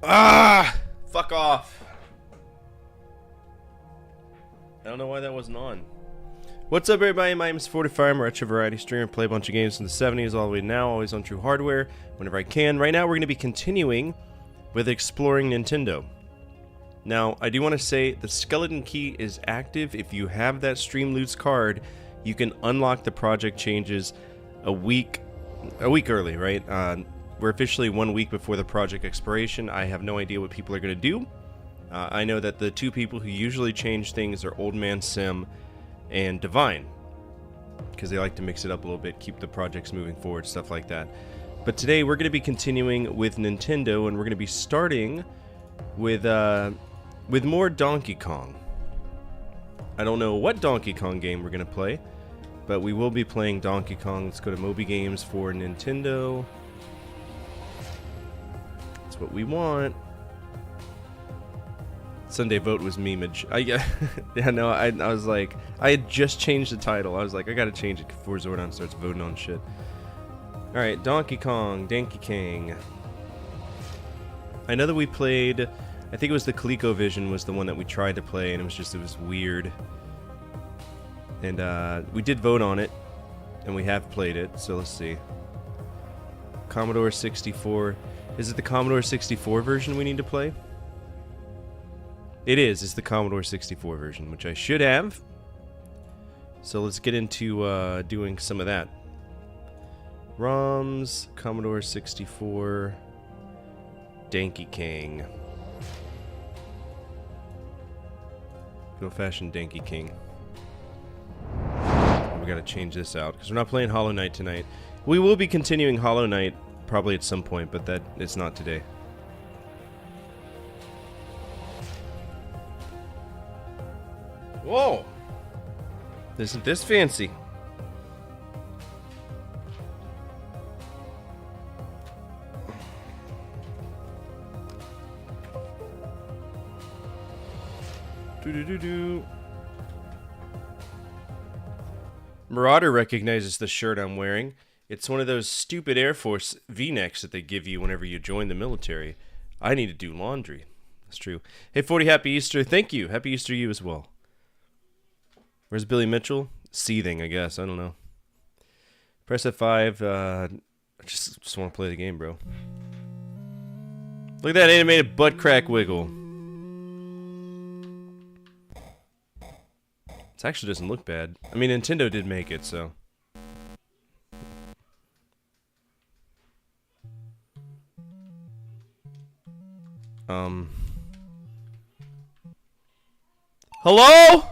Ah! Fuck off. I don't know why that wasn't on. What's up, everybody? My name is 45. I'm a retro variety streamer. Play a bunch of games from the 70s all the way now, always on true hardware, whenever I can. Right now, we're going to be continuing with exploring Nintendo. Now, I do want to say the skeleton key is active. If you have that Stream Loots card, you can unlock the project changes a week early, right? We're officially 1 week before the project expiration. I have no idea what people are going to do. I know that the two people who usually change things are Old Man Sim and Divine, because they like to mix it up a little bit, keep the projects moving forward, stuff like that. But today we're going to be continuing with Nintendo, and we're going to be starting with more Donkey Kong. I don't know what Donkey Kong game we're going to play, but we will be playing Donkey Kong. Let's go to Moby Games for Nintendo. That's what we want. Sunday Vote was memeage. I was like, I had just changed the title. I was like, I gotta change it before Zordon starts voting on shit. Alright, Donkey Kong, Donkey King. I know that we played, I think it was the ColecoVision was the one that we tried to play, and it was weird. And we did vote on it, and we have played it, so let's see. Commodore 64. Is it the Commodore 64 version we need to play? It is. It's the Commodore 64 version, which I should have. So let's get into doing some of that. ROMs, Commodore 64, Donkey King. Good old-fashioned Donkey King. We gotta change this out, because we're not playing Hollow Knight tonight. We will be continuing Hollow Knight probably at some point, but it's not today. Whoa! Isn't this fancy? Do-do-do-do. Marauder recognizes the shirt I'm wearing. It's one of those stupid Air Force V-necks that they give you whenever you join the military. I need to do laundry. That's true. Hey, 40, happy Easter. Thank you. Happy Easter to you as well. Where's Billy Mitchell? Seething, I guess. I don't know. Press F5. I just want to play the game, bro. Look at that animated butt crack wiggle. It actually doesn't look bad. I mean, Nintendo did make it, so. Hello?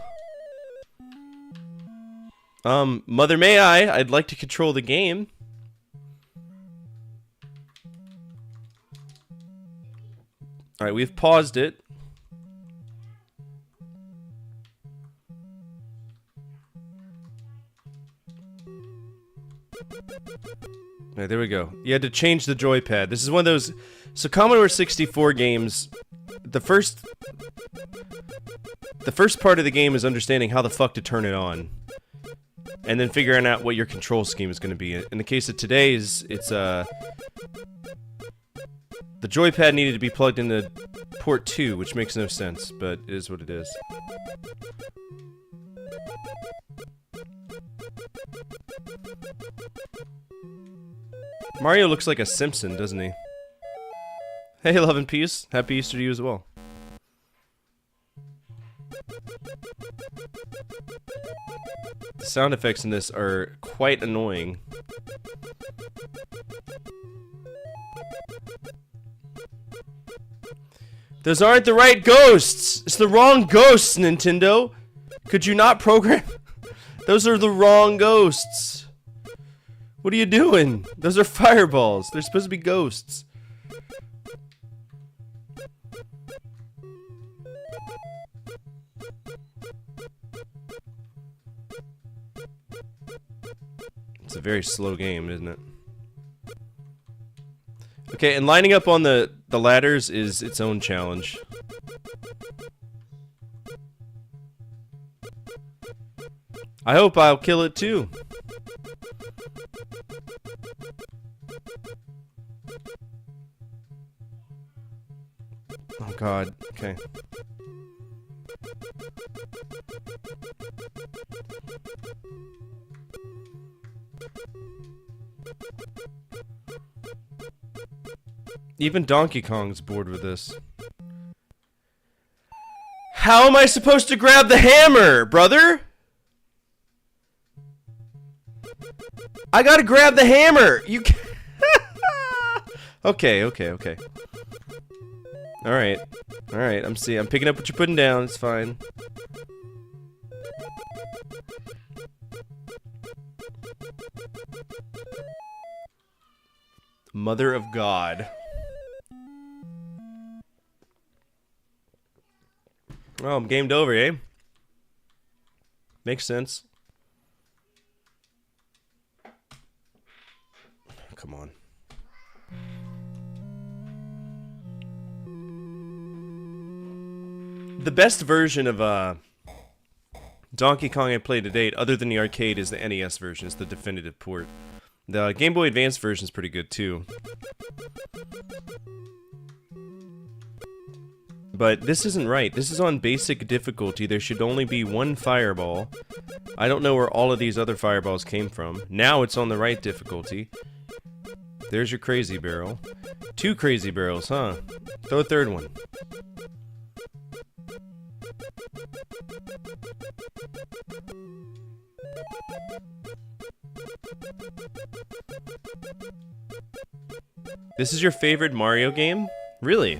Mother may I'd like to control the game. Alright, we've paused it. Alright, there we go. You had to change the joypad. This is one of those... So Commodore 64 games... The first part of the game is understanding how the fuck to turn it on. And then figuring out what your control scheme is going to be. In the case of today's, it's the joypad needed to be plugged into port 2, which makes no sense, but it is what it is. Mario looks like a Simpson, doesn't he? Hey, love and peace. Happy Easter to you as well. The sound effects in this are quite annoying. Those aren't the right ghosts! It's the wrong ghosts, Nintendo! Could you not program? Those are the wrong ghosts! What are you doing? Those are fireballs. They're supposed to be ghosts. It's a very slow game, isn't it? Okay, and lining up on the ladders is its own challenge. I hope I'll kill it too. Oh god, okay. Even Donkey Kong's bored with this. How am I supposed to grab the hammer, brother? I gotta grab the hammer! You can't... Okay. Alright. Alright, I'm picking up what you're putting down, it's fine. Mother of God. Oh, I'm gamed over, eh? Makes sense. Come on. The best version of Donkey Kong I played to date, other than the arcade, is the NES version. It's the definitive port. The Game Boy Advance version is pretty good too. But this isn't right. This is on basic difficulty. There should only be one fireball. I don't know where all of these other fireballs came from. Now it's on the right difficulty. There's your crazy barrel. 2 crazy barrels, huh? Throw a third one. This is your favorite Mario game? Really?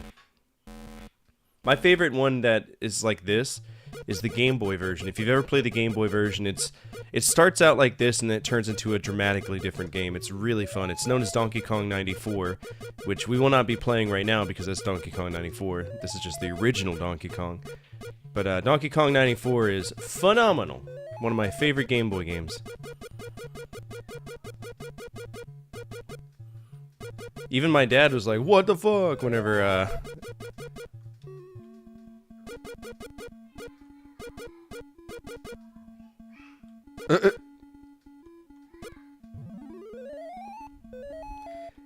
My favorite one that is like this is the Game Boy version. If you've ever played the Game Boy version, it starts out like this and then it turns into a dramatically different game. It's really fun. It's known as Donkey Kong 94, which we will not be playing right now because that's Donkey Kong 94. This is just the original Donkey Kong. But Donkey Kong 94 is phenomenal. One of my favorite Game Boy games. Even my dad was like, "What the fuck?" whenever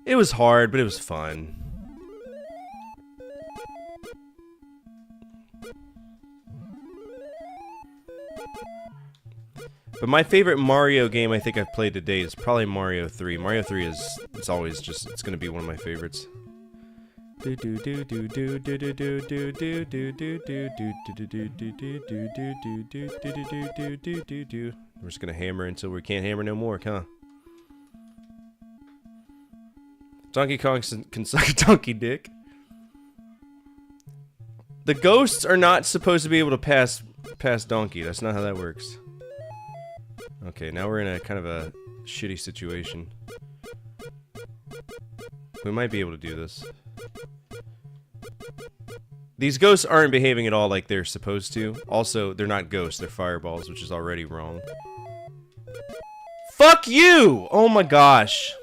It was hard, but it was fun. But my favorite Mario game I think I've played to date is probably Mario 3. Mario 3 is, it's always just, it's gonna be one of my favorites. We're just gonna hammer until we can't hammer no more, huh? Donkey Kong can suck a donkey dick. The ghosts are not supposed to be able to pass Donkey. That's not how that works. Okay, now we're in a kind of a shitty situation. We might be able to do this. These ghosts aren't behaving at all like they're supposed to. Also, they're not ghosts, they're fireballs, which is already wrong. Fuck you! Oh my gosh.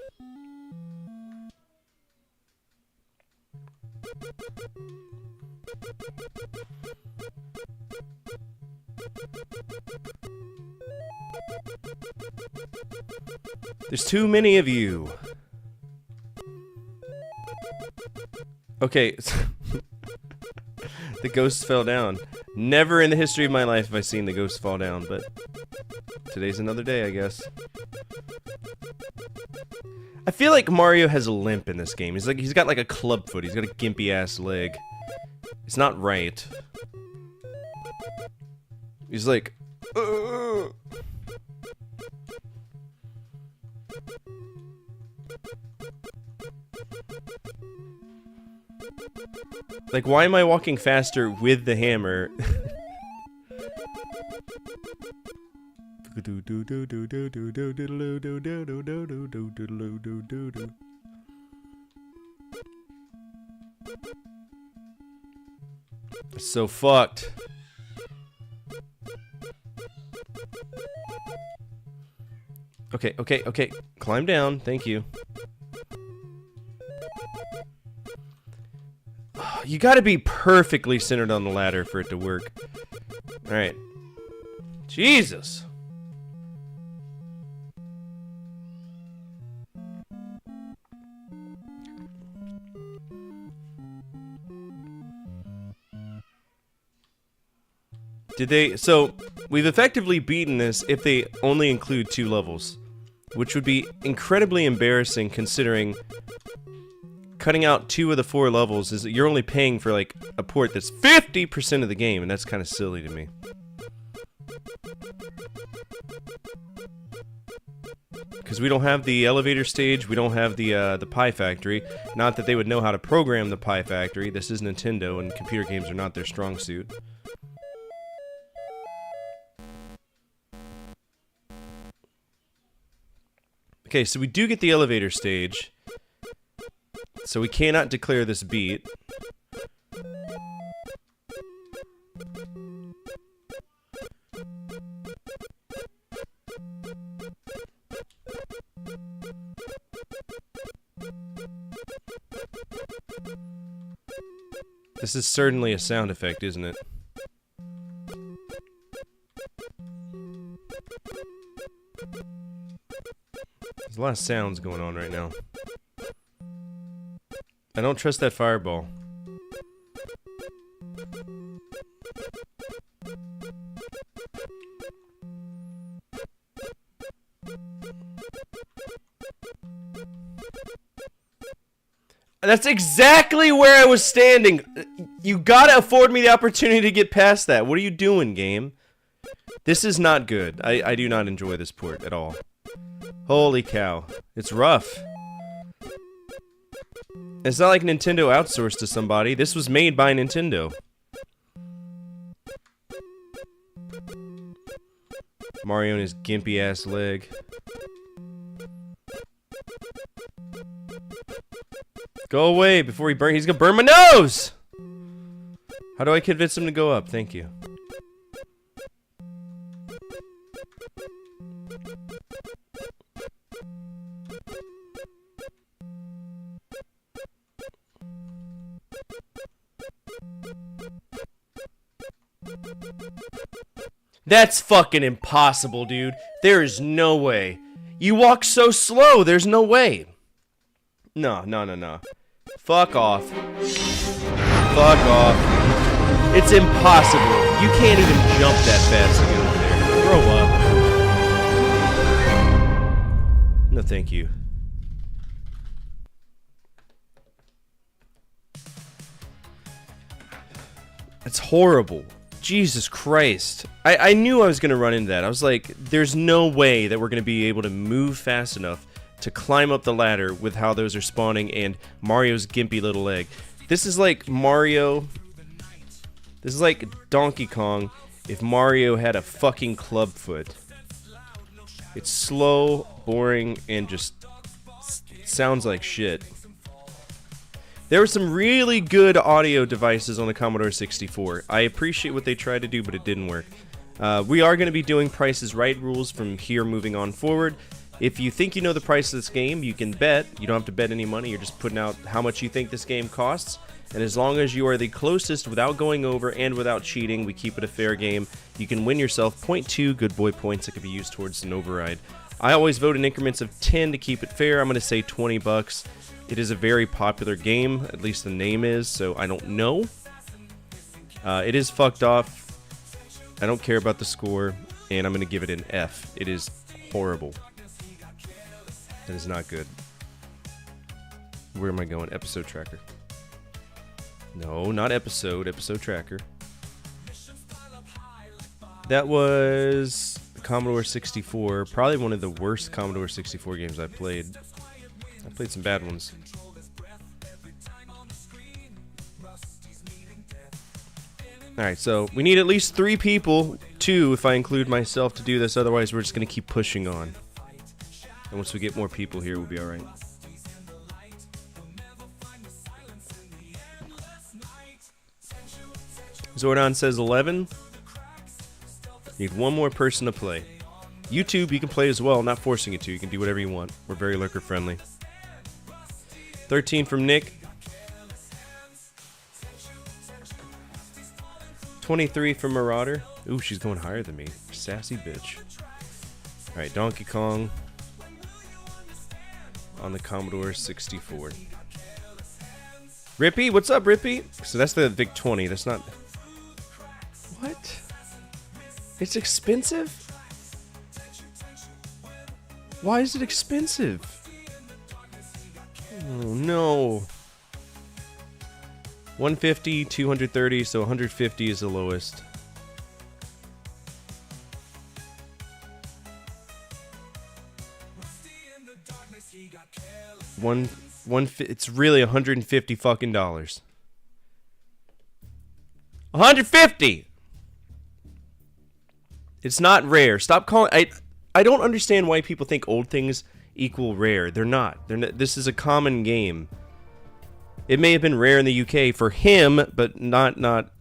There's too many of you. Okay. The ghosts fell down. Never in the history of my life have I seen the ghosts fall down, but today's another day, I guess. I feel like Mario has a limp in this game. He's got like a club foot. He's got a gimpy ass leg. It's not right. He's like, ugh. Like, why am I walking faster with the hammer? So fucked. Okay. Climb down. Thank you. You gotta be perfectly centered on the ladder for it to work. Alright. Jesus! So, we've effectively beaten this if they only include 2 levels. Which would be incredibly embarrassing considering cutting out 2 of the 4 levels is that you're only paying for like a port that's 50% of the game, and that's kind of silly to me. Because we don't have the elevator stage, we don't have the Pie Factory. Not that they would know how to program the Pie Factory. This is Nintendo, and computer games are not their strong suit. Okay, so we do get the elevator stage. So we cannot declare this beat. This is certainly a sound effect, isn't it? There's a lot of sounds going on right now. I don't trust that fireball. That's exactly where I was standing. You gotta afford me the opportunity to get past that. What are you doing, game? This is not good. I do not enjoy this port at all. Holy cow. It's rough. It's not like Nintendo outsourced to somebody. This was made by Nintendo. Mario and his gimpy ass leg. Go away before he burn. He's gonna burn my nose! How do I convince him to go up? Thank you. That's fucking impossible, dude. There is no way. You walk so slow, there's no way. No. Fuck off. Fuck off. It's impossible. You can't even jump that fast to get over there. Grow up. No, thank you. That's horrible. Jesus Christ. I knew I was going to run into that. I was like, there's no way that we're going to be able to move fast enough to climb up the ladder with how those are spawning and Mario's gimpy little leg. This is like Mario. This is like Donkey Kong if Mario had a fucking club foot. It's slow, boring, and just sounds like shit. There were some really good audio devices on the Commodore 64. I appreciate what they tried to do, but it didn't work. We are going to be doing Price is Right rules from here moving on forward. If you think you know the price of this game, you can bet. You don't have to bet any money. You're just putting out how much you think this game costs. And as long as you are the closest without going over and without cheating, we keep it a fair game. You can win yourself 0.2 good boy points that can be used towards an override. I always vote in increments of 10 to keep it fair. I'm going to say 20 bucks. It is a very popular game, at least the name is, so I don't know. It is fucked off. I don't care about the score, and I'm going to give it an F. It is horrible. That is not good. Where am I going? Episode tracker. No, not episode. Episode tracker. That was the Commodore 64. Probably one of the worst Commodore 64 games I played. I played some bad ones. Alright, so we need at least 3 people, 2 if I include myself to do this, otherwise we're just going to keep pushing on. And once we get more people here, we'll be alright. Zordon says 11. Need one more person to play. YouTube, you can play as well, not forcing you to. You can do whatever you want. We're very lurker friendly. 13 from Nick. 23 from Marauder. Ooh, she's going higher than me. Sassy bitch. Alright, Donkey Kong. On the Commodore 64. Rippy, what's up, Rippy? So that's the Vic 20. That's not... What? It's expensive? Why is it expensive? Oh, no. 150, 230, so 150 is the lowest. It's really $150 fucking dollars. 150. It's not rare. Stop calling. I don't understand why people think old things equal rare. They're not. This is a common game. It may have been rare in the UK for him, but not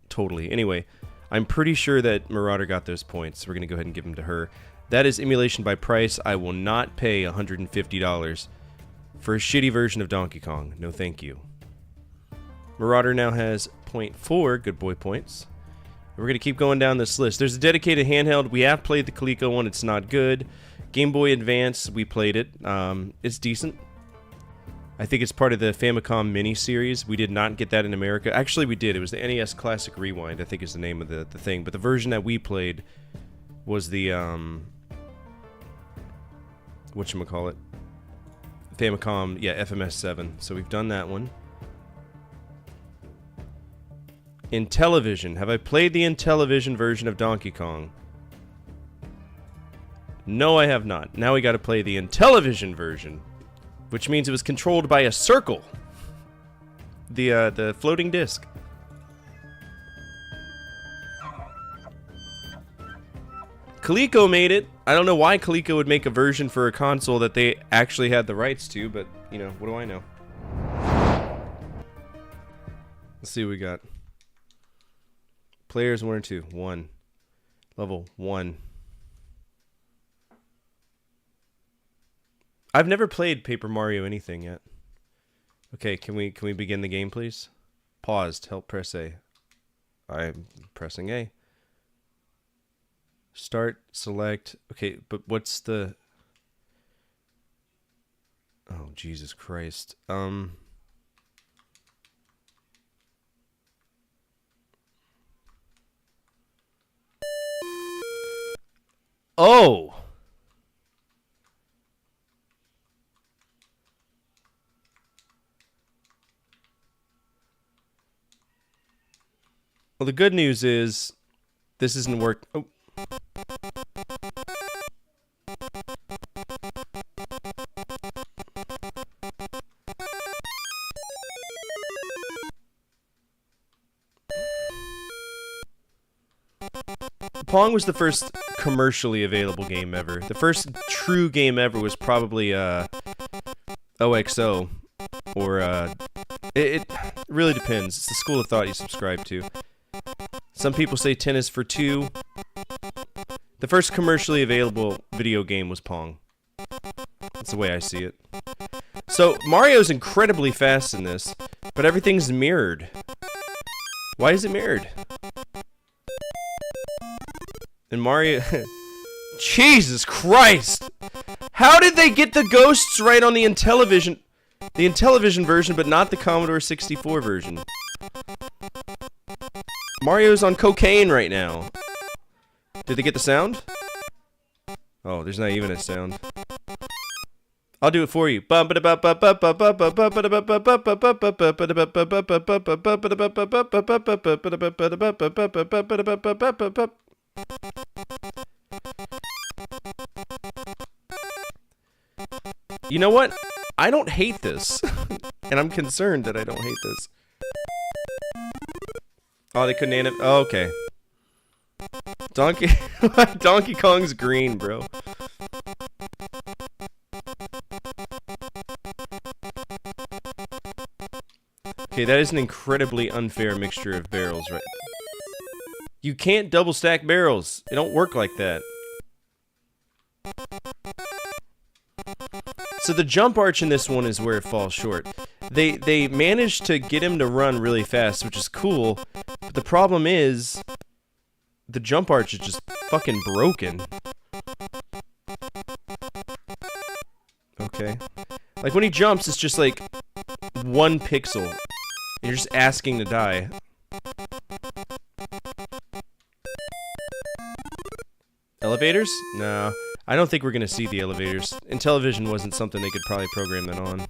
totally. Anyway, I'm pretty sure that Marauder got those points. We're going to go ahead and give them to her. That is emulation by price. I will not pay $150 for a shitty version of Donkey Kong. No thank you. Marauder now has 0.4 good boy points. We're going to keep going down this list. There's a dedicated handheld. We have played the Coleco one. It's not good. Game Boy Advance, we played it. It's decent. I think it's part of the Famicom mini-series. We did not get that in America. Actually, we did. It was the NES Classic Rewind, I think is the name of the thing. But the version that we played was the, whatchamacallit? Famicom, yeah, FMS 7. So we've done that one. Intellivision. Have I played the Intellivision version of Donkey Kong? No, I have not. Now we gotta play the Intellivision version, which means it was controlled by a circle. The floating disc. Coleco made it. I don't know why Coleco would make a version for a console that they actually had the rights to, but, you know, what do I know? Let's see what we got. Players 1 or 2. 1. Level 1. I've never played Paper Mario anything yet. Okay, can we begin the game, please? Paused. Help press A. I'm pressing A. Start, select. Okay, but what's the... Oh, Jesus Christ. Oh! Well, the good news is this isn't work. Oh. Pong was the first commercially available game ever. The first true game ever was probably OXO, or it really depends. It's the school of thought you subscribe to. Some people say 10 is for 2. The first commercially available video game was Pong. That's the way I see it. So Mario's incredibly fast in this, but everything's mirrored. Why is it mirrored? And Mario... Jesus Christ! How did they get the ghosts right on the Intellivision... The Intellivision version, but not the Commodore 64 version? Mario's on cocaine right now. Did they get the sound? Oh, there's not even a sound. I'll do it for you. You know what? I don't hate this. And I'm concerned that I don't hate this. Oh, they couldn't animate. Oh, okay. Donkey Kong's green, bro. Okay, that is an incredibly unfair mixture of barrels, right? You can't double stack barrels. It don't work like that. So the jump arch in this one is where it falls short. They managed to get him to run really fast, which is cool. But the problem is, the jump arch is just fucking broken. Okay. Like when he jumps, it's just like 1 pixel. You're just asking to die. Elevators? No. I don't think we're gonna see the elevators. Intellivision wasn't something they could probably program that on.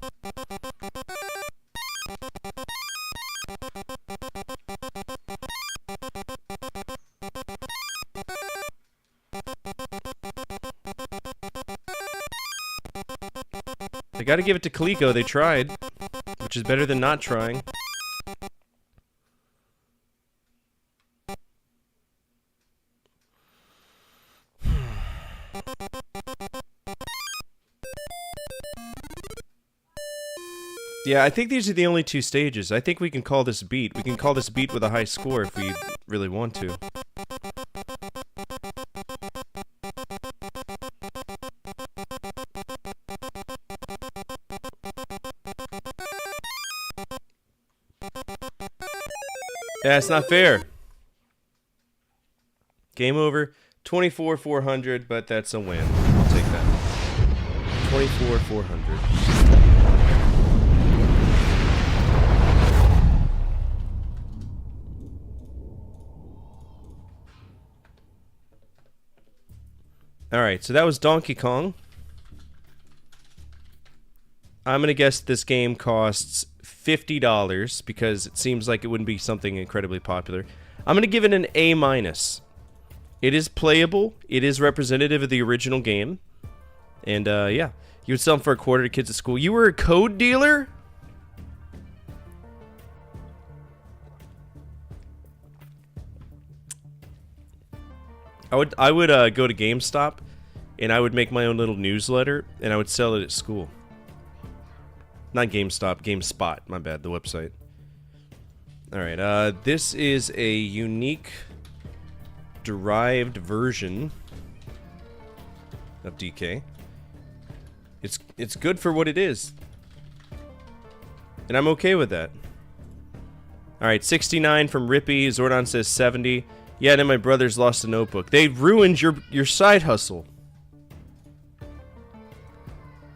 gotta give it to Coleco, they tried. Which is better than not trying. Yeah, I think these are the only two stages. I think we can call this beat. We can call this beat with a high score if we really want to. Yeah, it's not fair. Game over. 24,400, but that's a win. I'll take that. 24,400. Alright, so that was Donkey Kong. I'm gonna guess this game costs $50 because it seems like it wouldn't be something incredibly popular. I'm gonna give it an A-. It is playable. It is representative of the original game. And, yeah. You would sell them for a quarter to kids at school. You were a code dealer? I would go to GameStop, and I would make my own little newsletter, and I would sell it at school. Not GameStop, GameSpot. My bad, the website. Alright, this is a unique derived version of DK. It's good for what it is. And I'm okay with that. Alright, 69 from Rippy. Zordon says 70. Yeah, then my brother's lost a notebook. They ruined your side hustle.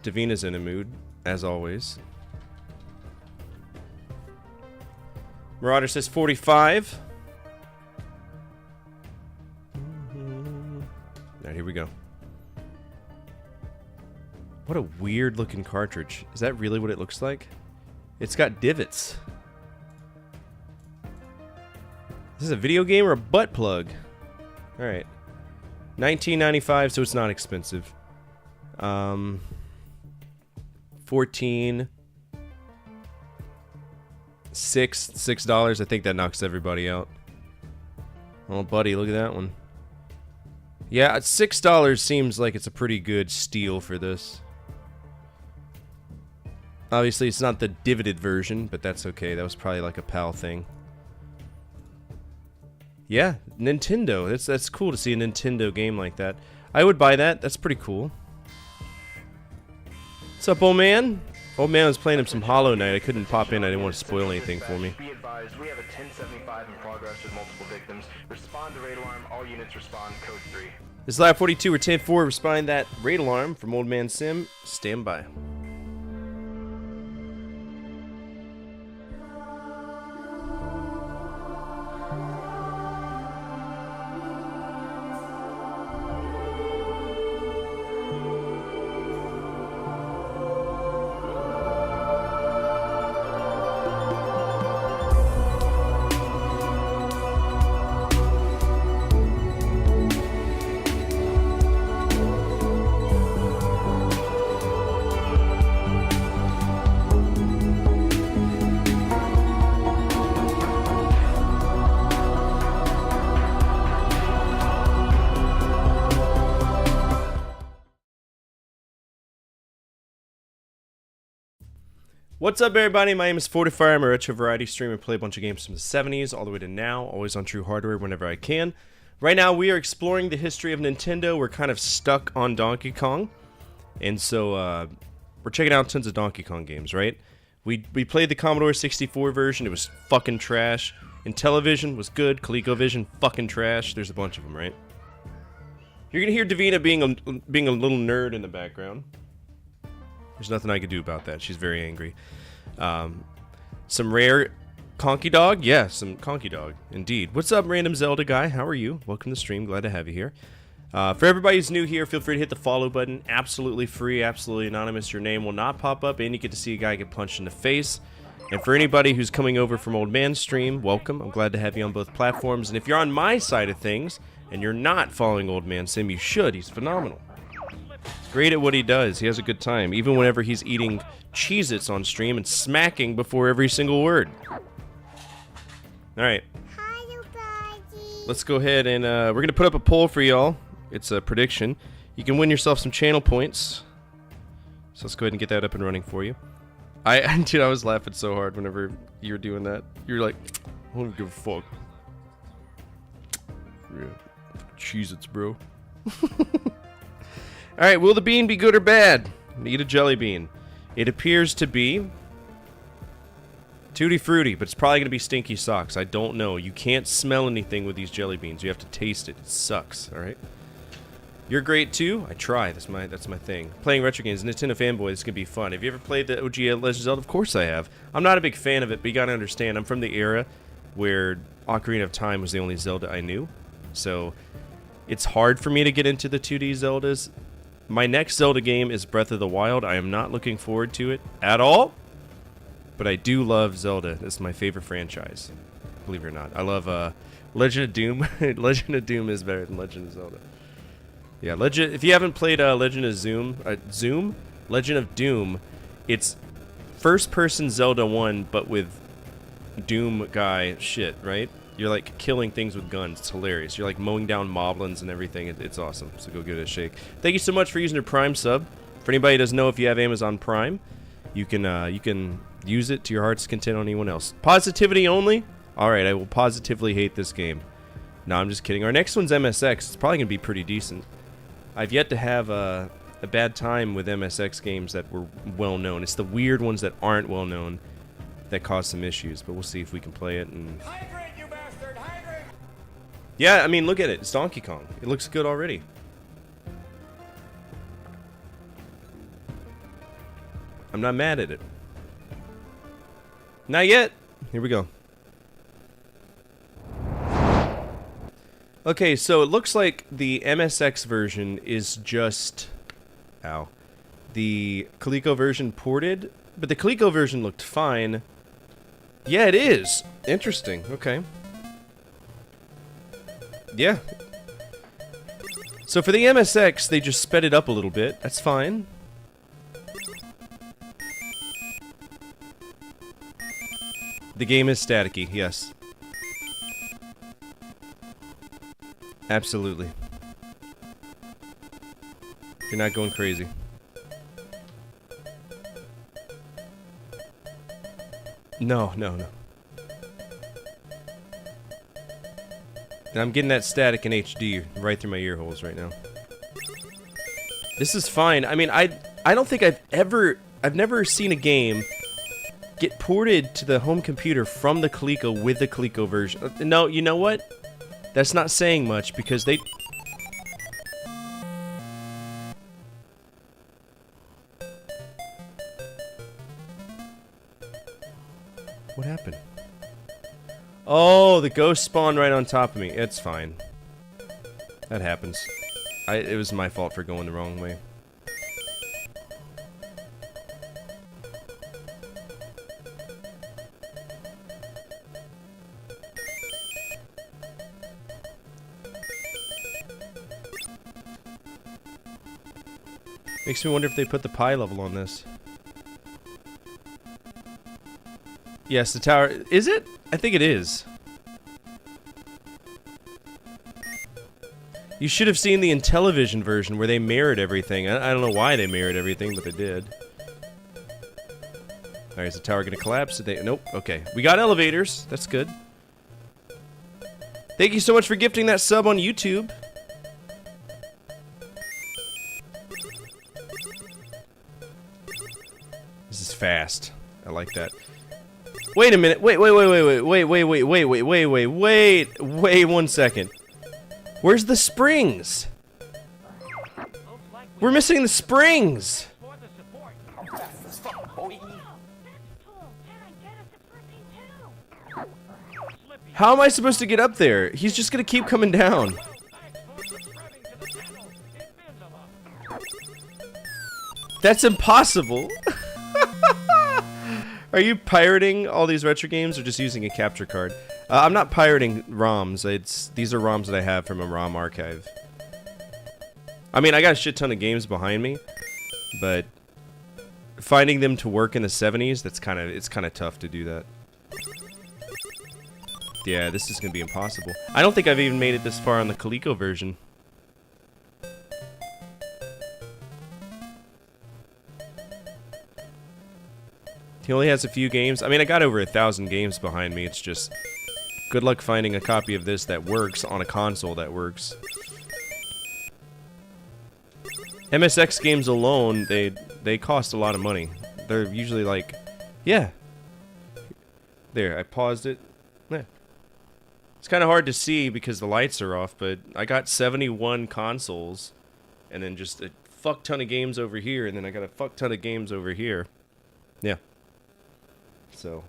Davina's in a mood, as always. Marauder says 45. Alright, here we go. What a weird looking cartridge. Is that really what it looks like? It's got divots. Is this a video game or a butt plug? Alright. $19.95, so it's not expensive. 14. $6. I think that knocks everybody out. Oh, buddy, look at that one. Yeah, $6 seems like it's a pretty good steal for this. Obviously, it's not the divoted version, but that's okay. That was probably like a PAL thing. Yeah, Nintendo. That's cool to see a Nintendo game like that. I would buy that. That's pretty cool. What's up, old man? Old man was playing him some Hollow Knight. I couldn't pop in. I didn't want to spoil anything for me. Be advised, we have a 1075 in progress with multiple victims. Respond to raid alarm. All units respond. Code 3. This is Lab 42 or 10-4. Respond that raid alarm from Old Man Sim. Stand by. What's up, everybody? My name is Fortifire. I'm a retro variety streamer. Play a bunch of games from the 70s all the way to now, always on True Hardware whenever I can. Right now, we are exploring the history of Nintendo. We're kind of stuck on Donkey Kong, and so we're checking out tons of Donkey Kong games, right? We played the Commodore 64 version. It was fucking trash. Intellivision was good. ColecoVision, fucking trash. There's a bunch of them, right? You're gonna hear Davina being a little nerd in the background. There's nothing I can do about that. She's very angry. Some rare Conky Dog? Yeah, some Conky Dog, indeed. What's up, Random Zelda guy? How are you? Welcome to the stream. Glad to have you here. For everybody who's new here, feel free to hit the follow button. Absolutely free, absolutely anonymous. Your name will not pop up, and you get to see a guy get punched in the face. And for anybody who's coming over from Old Man Stream, welcome. I'm glad to have you on both platforms. And if you're on my side of things, and you're not following Old Man Sim, you should. He's phenomenal. Great at what he does. He has a good time, even whenever he's eating Cheez-Its on stream and smacking before every single word. Alright. Let's go ahead and, we're going to put up a poll for y'all. It's a prediction. You can win yourself some channel points. So let's go ahead and get that up and running for you. Dude, I was laughing so hard whenever you were doing that. You were like, I don't give a fuck. Yeah. Cheez-Its, bro. Alright, will the bean be good or bad? Eat a jelly bean. It appears to be Tutti Frutti, but it's probably going to be stinky socks. I don't know. You can't smell anything with these jelly beans. You have to taste it. It sucks, alright? You're great too. I try. That's my thing. Playing retro games, Nintendo fanboy. This can be fun. Have you ever played the OG Legend of Zelda? Of course I have. I'm not a big fan of it, but you gotta understand. I'm from the era where Ocarina of Time was the only Zelda I knew, so it's hard for me to get into the 2D Zeldas. My next Zelda game is Breath of the Wild. I am not looking forward to it at all, but I do love Zelda. It's my favorite franchise. Believe it or not, I love Legend of Doom. Legend of Doom is better than Legend of Zelda. Yeah, if you haven't played Legend of Doom, it's first-person Zelda 1, but with Doom guy shit, right? You're like killing things with guns. It's hilarious. You're like mowing down moblins and everything. It's awesome. So go give it a shake. Thank you so much for using your Prime sub. For anybody who doesn't know, if you have Amazon Prime, you can use it to your heart's content on anyone else. Positivity only. All right, I will positively hate this game. No, I'm just kidding. Our next one's MSX. It's probably gonna be pretty decent. I've yet to have a bad time with MSX games that were well known. It's the weird ones that aren't well known that cause some issues, but we'll see if we can play it. And hydrate, you bastard! Hydrate! Yeah, I mean, look at it. It's Donkey Kong. It looks good already. I'm not mad at it. Not yet. Here we go. Okay, so it looks like the MSX version is just... Ow. The Coleco version ported, but the Coleco version looked fine. Yeah, it is. Interesting. Okay. Yeah. So for the MSX, they just sped it up a little bit. That's fine. The game is staticky, yes. Absolutely. You're not going crazy. No. And I'm getting that static in HD right through my ear holes right now. This is fine. I mean, I don't think I've never seen a game get ported to the home computer from the Coleco with the Coleco version. No, you know what? That's not saying much because they... What happened? Oh, the ghost spawned right on top of me. It's fine. That happens. It was my fault for going the wrong way. Makes me wonder if they put the pie level on this. Yes, the tower... Is it? I think it is. You should have seen the Intellivision version where they mirrored everything. I don't know why they mirrored everything, but they did. Alright, is the tower gonna collapse? Nope. Okay. We got elevators. That's good. Thank you so much for gifting that sub on YouTube. This is fast. I like that. Wait a minute. Wait 1 second. Where's the springs? We're missing the springs. How am I supposed to get up there? He's just gonna keep coming down. That's impossible. Are you pirating all these retro games or just using a capture card? I'm not pirating ROMs. These are ROMs that I have from a ROM archive. I mean, I got a shit ton of games behind me, but finding them to work in the 70s, it's kind of tough to do that. Yeah, this is gonna be impossible. I don't think I've even made it this far on the Coleco version. He only has a few games. I mean, I got over 1,000 games behind me. It's just good luck finding a copy of this that works on a console that works. MSX games alone, they cost a lot of money. They're usually like, yeah. There, I paused it. Yeah. It's kind of hard to see because the lights are off, but I got 71 consoles, and then just a fuck ton of games over here, and then I got a fuck ton of games over here. Yeah. So,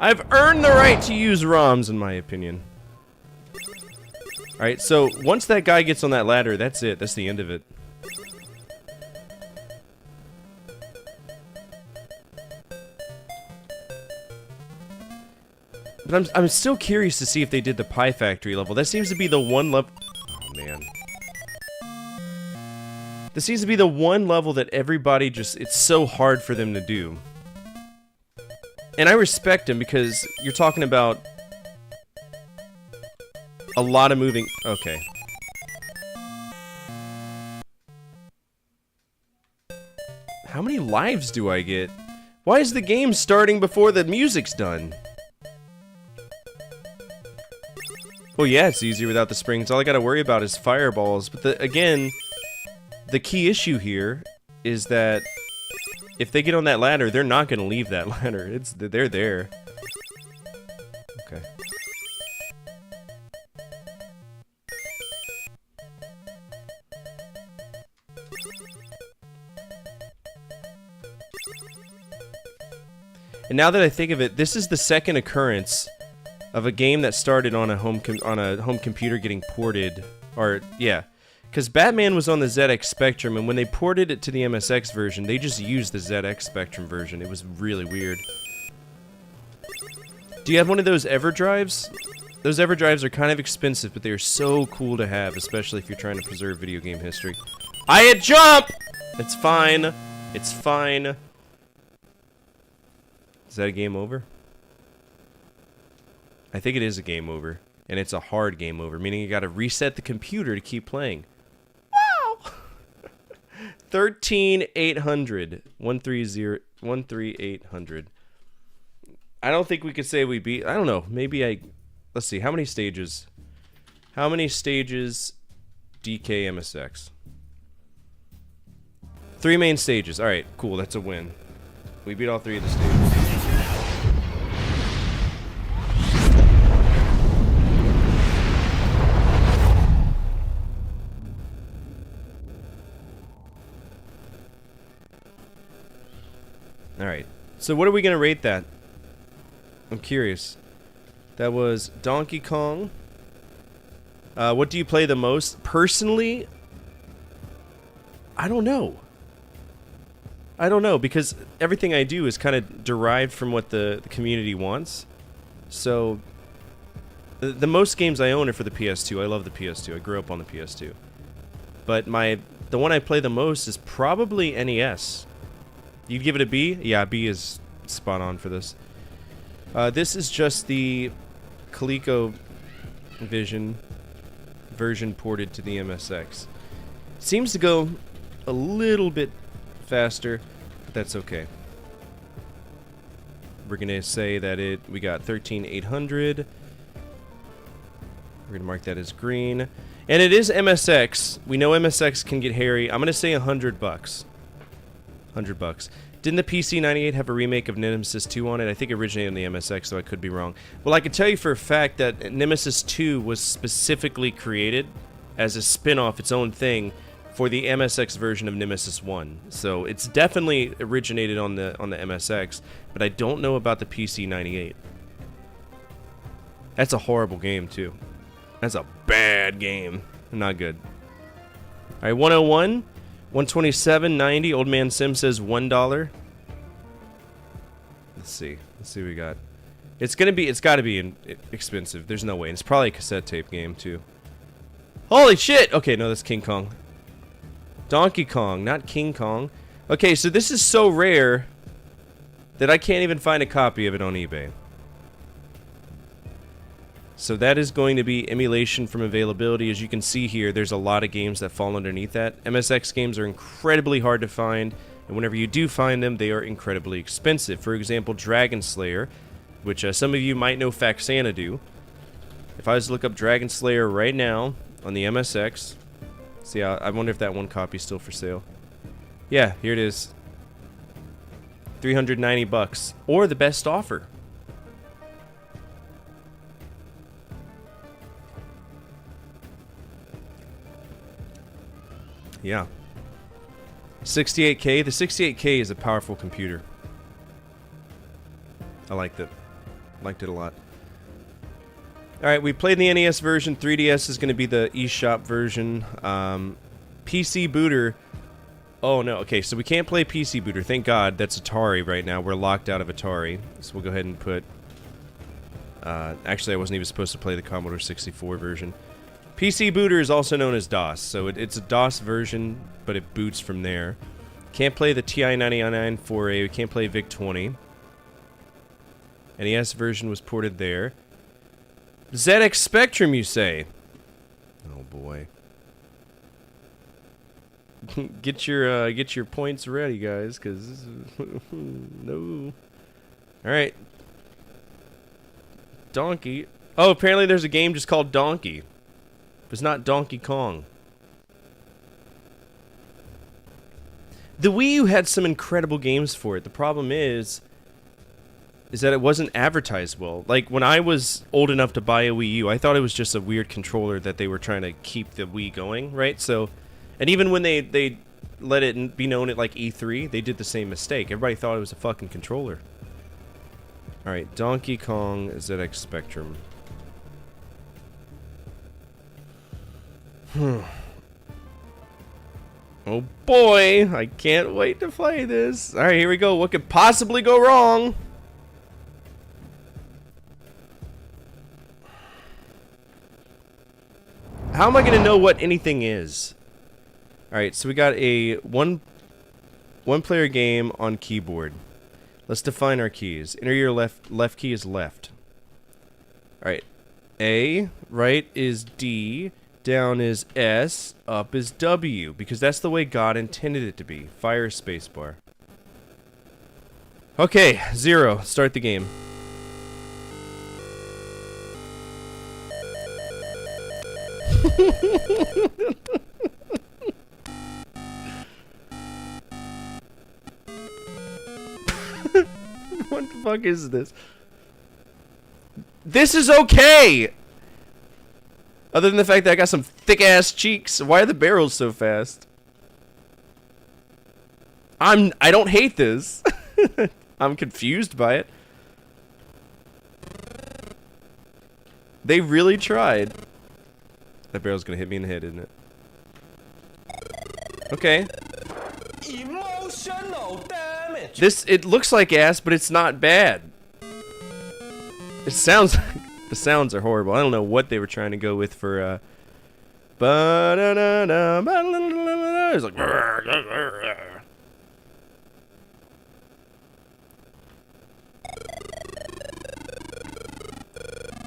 I've earned the right to use ROMs, in my opinion. Alright, so once that guy gets on that ladder, that's it. That's the end of it. But I'm still curious to see if they did the Pie Factory level. That seems to be the one level... Oh, man. This seems to be the one level that everybody just... It's so hard for them to do. And I respect him because you're talking about a lot of moving... Okay. How many lives do I get? Why is the game starting before the music's done? Well, yeah, it's easier without the springs. All I gotta worry about is fireballs. But again, the key issue here is that if they get on that ladder, they're not gonna leave that ladder. They're there. Okay. And now that I think of it, this is the second occurrence of a game that started on a home computer getting ported, or yeah, because Batman was on the ZX Spectrum, and when they ported it to the MSX version, they just used the ZX Spectrum version. It was really weird. Do you have one of those EverDrives? Those EverDrives are kind of expensive, but they are so cool to have, especially if you're trying to preserve video game history. I had jump! It's fine. It's fine. Is that a game over? I think it is a game over, and it's a hard game over, meaning you gotta reset the computer to keep playing. Wow! 13,800. 13800. I don't think we could say we beat... I don't know, maybe let's see, how many stages? How many stages DK MSX? 3 main stages. Alright, cool, that's a win. We beat all 3 of the stages. Alright, so what are we going to rate that? I'm curious. That was Donkey Kong. What do you play the most? Personally, I don't know. I don't know, because everything I do is kind of derived from what the community wants. So, the most games I own are for the PS2. I love the PS2. I grew up on the PS2. But the one I play the most is probably NES. You'd give it a B? Yeah, B is spot on for this. This is just the ColecoVision version ported to the MSX. Seems to go a little bit faster, but that's okay. We're gonna say that we got 13,800. We're gonna mark that as green. And it is MSX. We know MSX can get hairy. I'm gonna say $100. $100. Didn't the PC-98 have a remake of Nemesis 2 on it? I think it originated on the MSX, so I could be wrong. Well, I can tell you for a fact that Nemesis 2 was specifically created as a spin-off, its own thing, for the MSX version of Nemesis 1. So it's definitely originated on the MSX, but I don't know about the PC-98. That's a horrible game, too. That's a bad game. Not good. Alright, 101. 127.90. Old Man Sim says $1. Let's see what we got. It's got to be expensive. There's no way. And it's probably a cassette tape game too. Holy shit! Okay, no, that's King Kong. Donkey Kong, not King Kong. Okay, so this is so rare that I can't even find a copy of it on eBay. So that is going to be emulation from availability. As you can see here, there's a lot of games that fall underneath that. MSX games are incredibly hard to find, and whenever you do find them, they are incredibly expensive. For example, Dragon Slayer, which some of you might know Faxana do. If I was to look up Dragon Slayer right now on the MSX, see, I wonder if that one copy is still for sale. Yeah, here it is. 390 bucks, or the best offer. Yeah. 68K. The 68K is a powerful computer. I liked it. Liked it a lot. Alright, we played the NES version. 3DS is going to be the eShop version. PC Booter. Oh no, okay, so we can't play PC Booter. Thank God, that's Atari right now. We're locked out of Atari. So we'll go ahead and put... actually, I wasn't even supposed to play the Commodore 64 version. PC Booter is also known as DOS, so it's a DOS version, but it boots from there. Can't play the TI-99 4A, we can't play VIC-20. NES version was ported there. ZX Spectrum, you say? Oh boy. Get your points ready, guys, because no. All right. Donkey. Oh, apparently there's a game just called Donkey. It's not Donkey Kong. The Wii U had some incredible games for it. The problem is that it wasn't advertised well. Like, when I was old enough to buy a Wii U, I thought it was just a weird controller that they were trying to keep the Wii going, right? So, and even when they let it be known at, like, E3, they did the same mistake. Everybody thought it was a fucking controller. Alright, Donkey Kong ZX Spectrum. Oh boy, I can't wait to play this. Alright, here we go. What could possibly go wrong? How am I going to know what anything is? Alright, so we got a one-player game on keyboard. Let's define our keys. Enter your left key is left. Alright. A, right is D, down is S, up is W, because that's the way God intended it to be. Fire spacebar. Okay, 0. Start the game. What the fuck is this? This is okay! Other than the fact that I got some thick-ass cheeks. Why are the barrels so fast? I don't hate this. I'm confused by it. They really tried. That barrel's gonna hit me in the head, isn't it? Okay. Emotional damage. It looks like ass, but it's not bad. It sounds like... The sounds are horrible. I don't know what they were trying to go with for, it's like...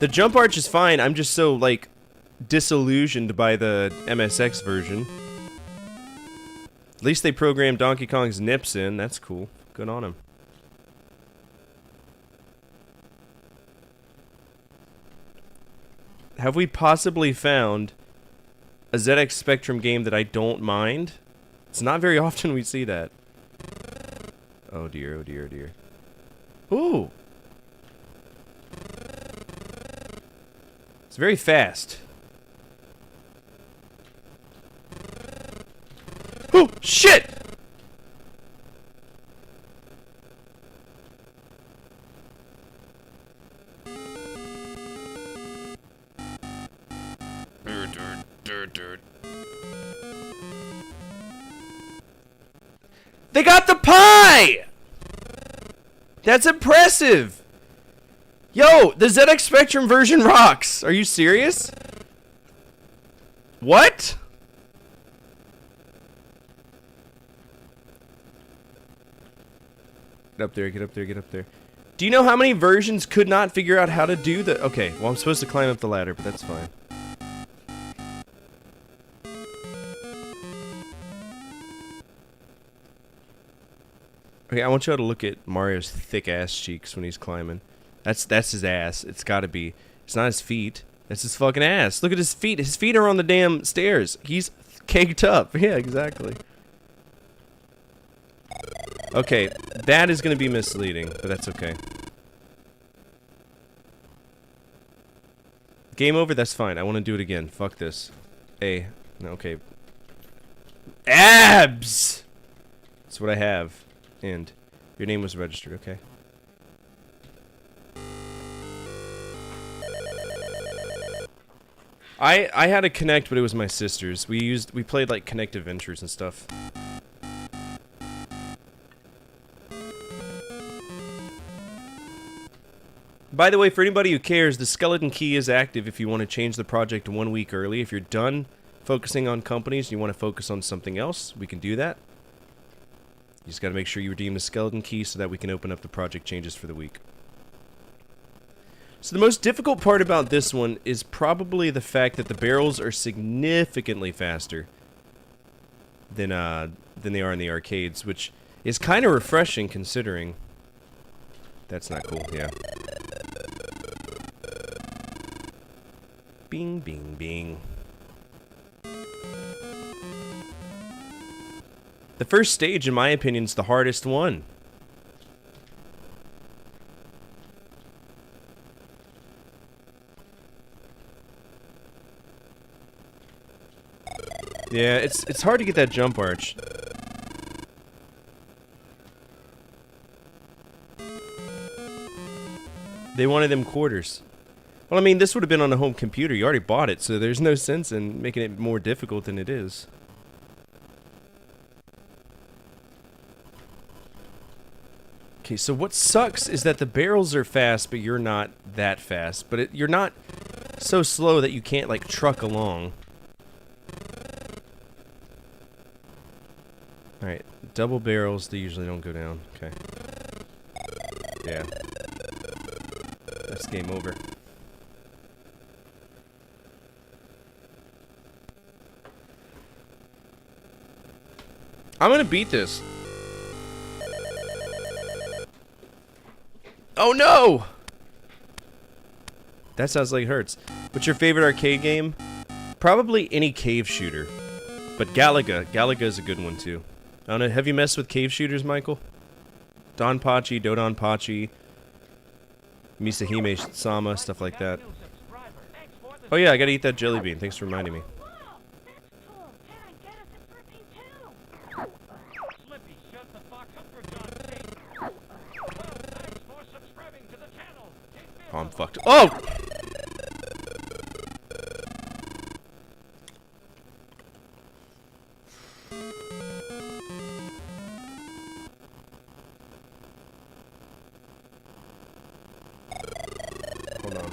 The jump arch is fine. I'm just so, like, disillusioned by the MSX version. At least they programmed Donkey Kong's nips in. That's cool. Good on him. Have we possibly found a ZX Spectrum game that I don't mind? It's not very often we see that. Oh dear, oh dear, oh dear. Ooh! It's very fast. Oh, shit! They got the pie! That's impressive! Yo, the ZX Spectrum version rocks! Are you serious? What? Get up there, get up there, get up there. Do you know how many versions could not figure out how to do the... Okay, well, I'm supposed to climb up the ladder, but that's fine. Okay, I want y'all to look at Mario's thick ass cheeks when he's climbing. That's his ass. It's gotta be. It's not his feet. That's his fucking ass. Look at his feet. His feet are on the damn stairs. He's caked up. Yeah, exactly. Okay, that is gonna be misleading, but that's okay. Game over? That's fine. I want to do it again. Fuck this. A. No, okay. Abs! That's what I have. And your name was registered, okay? I had a Connect, but it was my sister's. We played like Connect Adventures and stuff. By the way, for anybody who cares, the skeleton key is active if you want to change the project 1 week early. If you're done focusing on companies and you want to focus on something else, we can do that. You just gotta make sure you redeem the skeleton key so that we can open up the project changes for the week. So the most difficult part about this one is probably the fact that the barrels are significantly faster than they are in the arcades, which is kind of refreshing considering. That's not cool, yeah. Bing, bing, bing. The first stage, in my opinion, is the hardest one. Yeah, it's hard to get that jump arch. They wanted them quarters. Well, I mean, this would have been on a home computer. You already bought it, so there's no sense in making it more difficult than it is. Okay, so what sucks is that the barrels are fast, but you're not that fast. But you're not so slow that you can't, like, truck along. Alright, double barrels, they usually don't go down. Okay. Yeah. That's game over. I'm gonna beat this. Oh no! That sounds like it hurts. What's your favorite arcade game? Probably any cave shooter. But Galaga. Galaga is a good one too. I don't know, have you messed with cave shooters, Michael? Donpachi, Dodonpachi, Misahime Sama, stuff like that. Oh yeah, I gotta eat that jelly bean. Thanks for reminding me. Oh, I'm fucked. Oh! Hold on.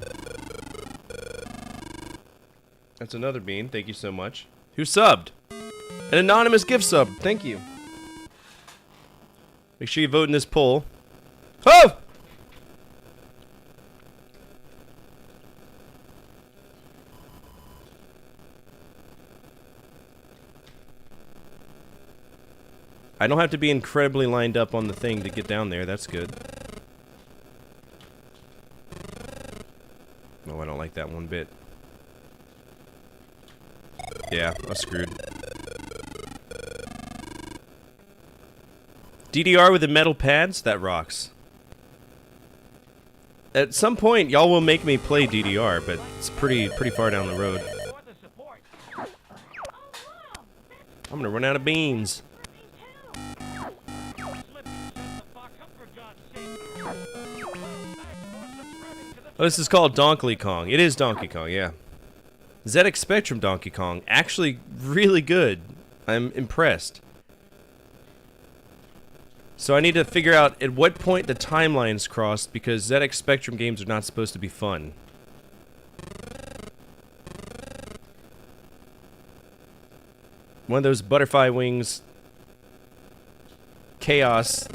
That's another bean. Thank you so much. Who subbed? An anonymous gift sub. Thank you. Make sure you vote in this poll. Oh! I don't have to be incredibly lined up on the thing to get down there. That's good. Oh, I don't like that one bit. Yeah, I'm screwed. DDR with the metal pads? That rocks. At some point, y'all will make me play DDR, but it's pretty far down the road. I'm gonna run out of beans. Oh, this is called Donkey Kong. It is Donkey Kong, yeah. ZX Spectrum Donkey Kong. Actually, really good. I'm impressed. So I need to figure out at what point the timelines crossed, because ZX Spectrum games are not supposed to be fun. One of those butterfly wings. Chaos.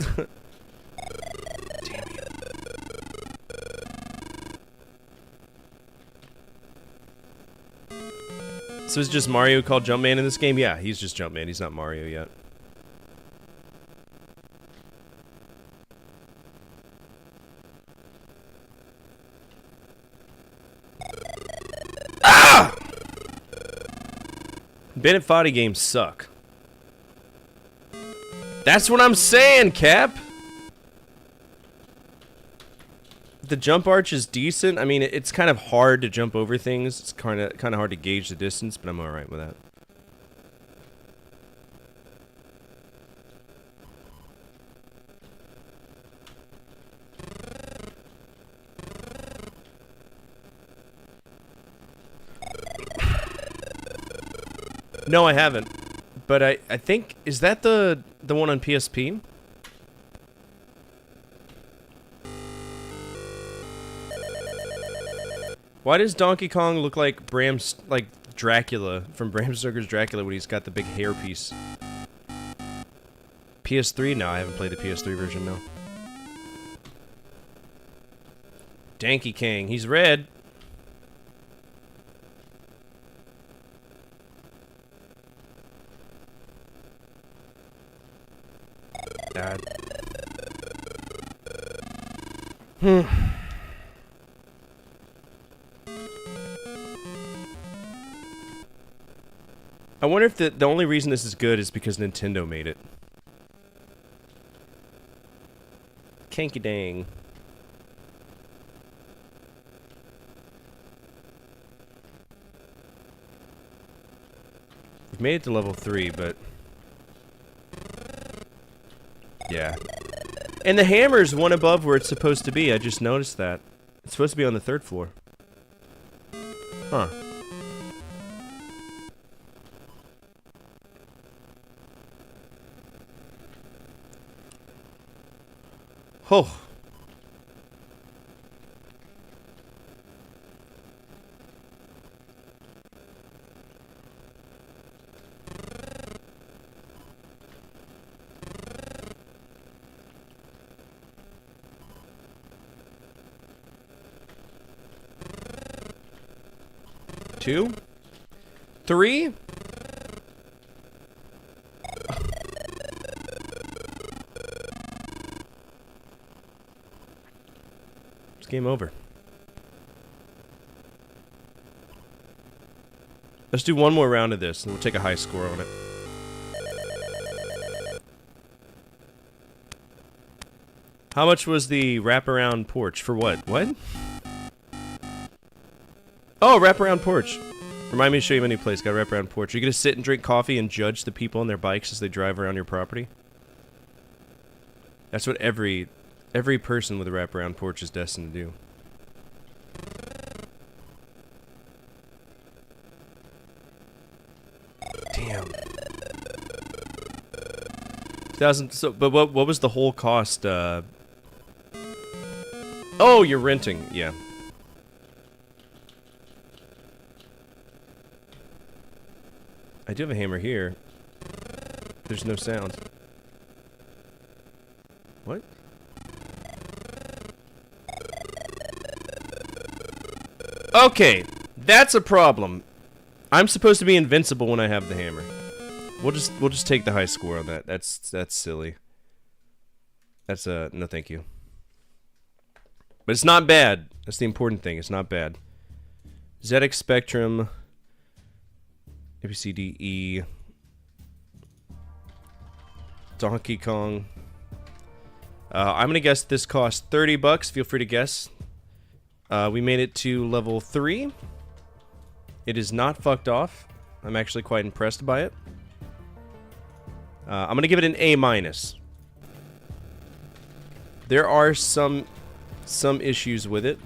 So is just Mario called Jumpman in this game? Yeah, he's just Jumpman. He's not Mario yet. Ah! Bennett Foddy games suck. That's what I'm saying, Cap! The jump arch is decent. I mean, it's kind of hard to jump over things. It's kind of hard to gauge the distance, but I'm alright with that. No, I haven't. But I think, is that the one on PSP? Why does Donkey Kong look like like Dracula from Bram Stoker's Dracula when he's got the big hairpiece? PS3? No, I haven't played the PS3 version, no. Donkey Kong, he's red. God. I wonder if the only reason this is good is because Nintendo made it. Kanky dang. We've made it to level 3, but... yeah. And the hammer's one above where it's supposed to be, I just noticed that. It's supposed to be on the 3rd floor. Huh. Oh. Two? 3? It's game over. Let's do one more round of this, and we'll take a high score on it. How much was the wraparound porch? For what? What? Oh, wraparound porch. Remind me to show you my new place. Got a wraparound porch. Are you gonna sit and drink coffee and judge the people on their bikes as they drive around your property? That's what every person with a wraparound porch is destined to do. Damn. 1,000. So, but what was the whole cost? Oh, you're renting. Yeah. I do have a hammer here. There's no sound. What? Okay, that's a problem. I'm supposed to be invincible when I have the hammer. We'll just take the high score on that. That's silly. That's no thank you. But it's not bad. That's the important thing. It's not bad. ZX Spectrum. A, B, C, D, E. Donkey Kong. I'm gonna guess this cost 30 bucks. Feel free to guess. We made it to level 3. It is not fucked off. I'm actually quite impressed by it. I'm gonna give it an A-. There are some issues with it,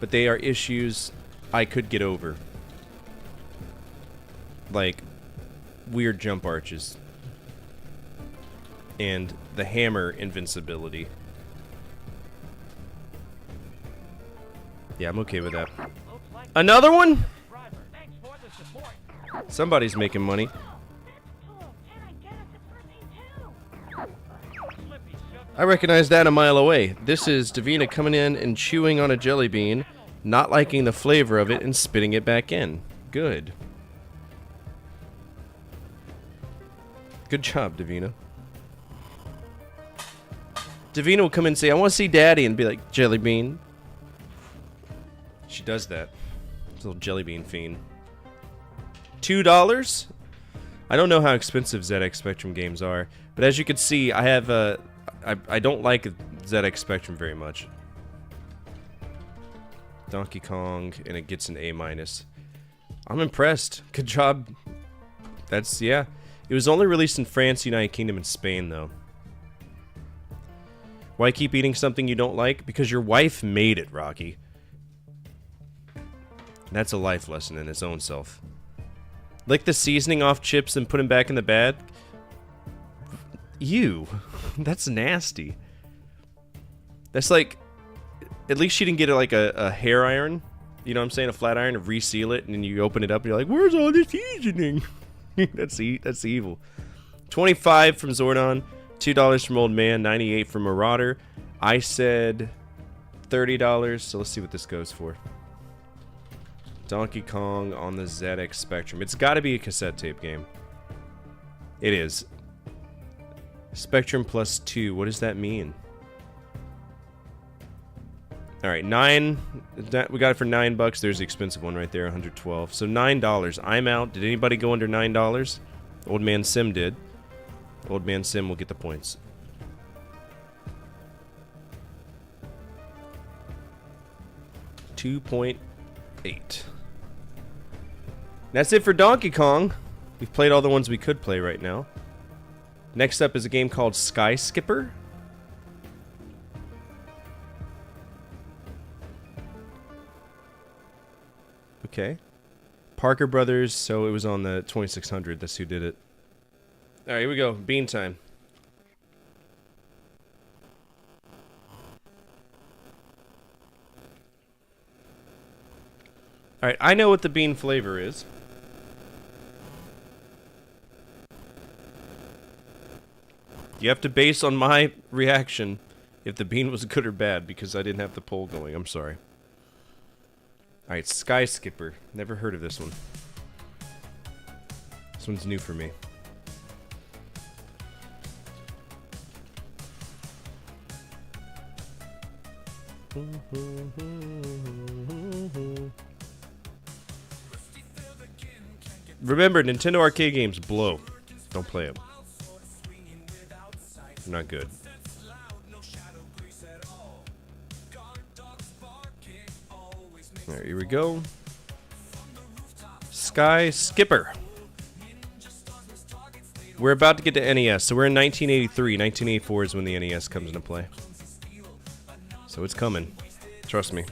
but they are issues I could get over. Like weird jump arches and the hammer invincibility. Yeah, I'm okay with that. Another one? Somebody's making money. I recognize that a mile away. This is Davina coming in and chewing on a jelly bean, not liking the flavor of it and spitting it back in. Good. Good job, Davina. Davina will come in and say, I want to see Daddy, and be like, Jelly Bean. She does that. This little Jelly Bean fiend. $2? I don't know how expensive ZX Spectrum games are, but as you can see, I have I don't like ZX Spectrum very much. Donkey Kong, and it gets an A-. I'm impressed. Good job. That's, yeah. It was only released in France, United Kingdom, and Spain, though. Why keep eating something you don't like? Because your wife made it, Rocky. That's a life lesson in its own self. Lick the seasoning off chips and put them back in the bag? Ew. That's nasty. That's like... At least she didn't get like a hair iron. You know what I'm saying? A flat iron to reseal it, and then you open it up and you're like, where's all the seasoning? That's evil. 25 from Zordon, $2 from Old Man, 98 from Marauder. I said $30, so let's see what this goes for. Donkey Kong on the ZX Spectrum. It's got to be a cassette tape game. It is. Spectrum plus 2. What does that mean? Alright, 9. We got it for $9. There's the expensive one right there, 112. So $9. I'm out. Did anybody go under $9? Old Man Sim did. Old Man Sim will get the points. $2.8. That's it for Donkey Kong. We've played all the ones we could play right now. Next up is a game called Sky Skipper. Okay. Parker Brothers, so it was on the 2600. That's who did it. Alright, here we go. Bean time. Alright, I know what the bean flavor is. You have to base on my reaction if the bean was good or bad, because I didn't have the poll going. I'm sorry. Alright, Sky Skipper. Never heard of this one. This one's new for me. Remember, Nintendo arcade games blow. Don't play them. They're not good. Alright, here we go. Sky Skipper. We're about to get to NES, so we're in 1983. 1984 is when the NES comes into play. So it's coming. Trust me.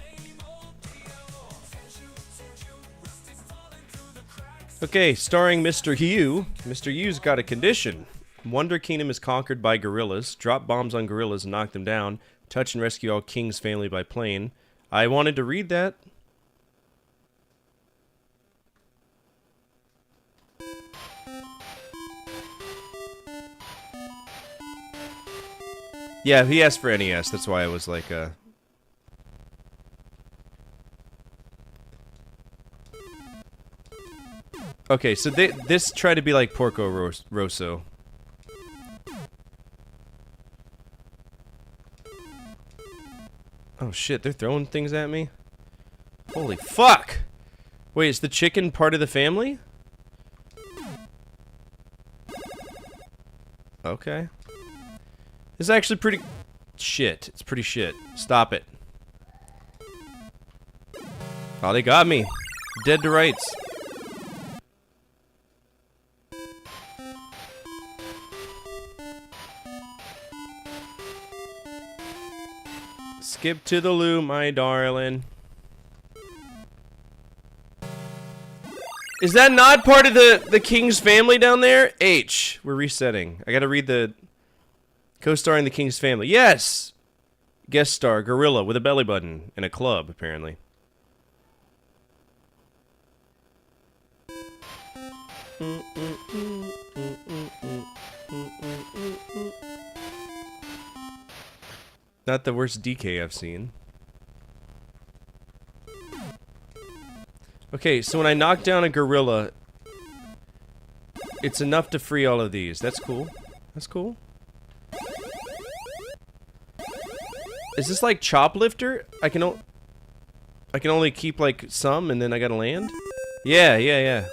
Okay, starring Mr. Hugh. Mr. Hugh's got a condition. Wonder Kingdom is conquered by gorillas. Drop bombs on gorillas and knock them down. Touch and rescue all King's family by plane. I wanted to read that. Yeah, he asked for NES. That's why I was like, Okay, so this tried to be like Porco Rosso. Oh shit, they're throwing things at me? Holy fuck! Wait, is the chicken part of the family? Okay. It's actually pretty... Shit. It's pretty shit. Stop it. Oh, they got me. Dead to rights. Skip to the loo, my darling. Is that not part of the King's family down there? H. We're resetting. I gotta read the... Co-starring the King's family. Yes! Guest star, gorilla with a belly button and a club, apparently. Not the worst DK I've seen. Okay, so when I knock down a gorilla, it's enough to free all of these. That's cool. That's cool. Is this like Choplifter? I can only keep like some and then I gotta land? Yeah, yeah, yeah.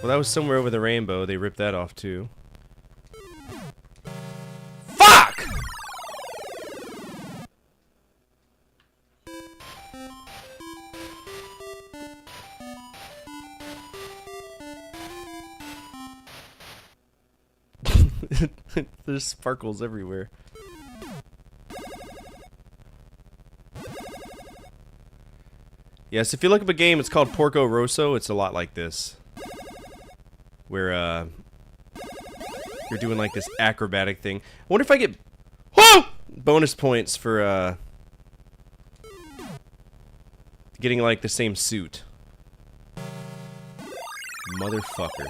Well, that was somewhere over the rainbow. They ripped that off too. Fuck! There's sparkles everywhere. Yes, if you look up a game, it's called Porco Rosso. It's a lot like this. Where, you're doing like this acrobatic thing. I wonder if I get bonus points for, getting like the same suit. Motherfucker.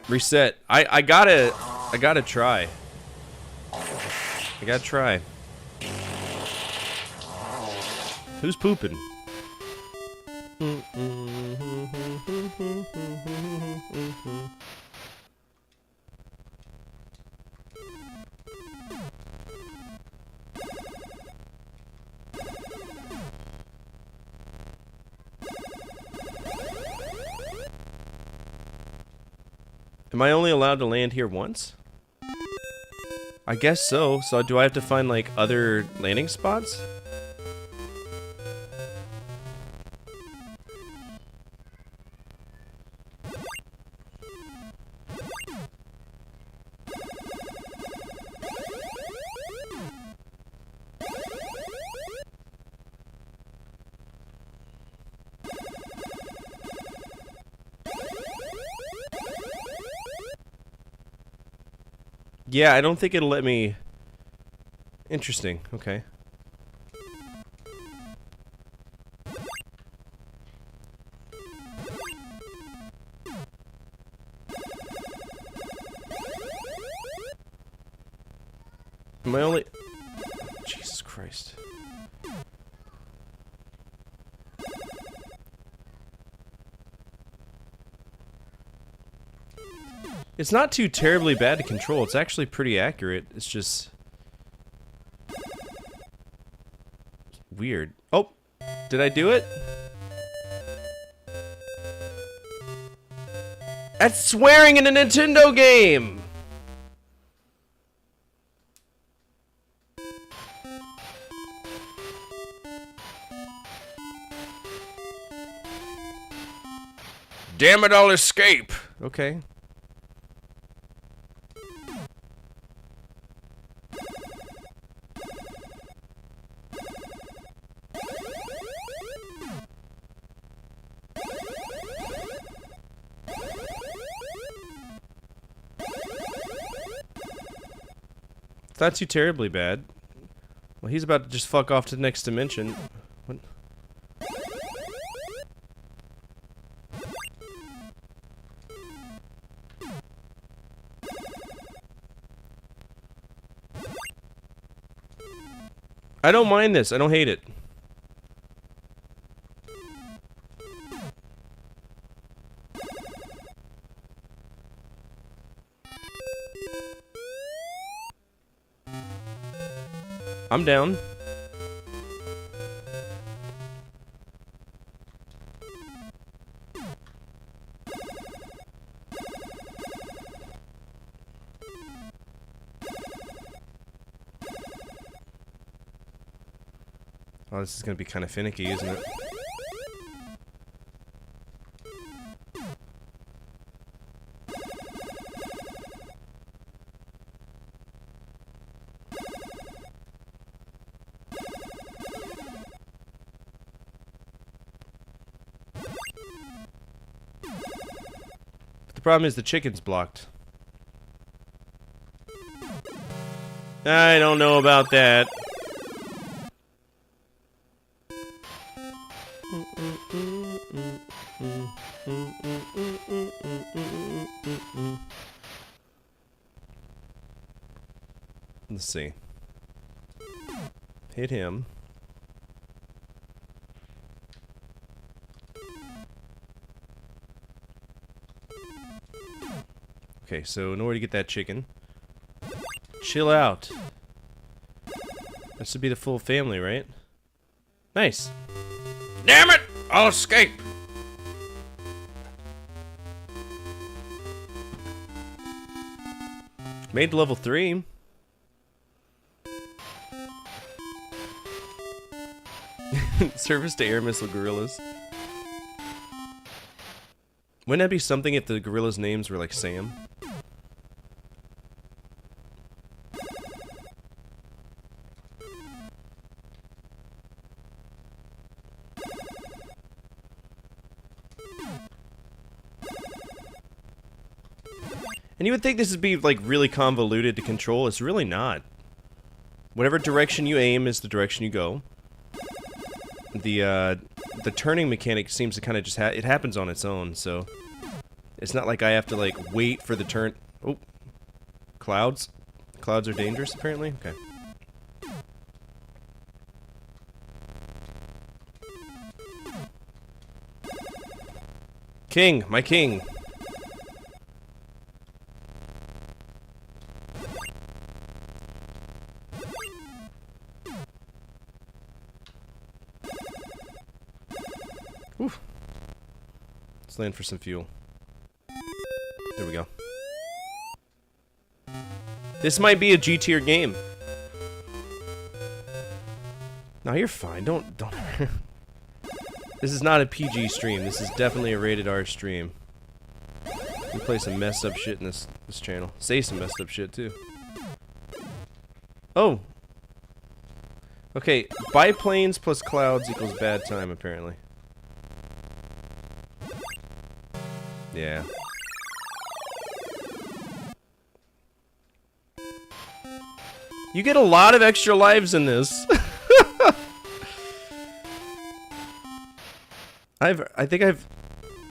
Reset. I gotta try. I gotta try. Who's pooping? Am I only allowed to land here once? I guess so. So do I have to find like other landing spots? Yeah, I don't think it'll let me... Interesting, okay. Am I only... Jesus Christ. It's not too terribly bad to control. It's actually pretty accurate. It's just... weird. Oh! Did I do it? That's swearing in a Nintendo game! Damn it, I'll escape! Okay. It's not too terribly bad. Well, he's about to just fuck off to the next dimension. What? I don't mind this. I don't hate it. I'm down. Oh, this is gonna be kind of finicky, isn't it? The problem is the chicken's blocked. I don't know about that. Let's see. Hit him. Okay, so in order to get that chicken, chill out. This would be the full family, right? Nice. Damn it! I'll escape. Made to level 3. Service to air missile gorillas. Wouldn't that be something if the gorillas' names were like Sam? And you would think this would be like really convoluted to control. It's really not. Whatever direction you aim is the direction you go. The turning mechanic seems to kind of just it happens on its own, so it's not like I have to like wait for the turn. Oh, clouds. Clouds are dangerous apparently. Okay. King, my king. Oof. Let's land for some fuel. There we go. This might be a G tier game. No, you're fine. Don't. This is not a PG stream. This is definitely a rated R stream. We play some messed up shit in this channel. Say some messed up shit too. Oh. Okay, biplanes plus clouds equals bad time apparently. Yeah. You get a lot of extra lives in this.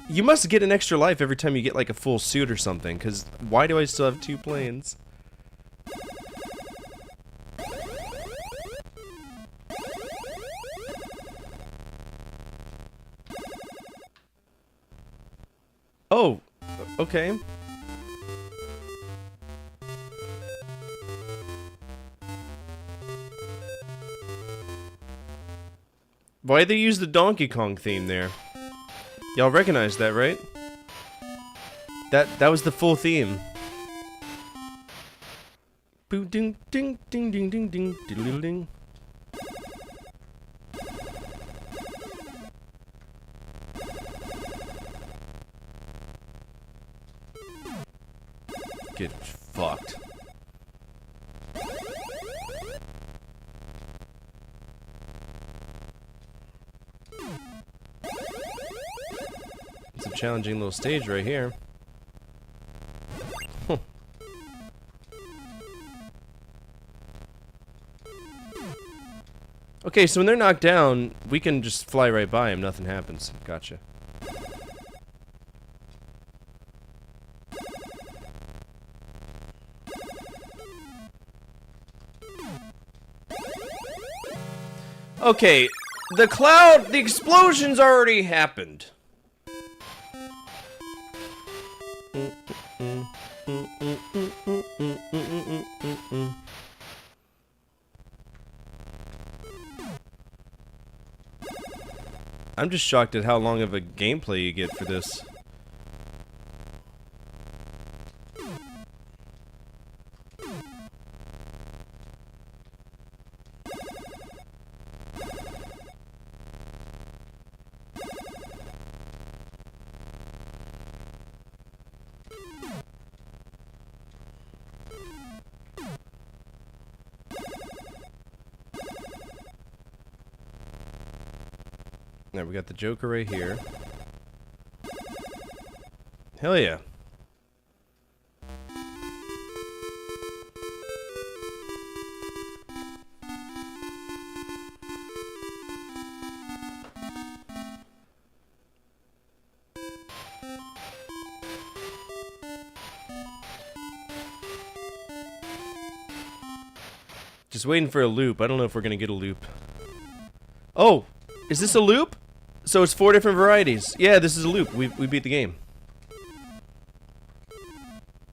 You must get an extra life every time you get like a full suit or something, because why do I still have 2 planes? Oh, okay. Why'd they use the Donkey Kong theme there? Y'all recognize that, right? That was the full theme. Boo ding ding ding ding ding ding diddle ding. Get fucked. It's a challenging little stage right here. Huh. Okay, so when they're knocked down, we can just fly right by them, nothing happens. Gotcha. Okay, the explosion's already happened. I'm just shocked at how long of a gameplay you get for this. Now we got the Joker right here. Hell yeah. Just waiting for a loop. I don't know if we're gonna get a loop. Oh! Is this a loop? So it's 4 different varieties. Yeah, this is a loop. We beat the game.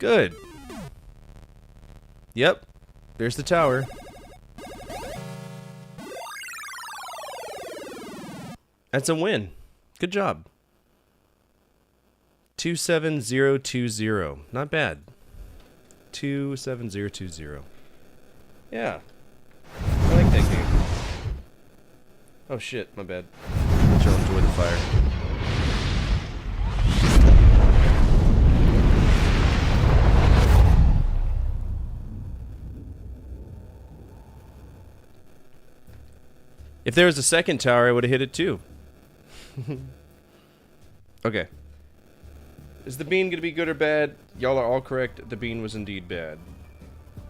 Good. Yep. There's the tower. That's a win. Good job. 27020. Not bad. 27020. Yeah. I like that game. Oh shit, my bad. I'll enjoy the fire. If there was a second tower, I would have hit it too. Okay. Is the bean going to be good or bad? Y'all are all correct. The bean was indeed bad.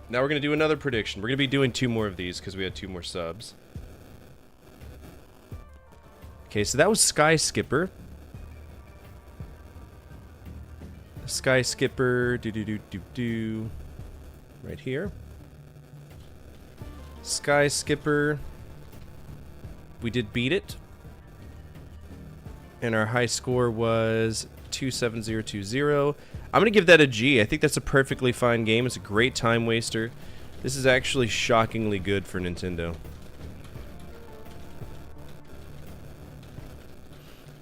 Now we're going to do another prediction. We're going to be doing 2 more of these because we had 2 more subs. Okay, so that was Sky Skipper. Sky Skipper, do. Right here. Sky Skipper. We did beat it. And our high score was 27020. I'm going to give that a G. I think that's a perfectly fine game. It's a great time waster. This is actually shockingly good for Nintendo.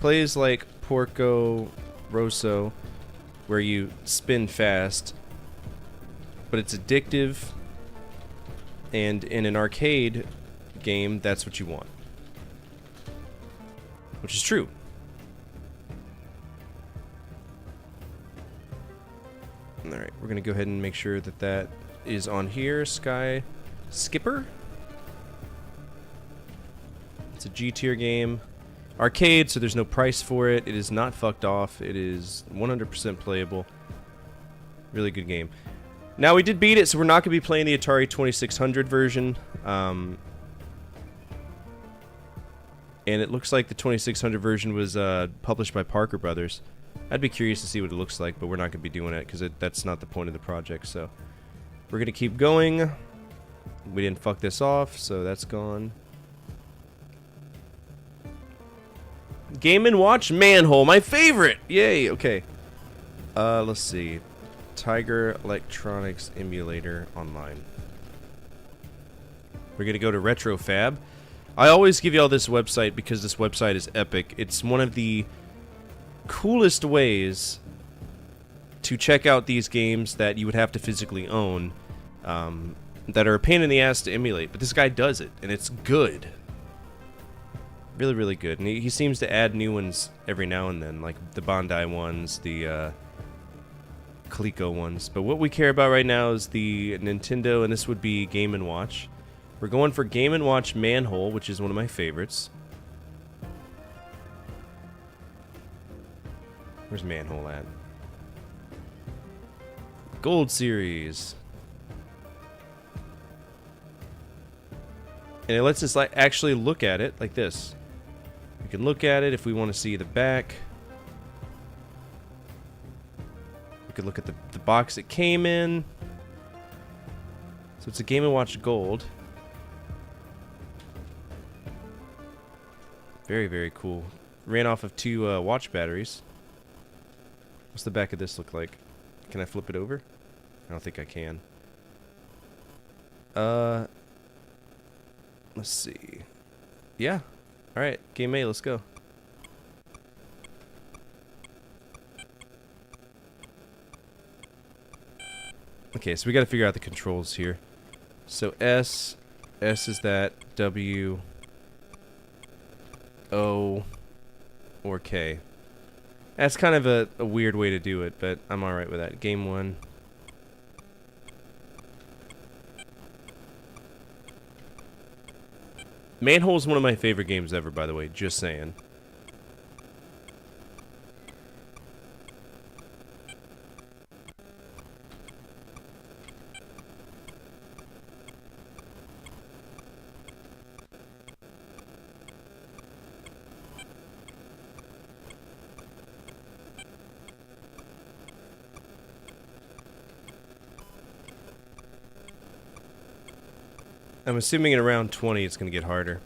Plays like Porco Rosso, where you spin fast, but it's addictive, and in an arcade game, that's what you want. Which is true. Alright, we're gonna go ahead and make sure that that is on here. Sky Skipper. It's a G-tier game. Arcade, so there's no price for it. It is not fucked off. It is 100% playable. Really good game. Now, we did beat it, so we're not going to be playing the Atari 2600 version. And it looks like the 2600 version was published by Parker Brothers. I'd be curious to see what it looks like, but we're not going to be doing it because that's not the point of the project. So we're going to keep going. We didn't fuck this off, so that's gone. Game & Watch Manhole, my favorite! Yay, okay. Let's see. Tiger Electronics Emulator Online. We're gonna go to RetroFab. I always give y'all this website because this website is epic. It's one of the coolest ways to check out these games that you would have to physically own, that are a pain in the ass to emulate. But this guy does it, and it's good. Really, really good. And he seems to add new ones every now and then, like the Bandai ones, the Coleco ones. But what we care about right now is the Nintendo, and this would be Game & Watch. We're going for Game & Watch Manhole, which is one of my favorites. Where's Manhole at? Gold Series. And it lets us actually look at it like this. We can look at it if we want to see the back. We could look at the box it came in. So it's a Game & Watch Gold. Very, very cool. Ran off of 2 watch batteries. What's the back of this look like? Can I flip it over? I don't think I can. Let's see. Yeah. Alright, Game A, let's go. Okay, so we gotta figure out the controls here. So S is that, W, O, or K. That's kind of a weird way to do it, but I'm alright with that. Game 1. Manhole is one of my favorite games ever, by the way. Just saying. I'm assuming at around 20 it's going to get harder.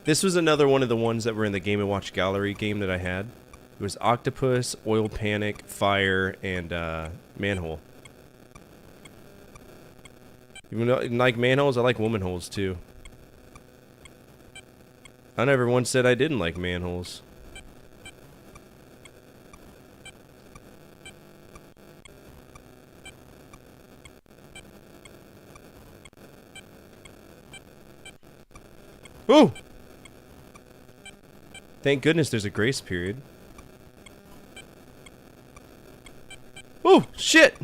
This was another one of the ones that were in the Game & Watch Gallery game that I had. It was Octopus, Oil Panic, Fire, and Manhole. Even though I like manholes, I like woman holes too. I never once said I didn't like manholes. Ooh! Thank goodness there's a grace period. Oh, shit!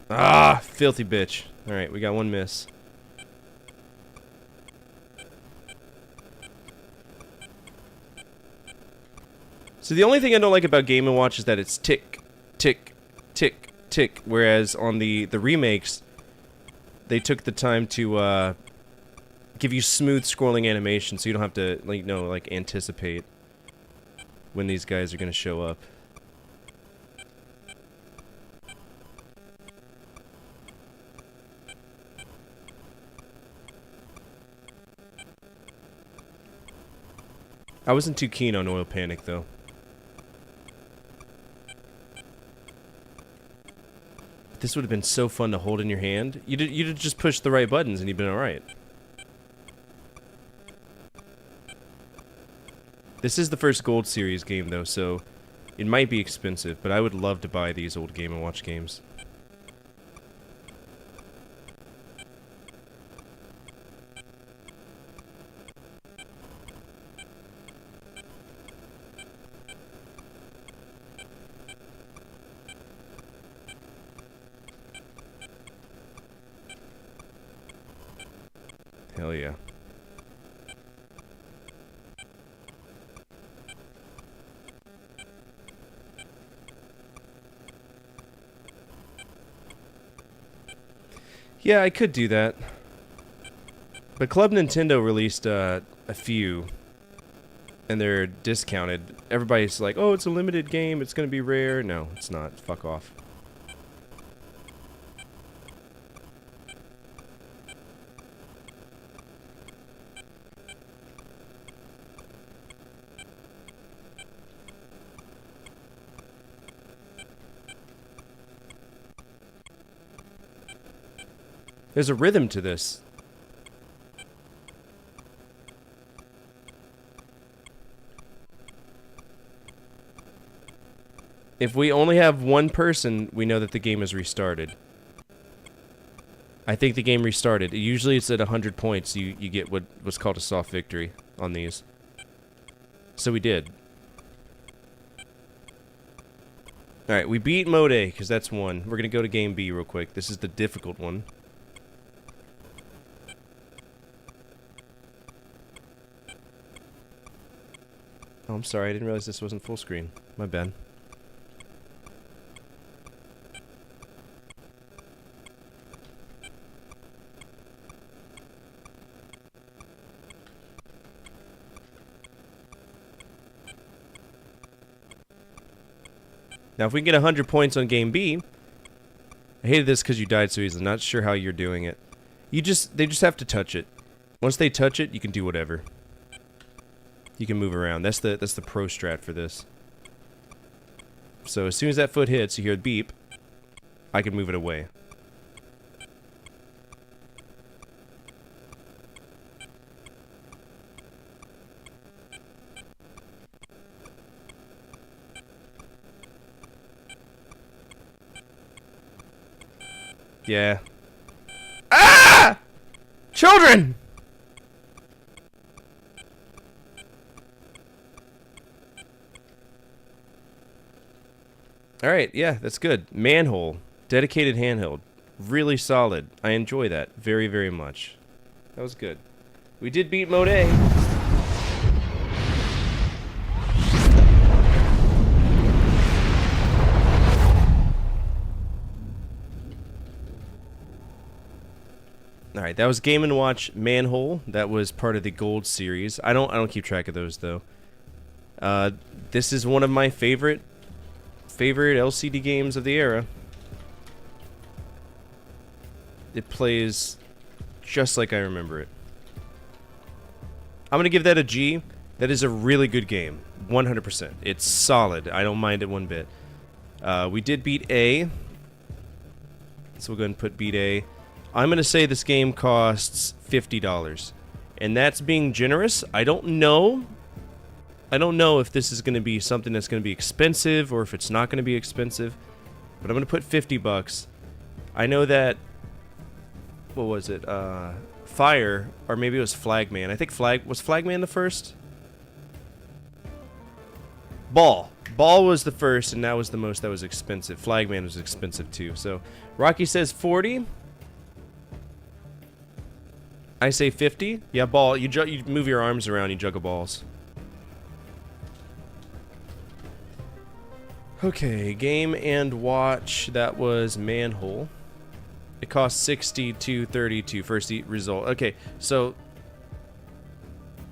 Ah, filthy bitch. Alright, we got one miss. So the only thing I don't like about Game & Watch is that it's tick, tick, tick, tick. Whereas on the remakes, they took the time to give you smooth scrolling animation so you don't have to, like, anticipate when these guys are going to show up. I wasn't too keen on Oil Panic, though. This would have been so fun to hold in your hand. You'd have just pushed the right buttons and you'd been alright. This is the first Gold Series game, though, so it might be expensive, but I would love to buy these old Game & Watch games. Hell yeah. Yeah, I could do that. But Club Nintendo released a few, and they're discounted. Everybody's like, oh, it's a limited game, it's gonna be rare. No, it's not. Fuck off. There's a rhythm to this. If we only have one person, we know that the game is restarted. I think the game restarted. Usually it's at 100 points. You get what's called a soft victory on these. So we did. Alright, we beat Mode A, because that's one. We're going to go to Game B real quick. This is the difficult one. Oh, I'm sorry. I didn't realize this wasn't full screen. My bad. Now, if we can get 100 points on Game B... I hated this because you died so easily. Not sure how you're doing it. They just have to touch it. Once they touch it, you can do whatever. You can move around. That's the pro strat for this. So as soon as that foot hits, you hear the beep. I can move it away. Yeah. Ah! Children! Alright, yeah, that's good. Manhole. Dedicated handheld. Really solid. I enjoy that very, very much. That was good. We did beat Mode A. Alright, that was Game & Watch Manhole. That was part of the Gold series. I don't keep track of those, though. This is one of my favorite LCD games of the era. It plays just like I remember it. I'm gonna give that a G. That is a really good game. 100%. It's solid. I don't mind it one bit. We did beat A. So we'll go ahead and put beat A. I'm going to say this game costs $50. And that's being generous. I don't know. I don't know if this is going to be something that's going to be expensive or if it's not going to be expensive. But I'm going to put 50 bucks. I know that... What was it? Fire, or maybe it was Flagman. I think was Flagman the first? Ball was the first, and that was the most that was expensive. Flagman was expensive too. So Rocky says 40. I say 50. Yeah, ball. You move your arms around, you juggle balls. Okay, game and watch. That was Manhole. It costs 60 to 32 first result. Okay, so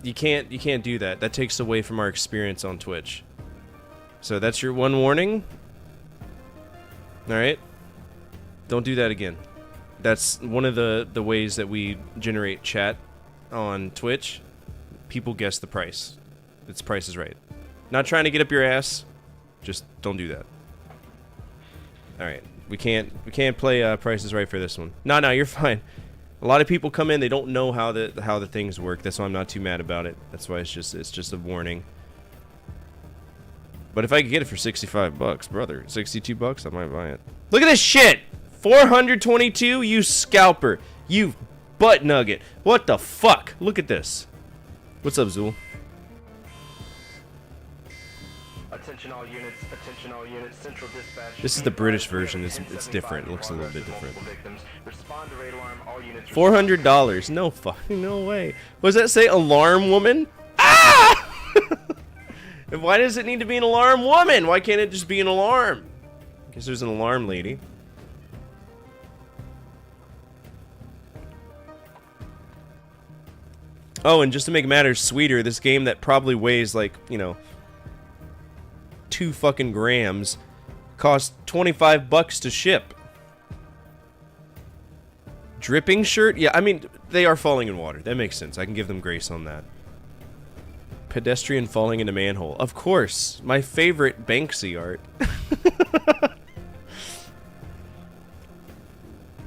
you can't do that. That takes away from our experience on Twitch. So that's your one warning. All right. Don't do that again. That's one of the ways that we generate chat on Twitch. People guess the price. Its price is right. Not trying to get up your ass. Just don't do that. All right. We can't play Price is Right for this one. No, you're fine. A lot of people come in, they don't know how the things work. That's why I'm not too mad about it. That's why it's just a warning. But if I could get it for 65 bucks, brother, 62 bucks, I might buy it. Look at this shit! 422, you scalper. You butt nugget. What the fuck? Look at this. What's up, Zool? Attention all units, attention all units, central dispatch. This is the British version. It's different. It looks a little bit different. $400. No fucking no way. What does that say? Alarm woman? Ah! And why does it need to be an alarm woman? Why can't it just be an alarm? I guess there's an alarm lady. Oh, and just to make matters sweeter, this game that probably weighs like, you know, 2 fucking grams cost 25 bucks to ship. Dripping shirt? Yeah, I mean, they are falling in water. That makes sense. I can give them grace on that. Pedestrian falling into manhole. Of course. My favorite Banksy art.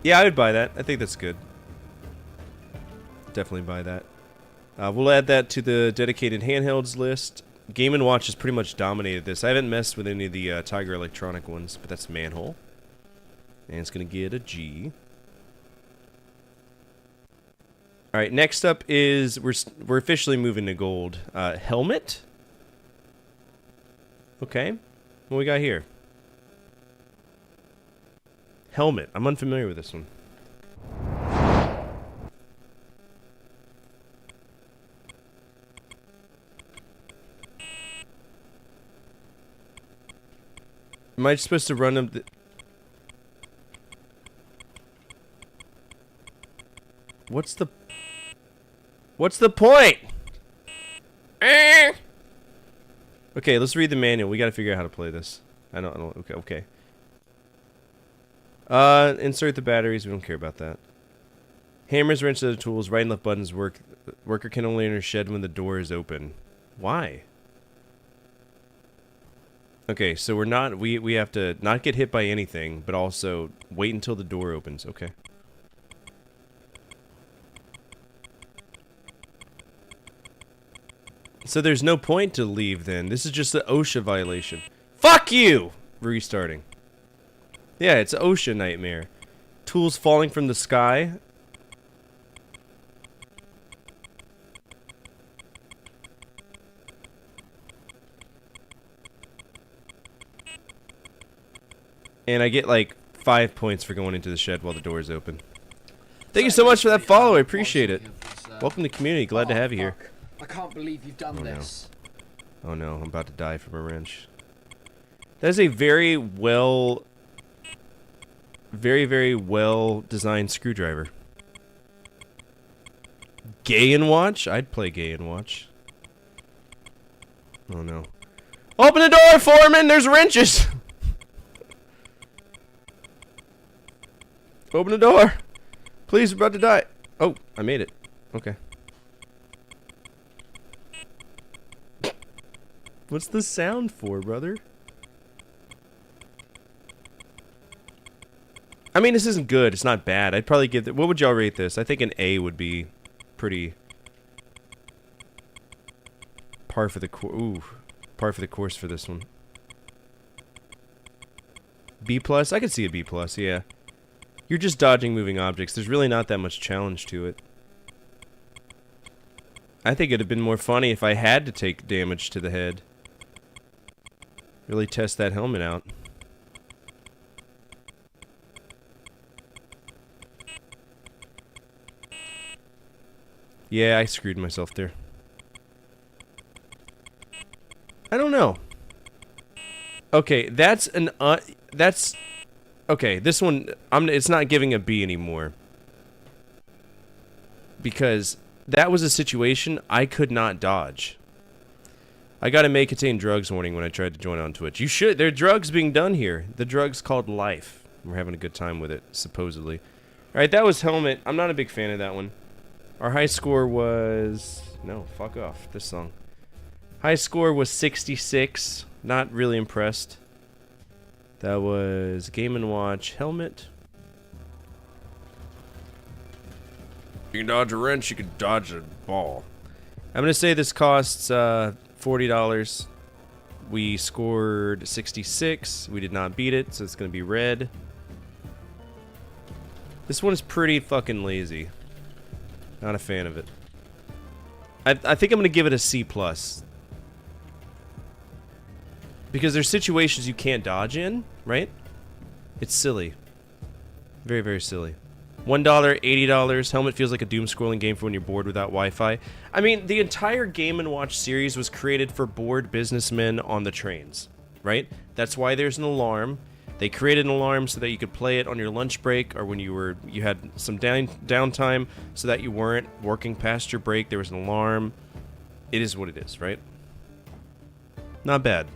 Yeah, I would buy that. I think that's good. Definitely buy that. We'll add that to the dedicated handhelds list. Game & Watch has pretty much dominated this. I haven't messed with any of the Tiger Electronic ones, but that's Manhole. And it's going to get a G. Alright, next up is... We're officially moving to gold. Helmet? Okay. What we got here? Helmet. I'm unfamiliar with this one. Am I supposed to run up the... What's the point? Okay, let's read the manual. We gotta figure out how to play this. I don't okay. Insert the batteries. We don't care about that. Hammers, wrenches, other tools. Right and left buttons work. Worker can only enter shed when the door is open. Why? Okay, so we have to not get hit by anything, but also wait until the door opens. Okay. So there's no point to leave then. This is just an OSHA violation. Fuck you! Restarting. Yeah, it's an OSHA nightmare. Tools falling from the sky. And I get like 5 points for going into the shed while the door is open. Thank you so much for that follow. I appreciate it. Welcome to the community. Glad to have you here. I can't believe you've done this. No. Oh no, I'm about to die from a wrench. That is a very well designed screwdriver. Gay and Watch? I'd play Gay and Watch. Oh no. Open the door, Foreman! There's wrenches! Open the door! Please, we're about to die. Oh, I made it. Okay. What's the sound for, brother? I mean, this isn't good. It's not bad. I'd probably give it... What would y'all rate this? I think an A would be pretty... Par for the par for the course for this one. B+? I could see a B+, yeah. You're just dodging moving objects. There's really not that much challenge to it. I think it'd have been more funny if I had to take damage to the head. Really test that helmet out. Yeah, I screwed myself there. I don't know. Okay, that's an that's okay. This one, it's not giving a B anymore because that was a situation I could not dodge. I got a may contain drugs warning when I tried to join on Twitch. You should. There are drugs being done here. The drug's called life. We're having a good time with it, supposedly. All right, that was Helmet. I'm not a big fan of that one. Our high score was no. Fuck off. This song. High score was 66. Not really impressed. That was Game & Watch Helmet. You can dodge a wrench, you can dodge a ball. I'm going to say this costs $40. We scored 66. We did not beat it, so it's going to be red. This one is pretty fucking lazy. Not a fan of it. I think I'm going to give it a C+. Because there's situations you can't dodge in, right? It's silly. Very, very silly. $1, $80. Helmet feels like a doom-scrolling game for when you're bored without Wi-Fi. I mean, the entire Game & Watch series was created for bored businessmen on the trains, right? That's why there's an alarm. They created an alarm so that you could play it on your lunch break or when you had some downtime so that you weren't working past your break. There was an alarm. It is what it is, right? Not bad.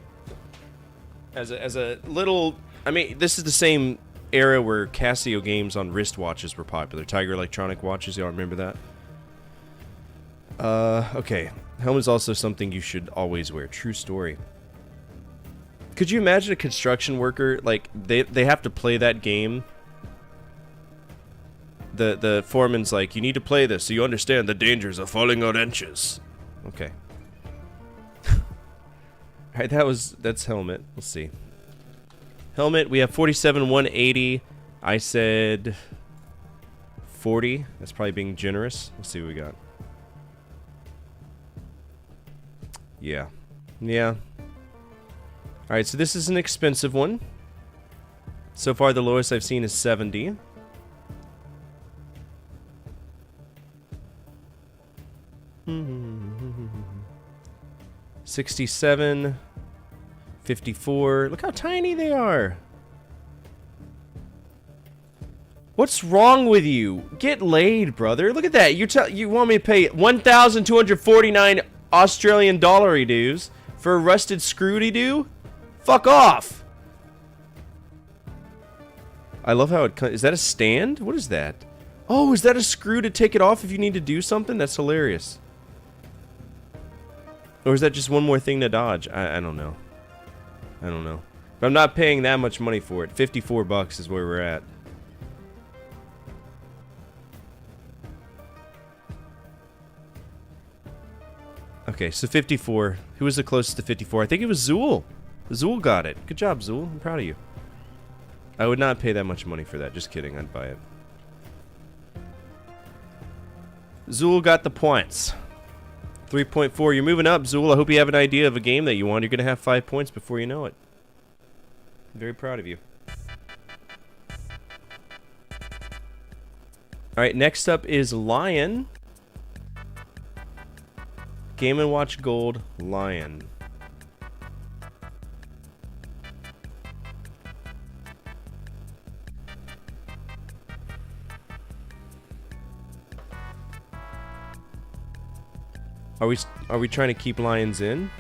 As a little... I mean, this is the same era where Casio games on wristwatches were popular. Tiger Electronic watches, y'all remember that? Okay. Helmet's also something you should always wear. True story. Could you imagine a construction worker, like, they have to play that game? The foreman's like, you need to play this so you understand the dangers of falling on inches. Okay. Alright, that's Helmet. Let's see. Helmet, we have 47, 180. I said 40. That's probably being generous. Let's see what we got. Yeah. Yeah. Alright, so this is an expensive one. So far, the lowest I've seen is 70. Hmm. 67. 54. Look how tiny they are. What's wrong with you? Get laid, brother. Look at that. You want me to pay 1,249 Australian dollary dues for a rusted screw-de-doo? Fuck off. I love how it... Is that a stand? What is that? Oh, is that a screw to take it off if you need to do something? That's hilarious. Or is that just one more thing to dodge? I don't know. I don't know. But I'm not paying that much money for it. 54 bucks is where we're at. Okay, so 54. Who was the closest to 54? I think it was Zool. Zool got it. Good job, Zool. I'm proud of you. I would not pay that much money for that. Just kidding. I'd buy it. Zool got the points. 3.4. You're moving up, Zool. I hope you have an idea of a game that you want. You're going to have 5 points before you know it. I'm very proud of you. Alright, next up is Lion. Game & Watch Gold, Lion. Are we trying to keep lions in?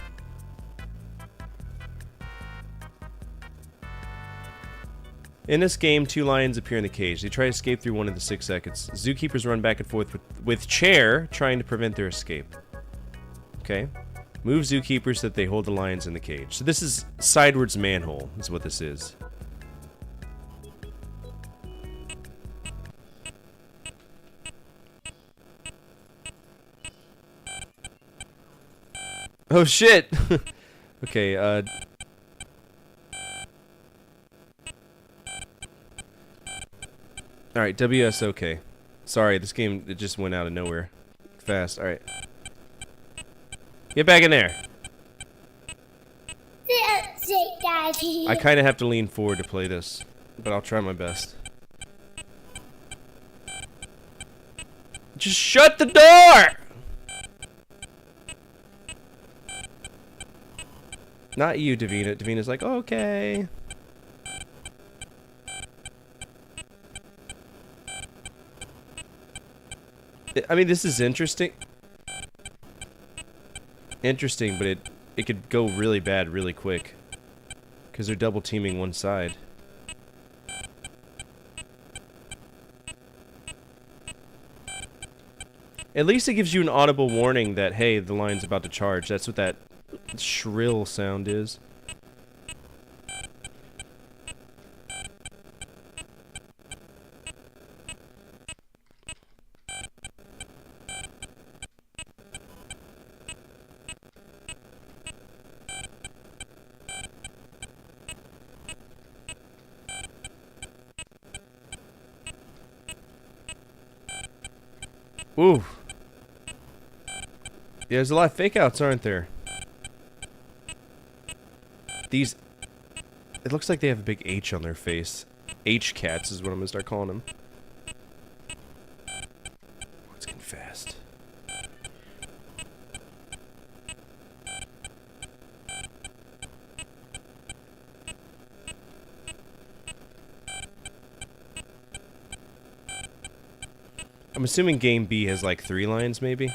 In this game, 2 lions appear in the cage. They try to escape through one of the 6 seconds. Zookeepers run back and forth with Chair, trying to prevent their escape. Okay. Move zookeepers so that they hold the lions in the cage. So this is sidewards manhole, is what this is. Oh shit! Okay, Alright, WSOK. Sorry, this game, it just went out of nowhere. Fast, alright. Get back in there! That's it, Daddy. I kinda have to lean forward to play this, but I'll try my best. Just shut the door! Not you, Davina. Davina's like, okay. I mean, this is interesting. Interesting, but it could go really bad really quick. Because they're double teaming one side. At least it gives you an audible warning that, hey, the line's about to charge. That's what that shrill sound is. Ooh. Yeah, there's a lot of fake outs, aren't there? These... It looks like they have a big H on their face. H-cats is what I'm gonna start calling them. Oh, it's getting fast. I'm assuming game B has like 3 lines, maybe?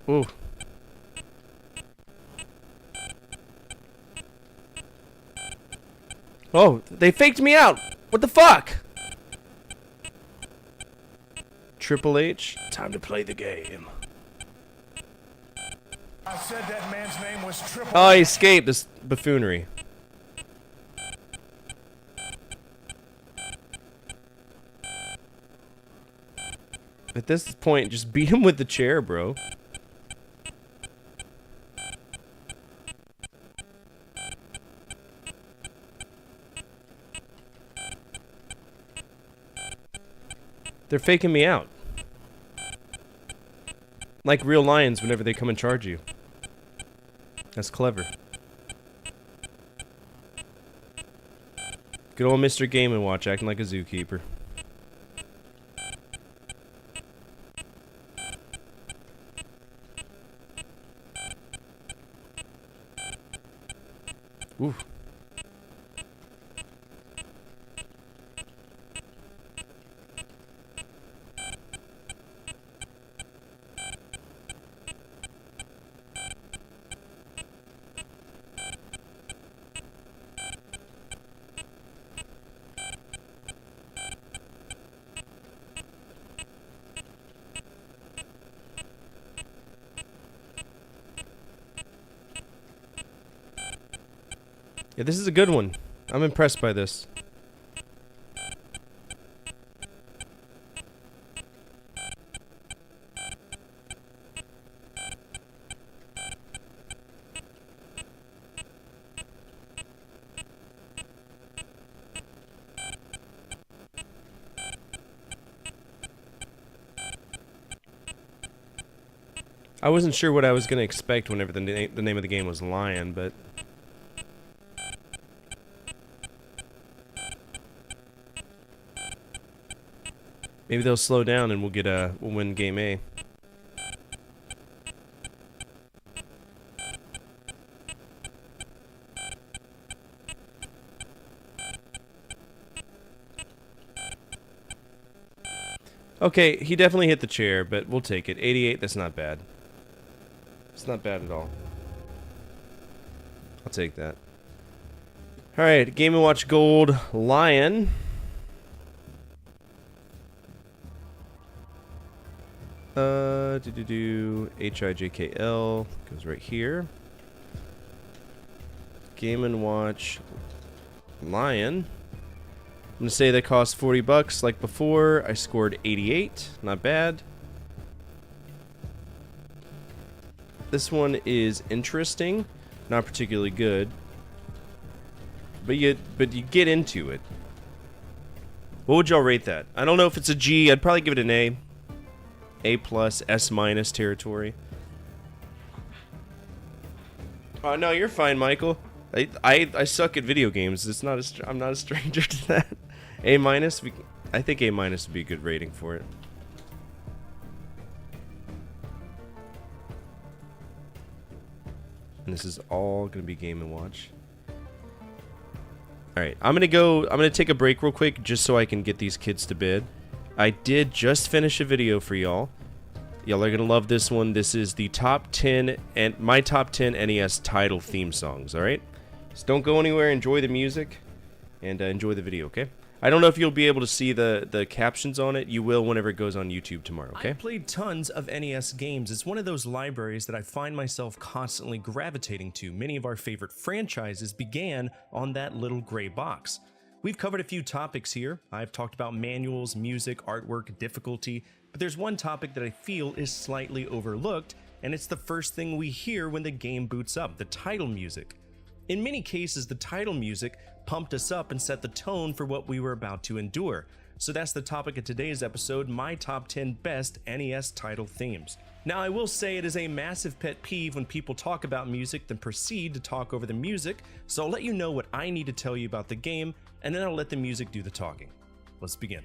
Ooh. Oh, they faked me out! What the fuck? Triple H, time to play the game. I said that man's name was Triple Oh, I escaped this buffoonery. At this point, just beat him with the chair, bro. They're faking me out. Like real lions whenever they come and charge you. That's clever. Good old Mr. Game & Watch acting like a zookeeper. Ooh. Yeah, this is a good one. I'm impressed by this. I wasn't sure what I was going to expect whenever the name of the game was Lion, but... Maybe they'll slow down and we'll win game A. Okay, he definitely hit the chair, but we'll take it. 88, that's not bad. It's not bad at all. I'll take that. Alright, Game & Watch Gold Lion. HIJKL goes right here. Game & Watch Lion. I'm gonna say that cost $40 like before. I scored 88, not bad. This one is interesting, not particularly good, but you get into it. What would y'all rate that? I don't know if it's a G. I'd probably give it an A. A plus, S minus territory. Oh no, you're fine, Michael. I suck at video games. It's not I'm not a stranger to that. A minus. I think A minus would be a good rating for it. And this is all gonna be Game & Watch. All right, I'm gonna take a break real quick just so I can get these kids to bed. I did just finish a video for y'all. Y'all are gonna love this one. This is the top 10 and my top 10 NES title theme songs. All right, so don't go anywhere. Enjoy the music and enjoy the video. Okay. I don't know if you'll be able to see the captions on it. You will whenever it goes on YouTube tomorrow, okay? I've played tons of NES games. It's one of those libraries that I find myself constantly gravitating to. Many of our favorite franchises began on that little gray box. We've covered a few topics here. I've talked about manuals, music, artwork, difficulty, but there's one topic that I feel is slightly overlooked, and it's the first thing we hear when the game boots up, the title music. In many cases, the title music pumped us up and set the tone for what we were about to endure. So that's the topic of today's episode, my top 10 best NES title themes. Now I will say it is a massive pet peeve when people talk about music then proceed to talk over the music, so I'll let you know what I need to tell you about the game, and then I'll let the music do the talking. Let's begin.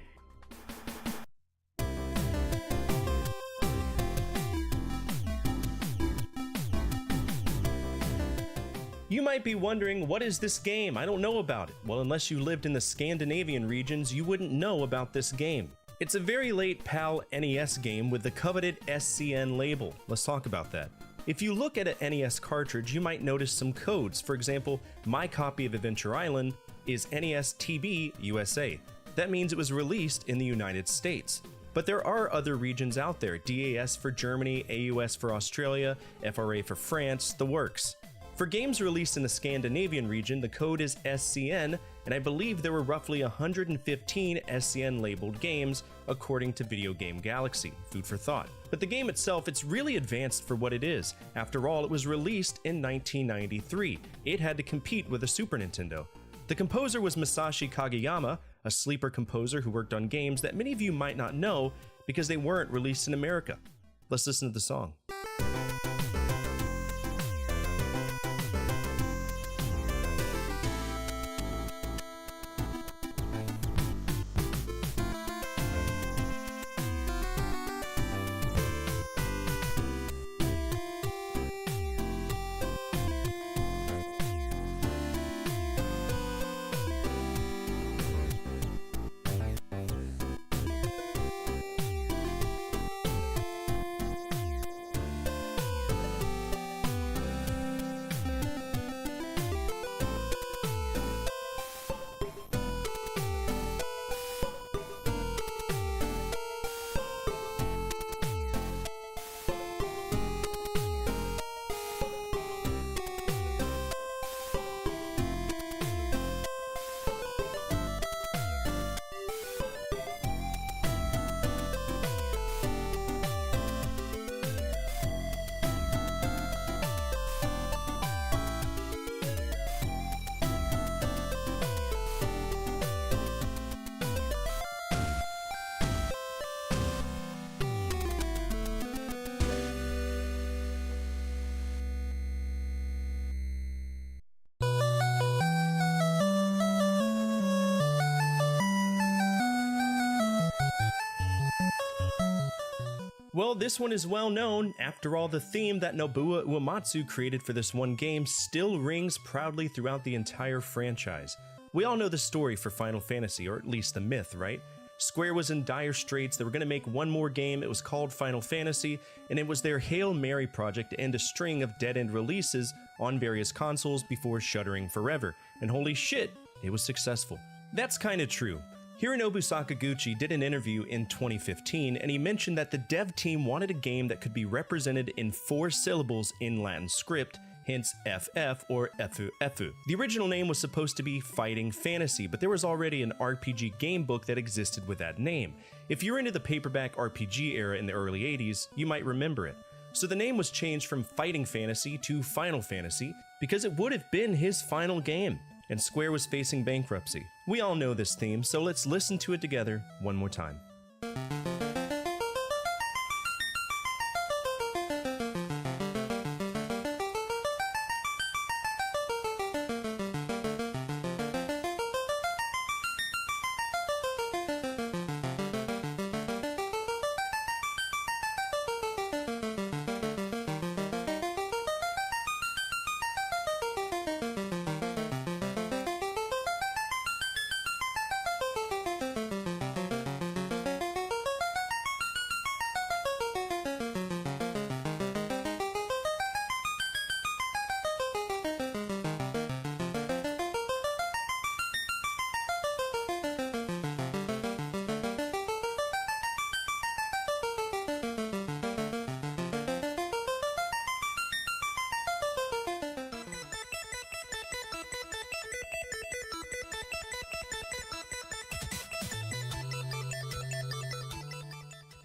You might be wondering, what is this game? I don't know about it. Well, unless you lived in the Scandinavian regions, you wouldn't know about this game. It's a very late PAL NES game with the coveted SCN label. Let's talk about that. If you look at an NES cartridge, you might notice some codes. For example, my copy of Adventure Island is NES TB USA. That means it was released in the United States. But there are other regions out there, DAS for Germany, AUS for Australia, FRA for France, the works. For games released in the Scandinavian region, the code is SCN, and I believe there were roughly 115 SCN labeled games, according to Video Game Galaxy. Food for thought. But the game itself, it's really advanced for what it is. After all, it was released in 1993. It had to compete with a Super Nintendo. The composer was Masashi Kageyama, a sleeper composer who worked on games that many of you might not know because they weren't released in America. Let's listen to the song. Well, this one is well known. After all, the theme that Nobuo Uematsu created for this one game still rings proudly throughout the entire franchise. We all know the story for Final Fantasy, or at least the myth, right? Square was in dire straits. They were going to make one more game. It was called Final Fantasy, and it was their Hail Mary project to end a string of dead-end releases on various consoles before shuttering forever. And holy shit, it was successful. That's kind of true. Hironobu Sakaguchi did an interview in 2015, and he mentioned that the dev team wanted a game that could be represented in 4 syllables in Latin script, hence FF or Efu Efu. The original name was supposed to be Fighting Fantasy, but there was already an RPG game book that existed with that name. If you're into the paperback RPG era in the early 80s, you might remember it. So the name was changed from Fighting Fantasy to Final Fantasy because it would have been his final game, and Square was facing bankruptcy. We all know this theme, so let's listen to it together one more time.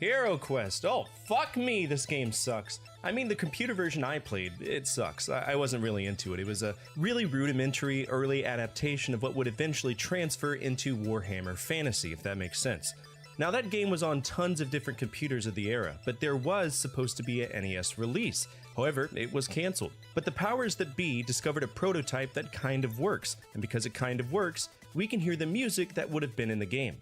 Hero Quest. Oh, fuck me, this game sucks. I mean, the computer version I played, it sucks. I wasn't really into it. It was a really rudimentary early adaptation of what would eventually transfer into Warhammer Fantasy, if that makes sense. Now, that game was on tons of different computers of the era, but there was supposed to be a NES release. However, it was cancelled. But the powers that be discovered a prototype that kind of works, and because it kind of works, we can hear the music that would have been in the game.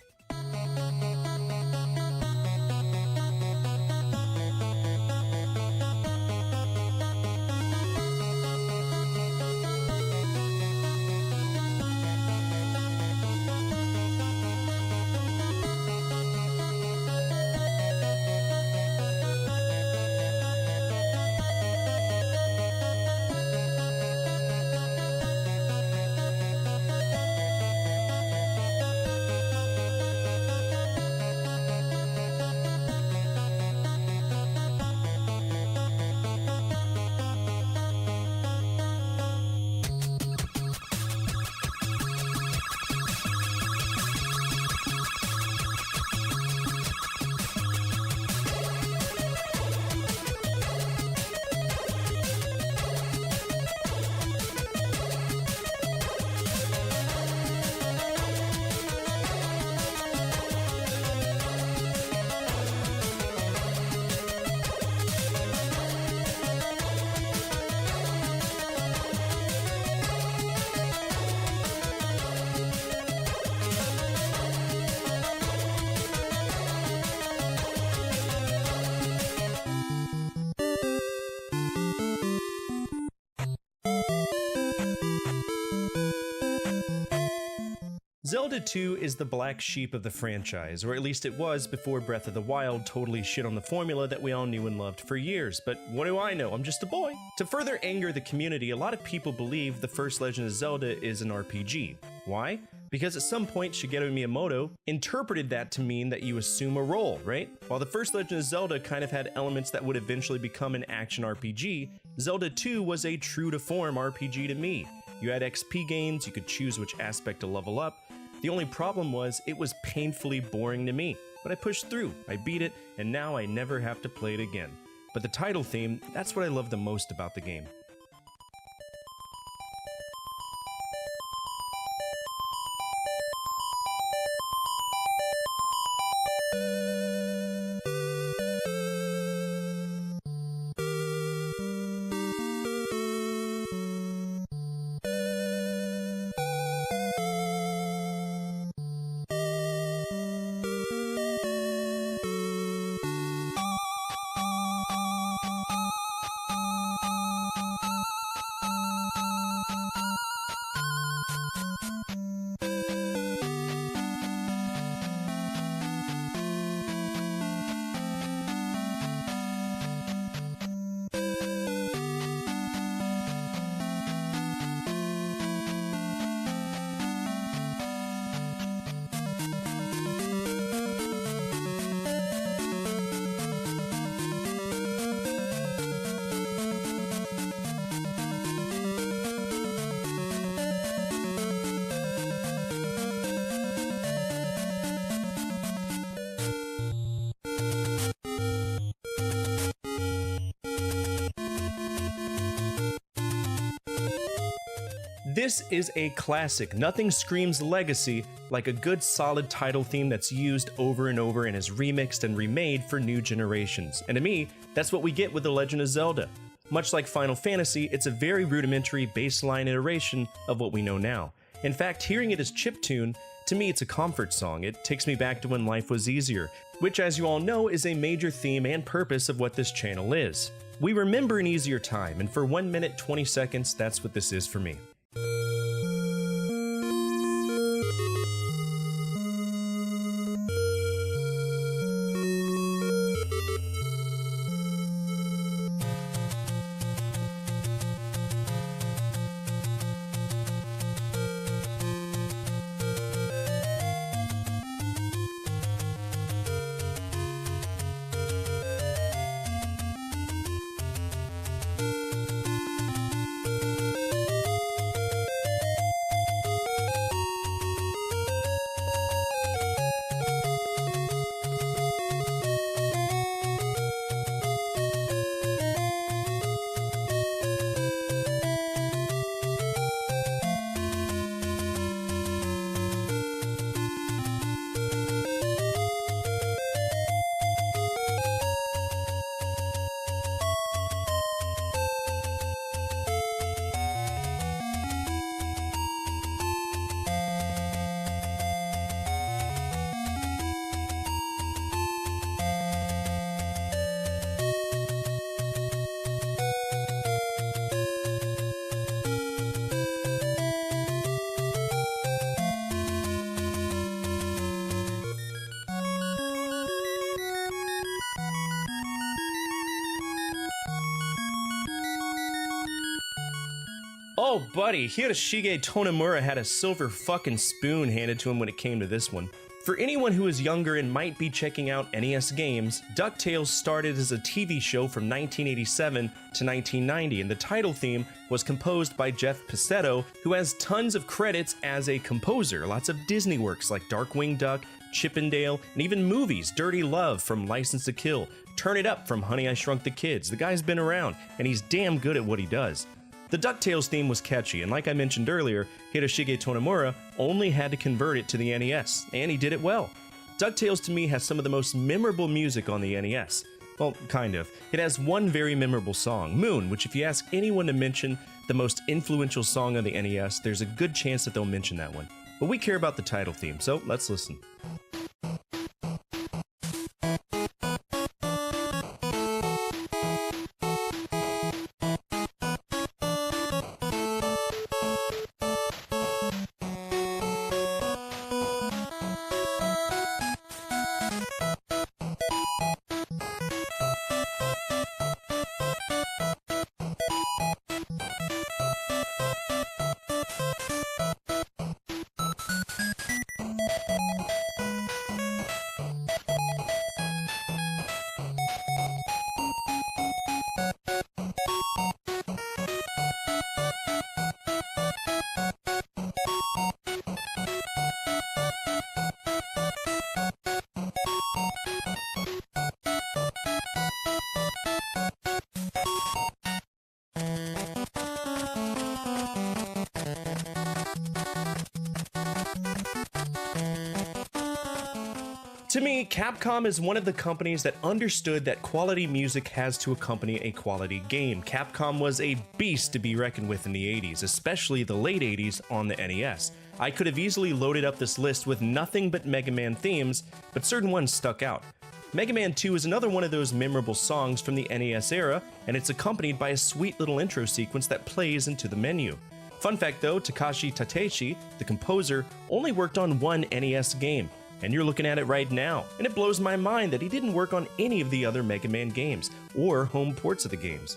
Zelda 2 is the black sheep of the franchise, or at least it was before Breath of the Wild totally shit on the formula that we all knew and loved for years, but what do I know, I'm just a boy. To further anger the community, a lot of people believe the first Legend of Zelda is an RPG. Why? Because at some point Shigeru Miyamoto interpreted that to mean that you assume a role, right? While the first Legend of Zelda kind of had elements that would eventually become an action RPG, Zelda 2 was a true-to-form RPG to me. You had XP gains, you could choose which aspect to level up. The only problem was, it was painfully boring to me. But I pushed through, I beat it, and now I never have to play it again. But the title theme, that's what I love the most about the game. This is a classic. Nothing screams legacy like a good solid title theme that's used over and over and is remixed and remade for new generations. And to me, that's what we get with The Legend of Zelda. Much like Final Fantasy, it's a very rudimentary baseline iteration of what we know now. In fact, hearing it as chiptune, to me it's a comfort song. It takes me back to when life was easier, which as you all know is a major theme and purpose of what this channel is. We remember an easier time, and for 1 minute 20 seconds, that's what this is for me. Oh, buddy, Hiroshige Tonomura had a silver fucking spoon handed to him when it came to this one. For anyone who is younger and might be checking out NES games, DuckTales started as a TV show from 1987 to 1990, and the title theme was composed by Jeff Picetto, who has tons of credits as a composer. Lots of Disney works like Darkwing Duck, Chippendale, and even movies, Dirty Love from License to Kill, Turn It Up from Honey, I Shrunk the Kids. The guy's been around, and he's damn good at what he does. The DuckTales theme was catchy, and like I mentioned earlier, Hiroshige Tonomura only had to convert it to the NES, and he did it well. DuckTales to me has some of the most memorable music on the NES. Well, kind of. It has one very memorable song, Moon, which if you ask anyone to mention the most influential song on the NES, there's a good chance that they'll mention that one. But we care about the title theme, so let's listen. To me, Capcom is one of the companies that understood that quality music has to accompany a quality game. Capcom was a beast to be reckoned with in the 80s, especially the late 80s on the NES. I could have easily loaded up this list with nothing but Mega Man themes, but certain ones stuck out. Mega Man 2 is another one of those memorable songs from the NES era, and it's accompanied by a sweet little intro sequence that plays into the menu. Fun fact though, Takashi Tateishi, the composer, only worked on one NES game, and you're looking at it right now, and it blows my mind that he didn't work on any of the other Mega Man games, or home ports of the games.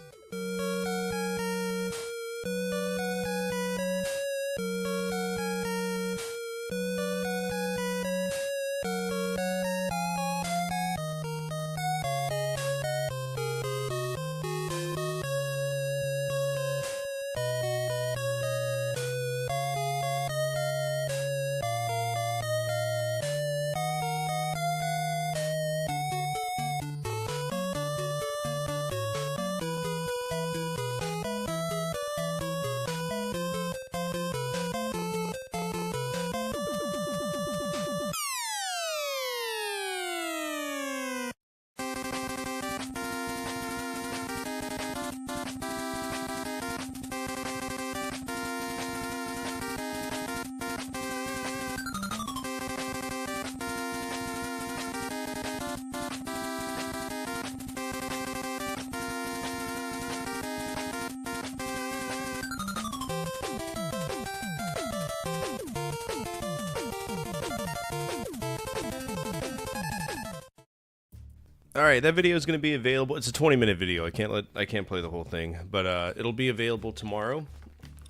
All right, that video is going to be available. It's a 20-minute video. I can't play the whole thing, but it'll be available tomorrow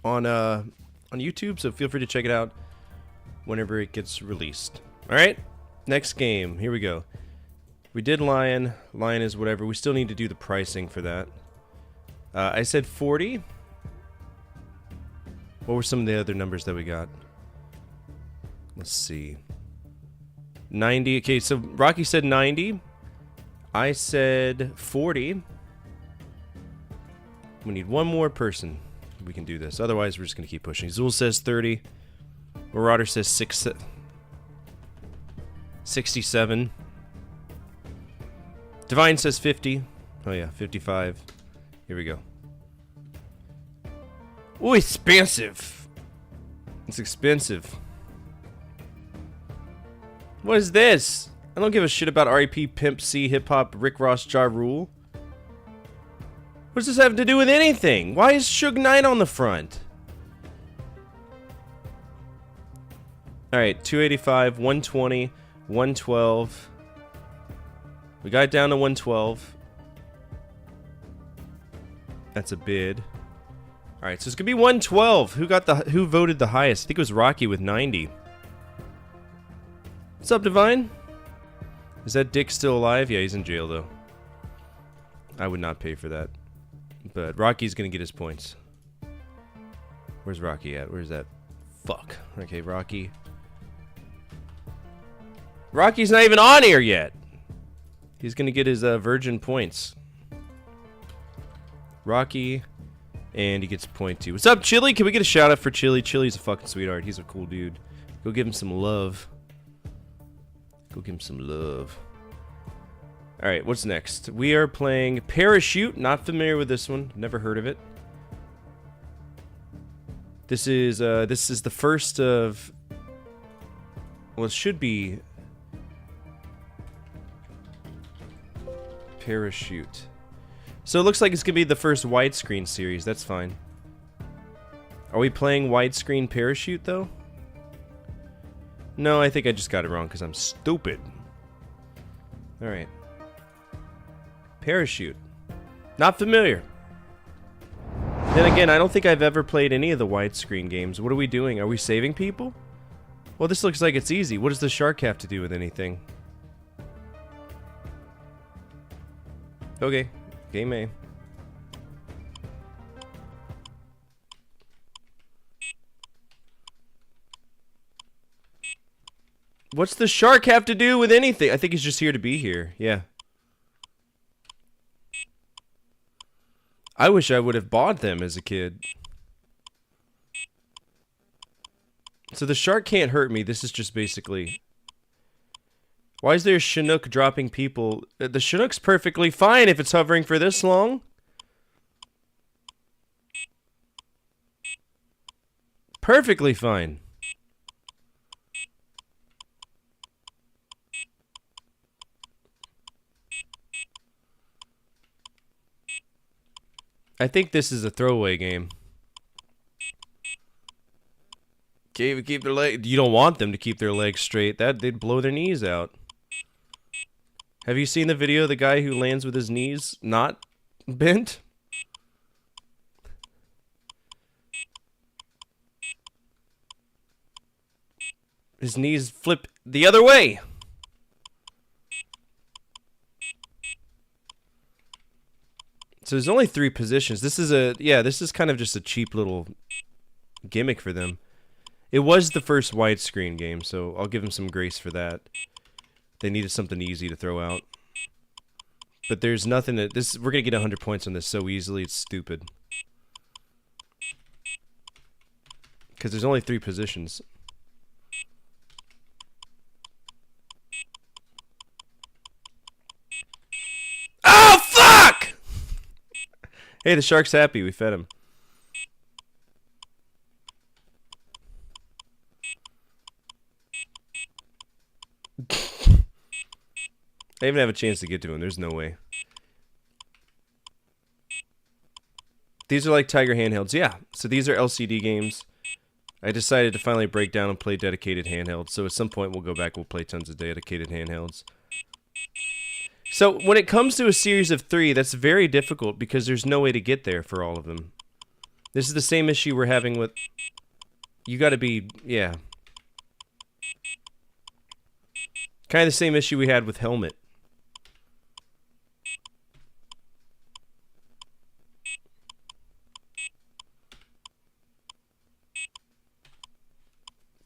on YouTube. So feel free to check it out whenever it gets released. All right, next game. Here we go. We did Lion. Lion is whatever. We still need to do the pricing for that. I said 40. What were some of the other numbers that we got? Let's see. 90. Okay, so Rocky said 90. I said 40. We need one more person. We can do this. Otherwise, we're just going to keep pushing. Zool says 30. Marauder says 67. Divine says 50. Oh yeah, 55. Here we go. Ooh, expensive. It's expensive. What is this? I don't give a shit about REP, Pimp C, Hip Hop, Rick Ross, Ja Rule. What does this have to do with anything? Why is Suge Knight on the front? Alright, 285, 120, 112. We got it down to 112. That's a bid. Alright, so it's gonna be 112. Who voted the highest? I think it was Rocky with 90. What's up, Divine? Is that Dick still alive? Yeah, he's in jail, though. I would not pay for that. But Rocky's gonna get his points. Where's Rocky at? Where's that? Fuck. Okay, Rocky. Rocky's not even on here yet! He's gonna get his virgin points. Rocky. And he gets point 2. What's up, Chili? Can we get a shout out for Chili? Chili's a fucking sweetheart. He's a cool dude. Go give him some love. Go give him some love. Alright, what's next? We are playing Parachute. Not familiar with this one. Never heard of it. This is the first of... Well, it should be... Parachute. So it looks like it's gonna be the first widescreen series. That's fine. Are we playing widescreen Parachute, though? No, I think I just got it wrong because I'm stupid. Alright. Parachute. Not familiar. Then again, I don't think I've ever played any of the widescreen games. What are we doing? Are we saving people? Well, this looks like it's easy. What does the shark have to do with anything? Okay. Game A. What's the shark have to do with anything? I think he's just here to be here. Yeah. I wish I would have bought them as a kid. So the shark can't hurt me. This is just basically... Why is there a Chinook dropping people? The Chinook's perfectly fine if it's hovering for this long. Perfectly fine. I think this is a throwaway game. Keep their leg. You don't want them to keep their legs straight. They'd blow their knees out. Have you seen the video of the guy who lands with his knees not bent? His knees flip the other way. So there's only 3 positions. This is kind of just a cheap little gimmick for them. It was the first widescreen game, so I'll give them some grace for that. They needed something easy to throw out. But there's nothing that we're gonna get 100 points on this so easily, it's stupid. Because there's only 3 positions. Oh, fuck! Hey, the shark's happy. We fed him. I even have a chance to get to him. There's no way. These are like Tiger handhelds. Yeah, so these are LCD games. I decided to finally break down and play dedicated handhelds. So at some point we'll go back. We'll play tons of dedicated handhelds. So when it comes to a series of 3, that's very difficult because there's no way to get there for all of them. This is the same issue we're having with... You gotta be... Yeah. Kind of the same issue we had with Helmet.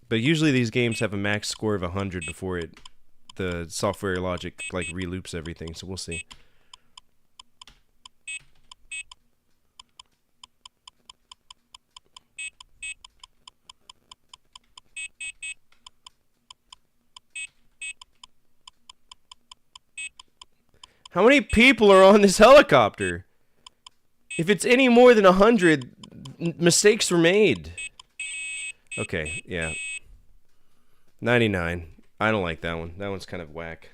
But usually these games have a max score of 100 before the software logic like reloops everything, so we'll see. How many people are on this helicopter? If it's any more than 100, mistakes were made. Okay, yeah. 99. I don't like that one. That one's kind of whack.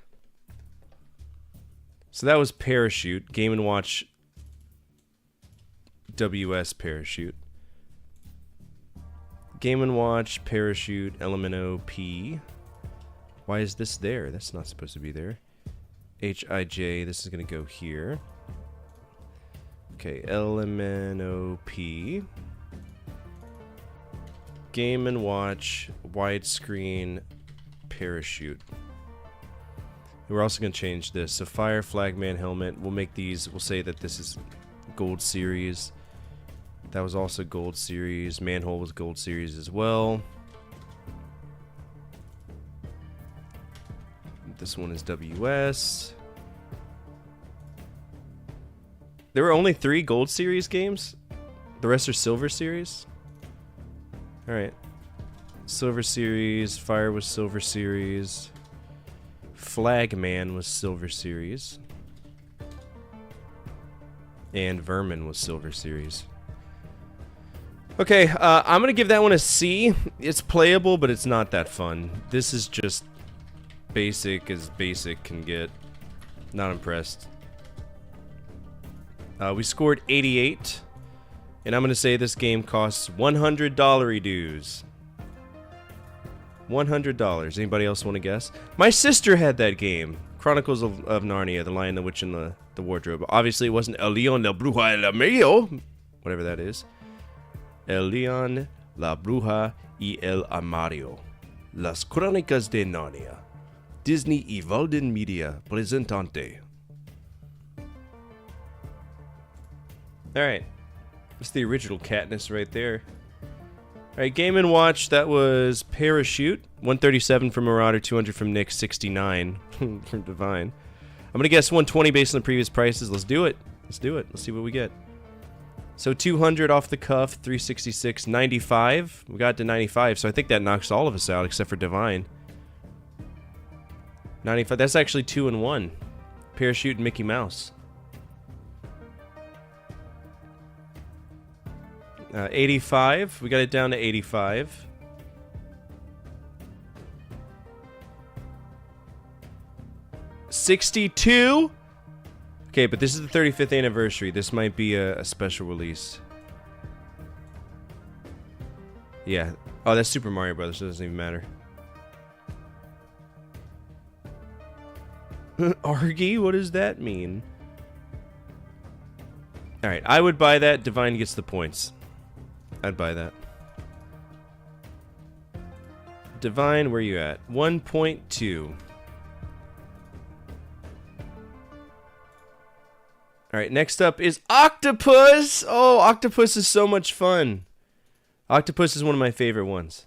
So that was Parachute. Game & Watch WS Parachute. Game & Watch Parachute Elemento P. Why is this there? That's not supposed to be there. HIJ, this is going to go here. Okay, Elemento P. Game & Watch widescreen Parachute. We're also going to change this. So Fire Flagman helmet. We'll make these. We'll say that this is Gold Series. That was also Gold Series. Manhole was Gold Series as well. This one is WS. There were only 3 Gold Series games? The rest are Silver Series? Alright. Silver Series. Fire was Silver Series. Flagman was Silver Series. And Vermin was Silver Series. Okay, I'm gonna give that one a C. It's playable, but it's not that fun. This is just basic as basic can get. Not impressed. We scored 88. And I'm gonna say this game costs $100 dues. $100. Anybody else want to guess? My sister had that game. Chronicles of Narnia, The Lion, the Witch, and the Wardrobe. Obviously, it wasn't El Leon, la Bruja, el Amarillo. Whatever that is. El Leon, la Bruja y el Amarillo. Las Crónicas de Narnia. Disney y Walden Media presentante. Alright. That's the original Katniss right there. Alright, Game & Watch, that was Parachute. 137 from Marauder, 200 from Nick, 69 from Divine. I'm gonna guess 120 based on the previous prices. Let's do it. Let's do it. Let's see what we get. So 200 off the cuff, 366, 95. We got to 95, so I think that knocks all of us out except for Divine. 95, that's actually 2 and 1. Parachute and Mickey Mouse. 85, we got it down to 85. $62. Okay, but this is the 35th anniversary. This might be a special release. Yeah. Oh, that's Super Mario Brothers. So it doesn't even matter. Argy? What does that mean? Alright, I would buy that. Divine gets the points. I'd buy that. Divine, where you at? 1.2. Alright, next up is Octopus! Oh, Octopus is so much fun. Octopus is one of my favorite ones.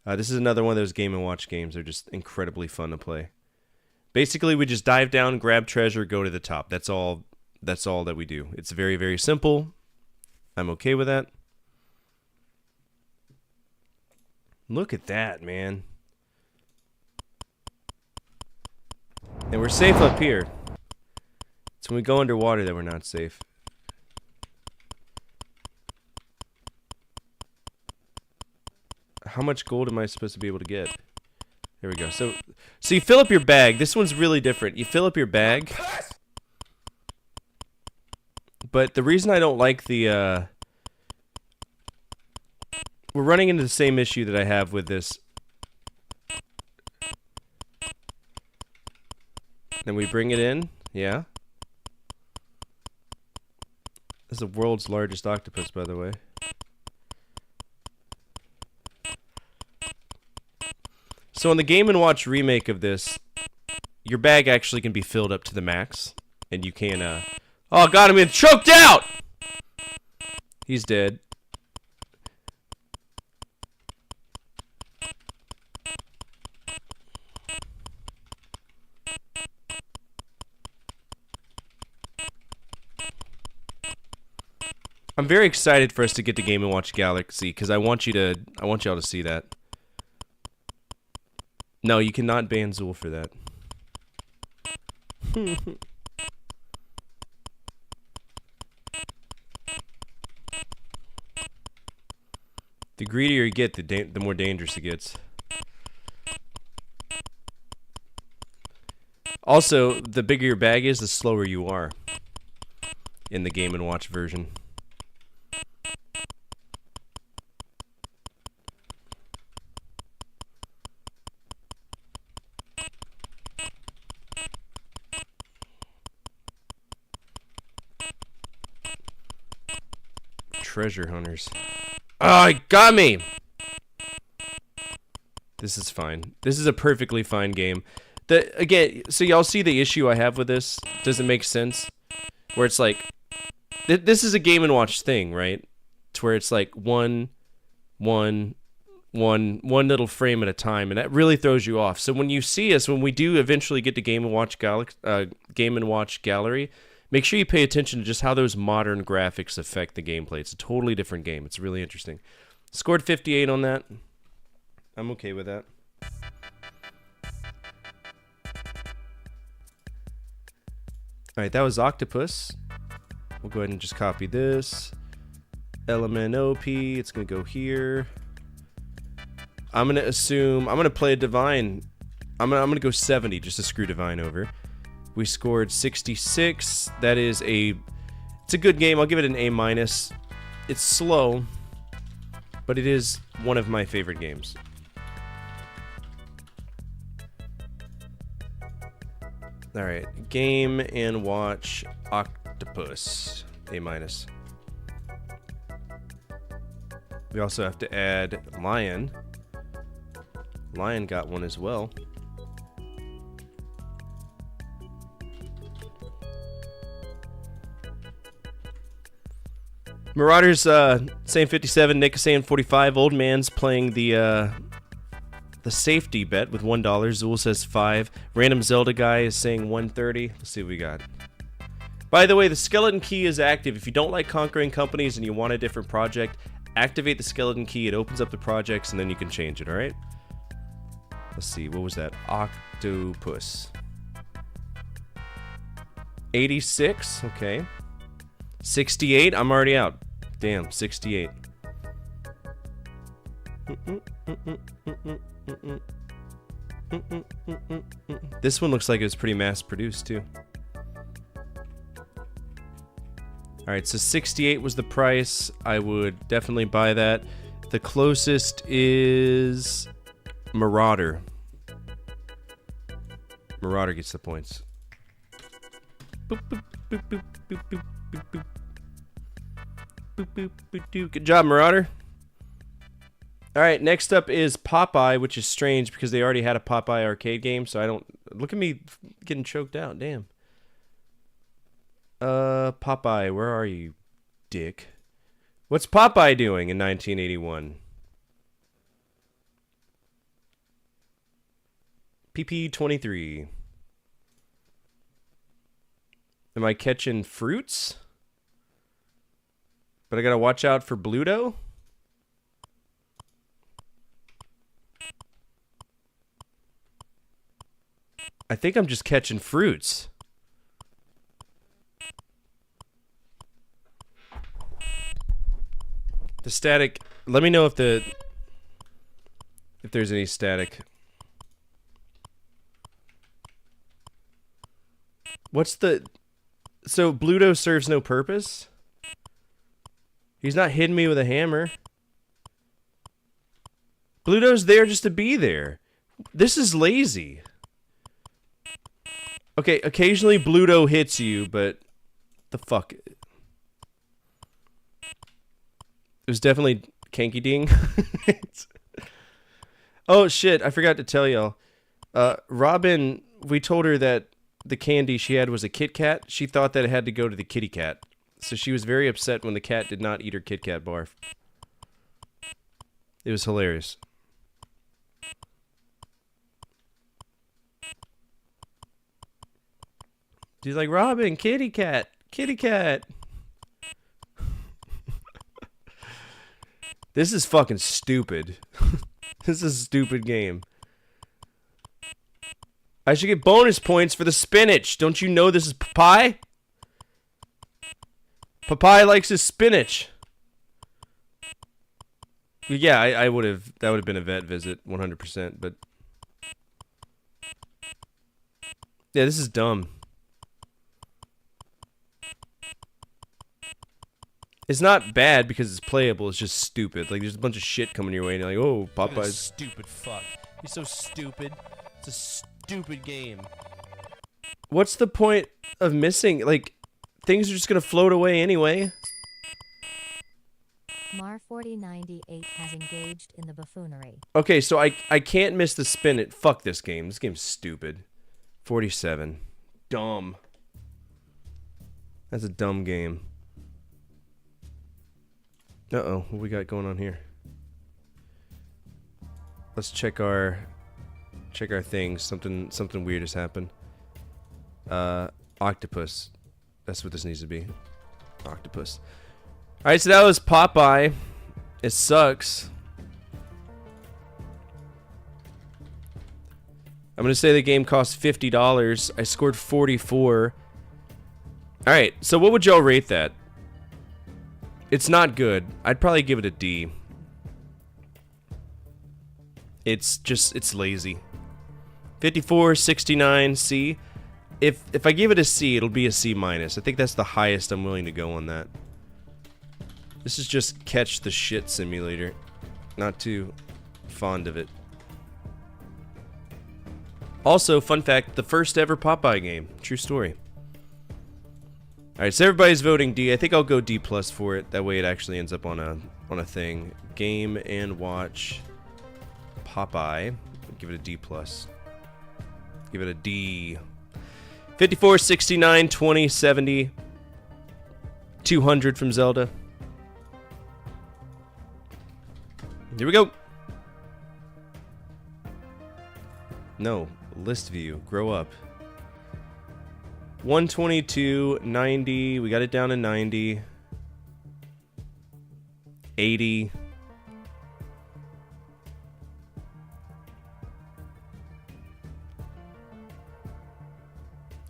This is another one of those Game & Watch games. They're just incredibly fun to play. Basically, we just dive down, grab treasure, go to the top. That's all that we do. It's very, very simple. I'm okay with that. Look at that, man. And we're safe up here. It's when we go underwater that we're not safe. How much gold am I supposed to be able to get? There we go. So you fill up your bag. This one's really different. You fill up your bag. But the reason I don't like the, we're running into the same issue that I have with this Then we bring it in. Yeah. This is the world's largest octopus, by the way. So in the Game & Watch remake of this, your bag actually can be filled up to the max. And you can, Oh, got him in! Choked out! He's dead. I'm very excited for us to get to Game & Watch Galaxy because I want y'all to see that. No, you cannot ban Zool for that. The greedier you get, the more dangerous it gets. Also, the bigger your bag is, the slower you are in the Game & Watch version. Treasure hunters. Oh, it got me! This is fine. This is a perfectly fine game. Again, so y'all see the issue I have with this? Does it make sense? Where it's like, this is a Game & Watch thing, right? To where it's like one little frame at a time, and that really throws you off. So when you see us, when we do eventually get to Game & Watch Gallery, make sure you pay attention to just how those modern graphics affect the gameplay. It's a totally different game. It's really interesting. Scored 58 on that. I'm okay with that. Alright, that was Octopus. We'll go ahead and just copy this. LMNOP, it's going to go here. I'm going to assume, I'm going to play a Divine. I'm going to go 70 just to screw Divine over. We scored 66. That is it's a good game. I'll give it an A-. It's slow, but it is one of my favorite games. Alright, Game & Watch Octopus, A-. We also have to add Lion. Lion got one as well. Marauders saying 57, Nick is saying 45. Old man's playing the safety bet with $1. Zool says 5. Random Zelda guy is saying 130. Let's see what we got. By the way, the skeleton key is active. If you don't like conquering companies and you want a different project, activate the skeleton key. It opens up the projects and then you can change it, alright? Let's see, what was that? Octopus. 86, okay. 68, I'm already out. Damn, 68. This one looks like it was pretty mass-produced, too. Alright, so 68 was the price. I would definitely buy that. The closest is Marauder. Marauder gets the points. Boop, boop, boop, boop, boop, boop, boop, boop. Boop, boop, boop, boop. Good job, Marauder. Alright, next up is Popeye, which is strange because they already had a Popeye arcade game, so I don't... Look at me getting choked out, damn. Popeye, where are you, dick? What's Popeye doing in 1981? PP23. Am I catching fruits? But I gotta watch out for Bluto? I think I'm just catching fruits. The static, let me know if there's any static. So Bluto serves no purpose? He's not hitting me with a hammer. Bluto's there just to be there. This is lazy. Okay, occasionally Bluto hits you, but the fuck. It was definitely Kanky Ding. Oh shit, I forgot to tell y'all. Robin, we told her that the candy she had was a Kit Kat. She thought that it had to go to the kitty cat. So she was very upset when the cat did not eat her Kit Kat bar. It was hilarious. She's like, Robin, kitty cat, kitty cat. This is fucking stupid. This is a stupid game. I should get bonus points for the spinach. Don't you know this is Popeye? Popeye likes his spinach. Yeah, I would have. That would have been a vet visit, 100%. But yeah, this is dumb. It's not bad because it's playable. It's just stupid. Like there's a bunch of shit coming your way, and you're like, oh, Popeye's stupid fuck. You're so stupid. It's a stupid game. What's the point of missing? Like, things are just gonna float away anyway. Mar4098 has engaged in the buffoonery. Okay, so I can't miss the spin it. Fuck this game. This game's stupid. 47. Dumb. That's a dumb game. Uh-oh, what we got going on here? Let's check our things. Something weird has happened. Octopus. That's what this needs to be. Octopus. Alright, so that was Popeye. It sucks. I'm gonna say the game cost $50. I scored 44. Alright, so what would y'all rate that? It's not good. I'd probably give it a D. It's lazy. 54, 69, C. If I give it a C, it'll be a C minus. I think that's the highest I'm willing to go on that. This is just catch the shit simulator. Not too fond of it. Also, fun fact, the first ever Popeye game. True story. Alright, so everybody's voting D. I think I'll go D plus for it. That way it actually ends up on a thing. Game and watch Popeye. Give it a D plus. Give it a D. 54, 69, 20, 70. 200 from Zelda. Here we go. No, list view. Grow up. 122, 90. We got it down to 90. 80.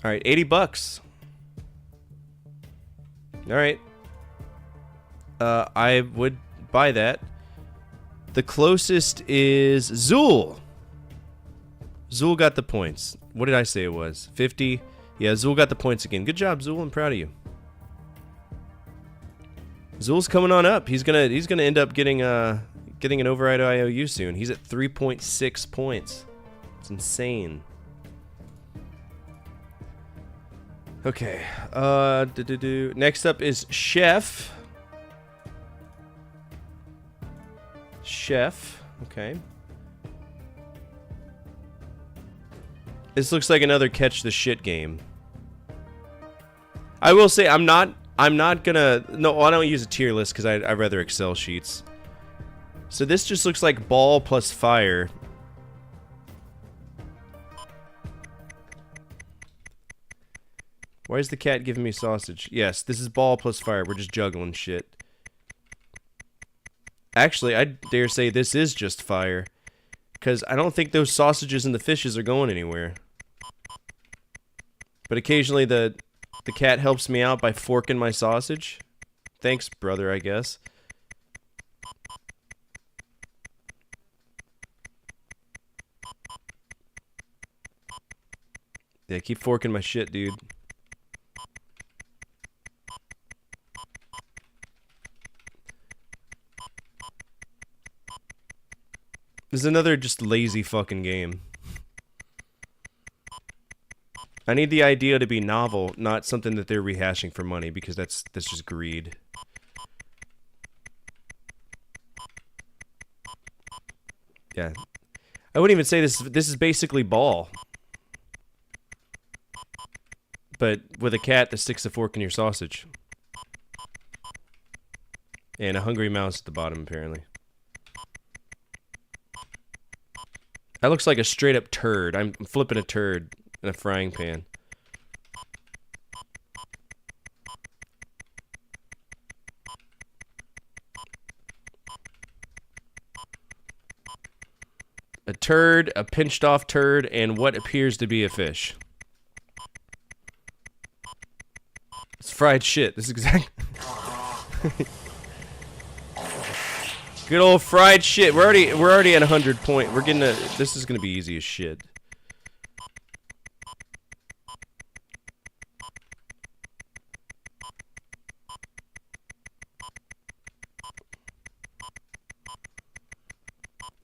All right, $80. All right. I would buy that. The closest is Zool. Zool got the points. What did I say it was? 50. Yeah, Zool got the points again. Good job, Zool. I'm proud of you. Zool's coming on up. He's gonna end up getting an override IOU soon. He's at 3.6 points. It's insane. Okay. Next up is Chef. Chef. Okay. This looks like another catch the shit game. I will say I'm not gonna. No, I don't use a tier list because I rather Excel sheets. So this just looks like ball plus fire. Why is the cat giving me sausage? Yes, this is ball plus fire. We're just juggling shit. Actually, I dare say this is just fire. Because I don't think those sausages and the fishes are going anywhere. But occasionally the cat helps me out by forking my sausage. Thanks, brother, I guess. Yeah, keep forking my shit, dude. This is another just lazy fucking game. I need the idea to be novel, not something that they're rehashing for money, because that's just greed. Yeah. I wouldn't even say this is basically Ball. But with a cat that sticks a fork in your sausage. And a hungry mouse at the bottom, apparently. That looks like a straight up turd. I'm flipping a turd in a frying pan. A turd, a pinched off turd, and what appears to be a fish. It's fried shit. This is exactly... Good old fried shit. We're already at 100 point. We're getting this is gonna be easy as shit.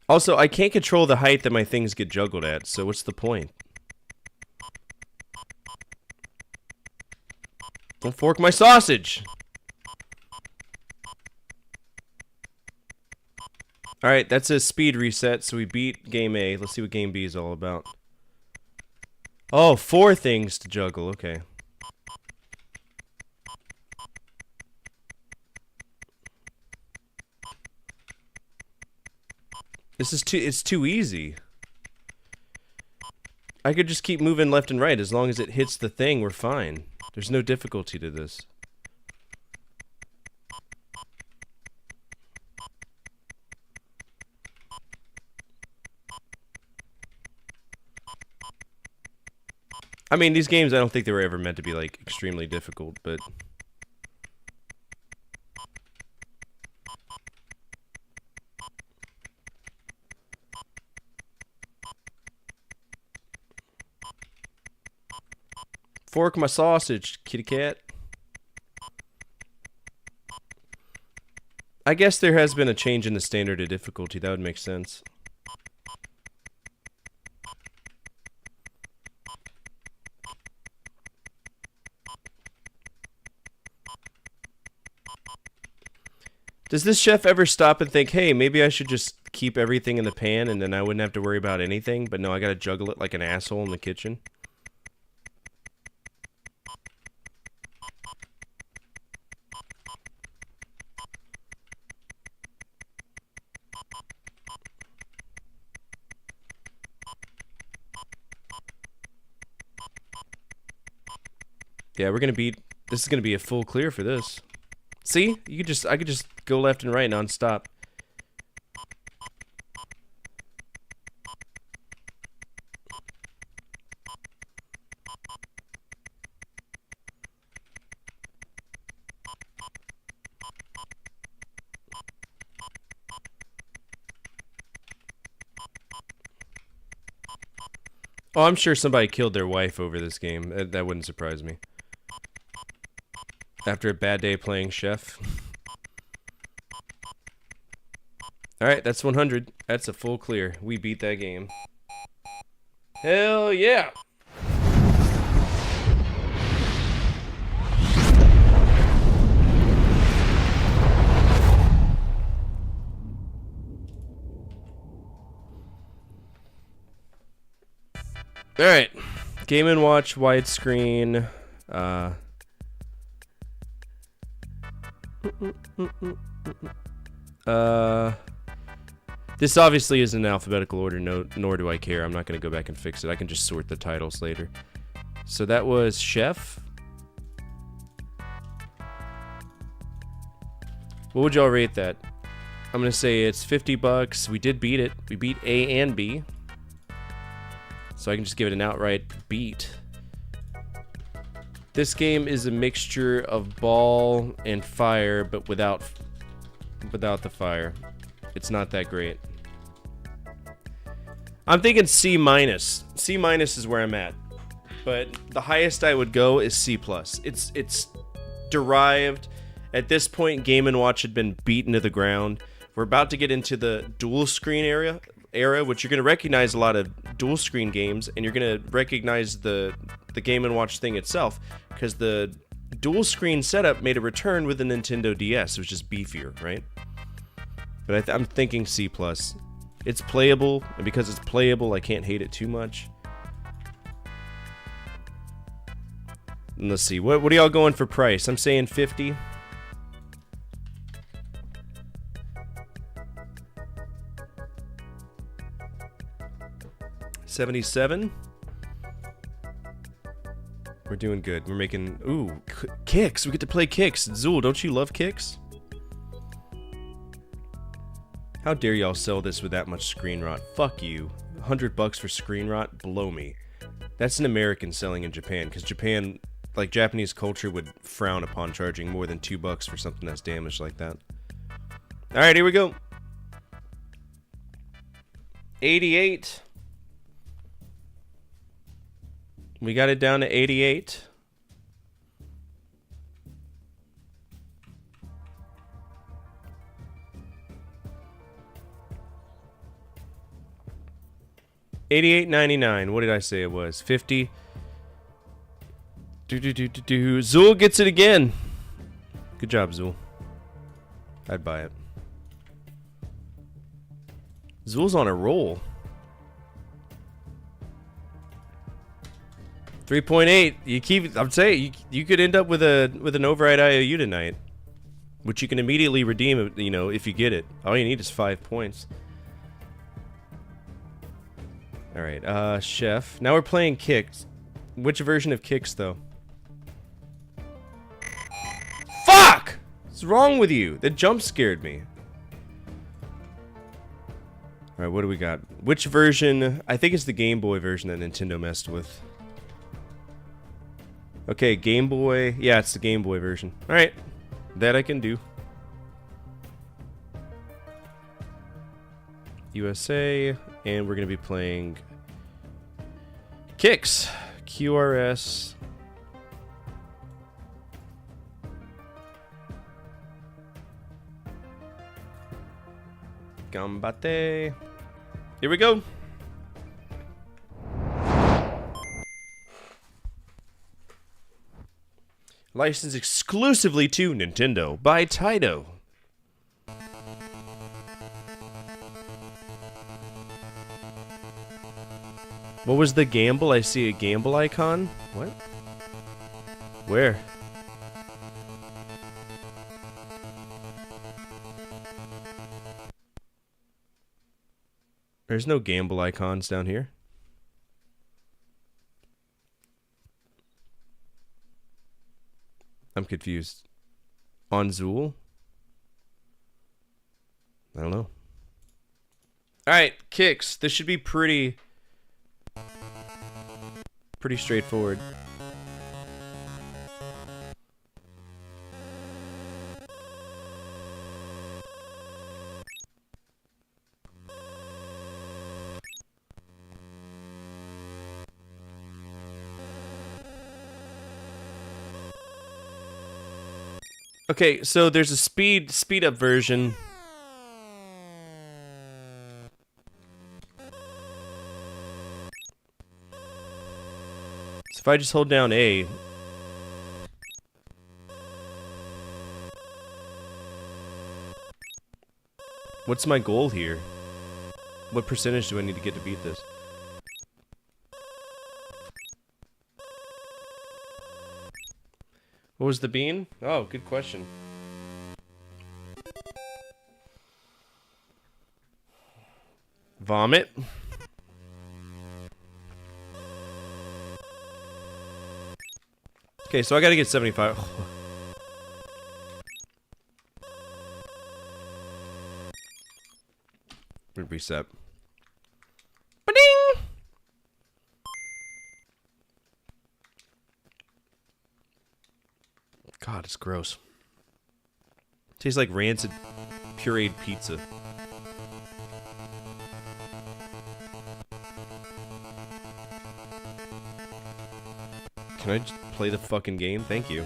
Also, I can't control the height that my things get juggled at, so what's the point? Don't fork my sausage! Alright, that's a speed reset, so we beat Game A. Let's see what Game B is all about. Oh, 4 things to juggle, okay. It's too easy. I could just keep moving left and right. As long as it hits the thing, we're fine. There's no difficulty to this. I mean, these games, I don't think they were ever meant to be, like, extremely difficult, but... Fork my sausage, kitty cat. I guess there has been a change in the standard of difficulty. That would make sense. Does this chef ever stop and think, hey, maybe I should just keep everything in the pan and then I wouldn't have to worry about anything? But no, I gotta juggle it like an asshole in the kitchen. Yeah, we're gonna beat. This is gonna be a full clear for this. See, I could just go left and right non-stop. Oh, I'm sure somebody killed their wife over this game. That wouldn't surprise me. After a bad day playing chef. Alright, that's 100. That's a full clear. We beat that game. Hell yeah! Alright. Game & Watch widescreen. This obviously isn't in alphabetical order, nor do I care. I'm not going to go back and fix it. I can just sort the titles later. So that was Chef. What would y'all rate that? I'm going to say it's $50. We did beat it. We beat A and B. So I can just give it an outright beat. This game is a mixture of Ball and Fire, but without the fire. It's not that great. I'm thinking C-. C- is where I'm at. But the highest I would go is C+. It's derived. At this point, Game & Watch had been beaten to the ground. We're about to get into the dual screen era, which you're going to recognize a lot of dual screen games, and you're going to recognize the the Game & Watch thing itself, because the dual screen setup made a return with the Nintendo DS. It was just beefier, right? But I'm thinking C+. It's playable, and because it's playable, I can't hate it too much. And let's see, what are y'all going for price? I'm saying 50. $77. We're doing good. We're making... Ooh, kicks. We get to play kicks. Zool, don't you love kicks? How dare y'all sell this with that much screen rot? Fuck you. $100 for screen rot? Blow me. That's an American selling in Japan, because Japan, like Japanese culture, would frown upon charging more than $2 for something that's damaged like that. Alright, here we go. 88. We got it down to 88. $88.99. What did I say it was? 50. Zool gets it again. Good job, Zool. I'd buy it. Zool's on a roll. 3.8. You keep. I'm saying you could end up with an override IOU tonight, which you can immediately redeem. You know, if you get it. All you need is 5 points. All right, chef. Now we're playing kicks. Which version of kicks, though? Fuck! What's wrong with you? That jump scared me. All right, what do we got? Which version? I think it's the Game Boy version that Nintendo messed with. Okay, Game Boy. Yeah, it's the Game Boy version. All right, that I can do. USA, and we're gonna be playing kicks. QRS. Gambate. Here we go. Licensed exclusively to Nintendo by Taito. What was the gamble? I see a gamble icon. What? Where? There's no gamble icons down here. I'm confused. On Zool? I don't know. Alright, kicks. This should be pretty straightforward. Okay, so there's a speed up version. So if I just hold down A, what's my goal here? What percentage do I need to get to beat this? What was the bean? Oh, good question. Vomit. Okay, so I gotta get 75. Reset. Ba-ding! God, it's gross. Tastes like rancid pureed pizza. Can I just play the fucking game? Thank you.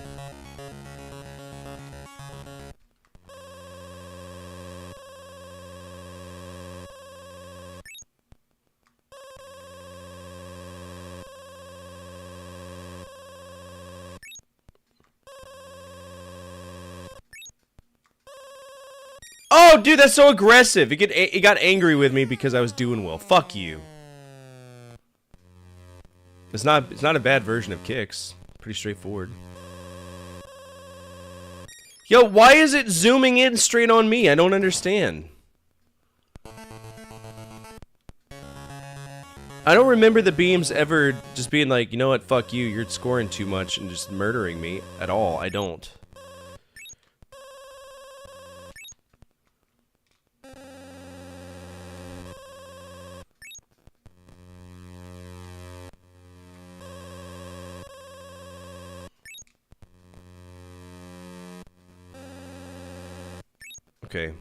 Oh, dude, that's so aggressive. It got angry with me because I was doing well. Fuck you. It's not a bad version of kicks. Pretty straightforward. Yo, why is it zooming in straight on me? I don't understand. I don't remember the beams ever just being like, you know what, fuck you, you're scoring too much and just murdering me at all. I don't. Okay.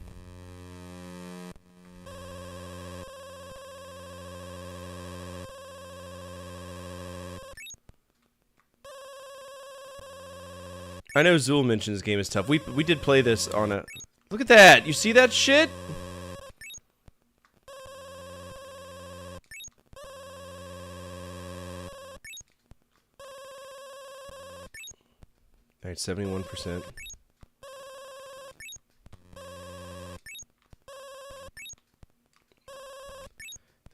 I know Zool mentioned this game is tough. We did play this on a... Look at that! You see that shit? Alright, 71%.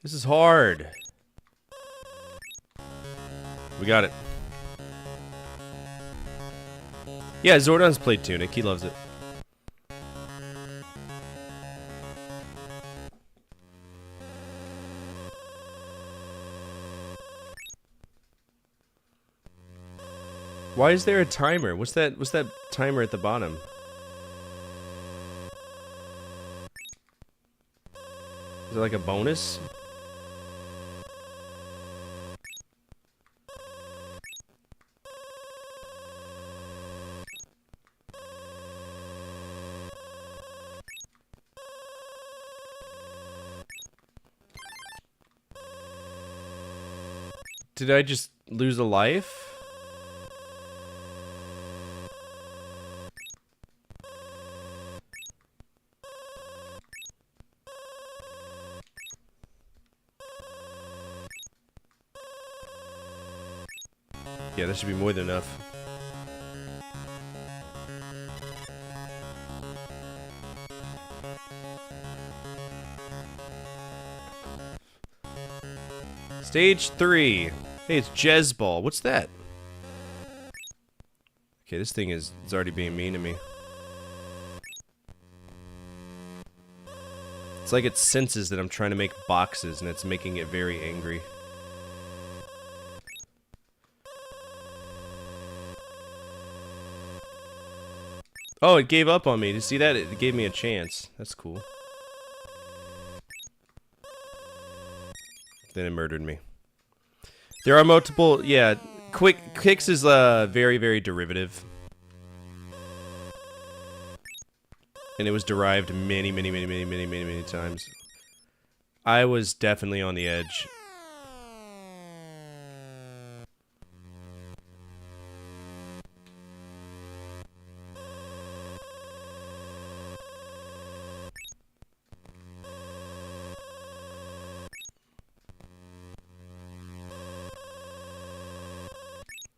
This is hard. We got it. Yeah, Zordon's played Tunic. He loves it. Why is there a timer? What's that timer at the bottom? Is it like a bonus? Did I just lose a life? Yeah, that should be more than enough. Stage 3. Hey, it's Jezball. What's that? Okay, this thing is already being mean to me. It's like it senses that I'm trying to make boxes and it's making it very angry. Oh, it gave up on me. Did you see that? It gave me a chance. That's cool. Then it murdered me. There are multiple, yeah. Quick kicks is very, very derivative. And it was derived many times. I was definitely on the edge.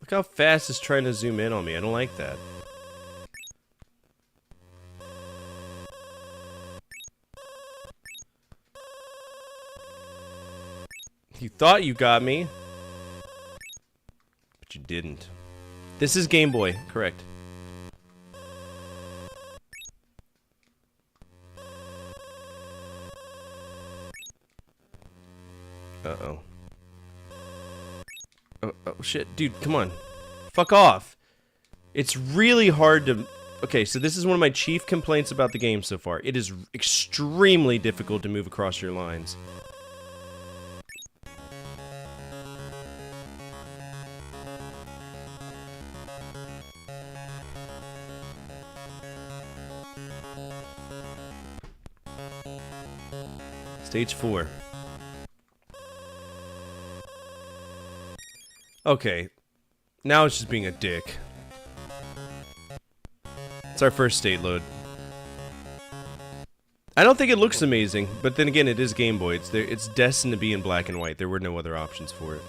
Look how fast it's trying to zoom in on me. I don't like that. You thought you got me, but you didn't. This is Game Boy, correct. Uh-oh. Oh, shit. Dude, come on. Fuck off. It's really hard to... Okay, so this is one of my chief complaints about the game so far. It is extremely difficult to move across your lines. Stage 4. Okay. Now it's just being a dick. It's our first state load. I don't think it looks amazing, but then again, it is Game Boy. It's destined to be in black and white. There were no other options for it.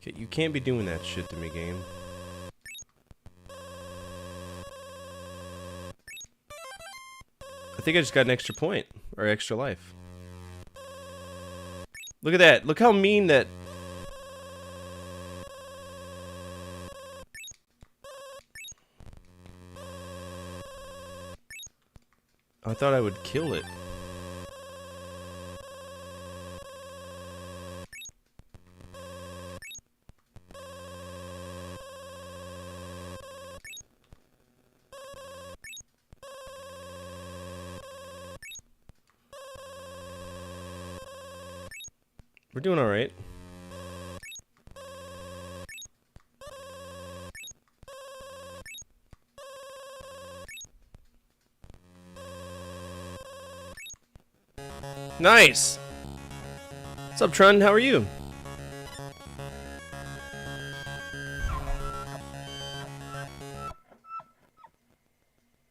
Okay, you can't be doing that shit to me, game. I think I just got an extra point. Or extra life. Look at that. Look how mean that... I thought I would kill it. We're doing alright. Nice! What's up, Trun? How are you?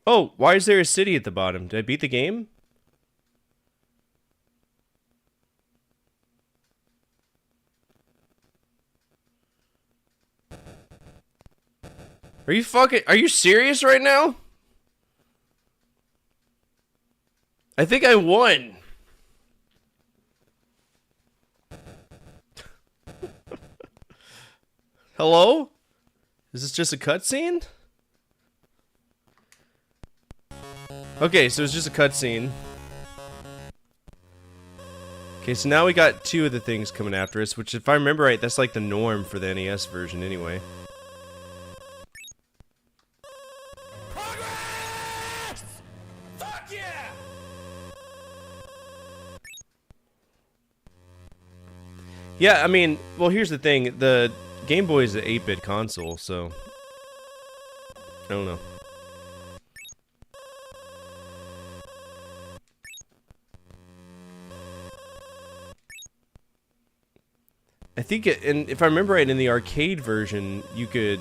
Oh, why is there a city at the bottom? Did I beat the game? Are you serious right now? I think I won. Hello? Is this just a cutscene? Okay, so it's just a cutscene. Okay, so now we got 2 of the things coming after us, which if I remember right, that's like the norm for the NES version anyway. Yeah, I mean, well, here's the thing. The Game Boy is an 8-bit console, so... I don't know. I think, and if I remember right, in the arcade version, you could...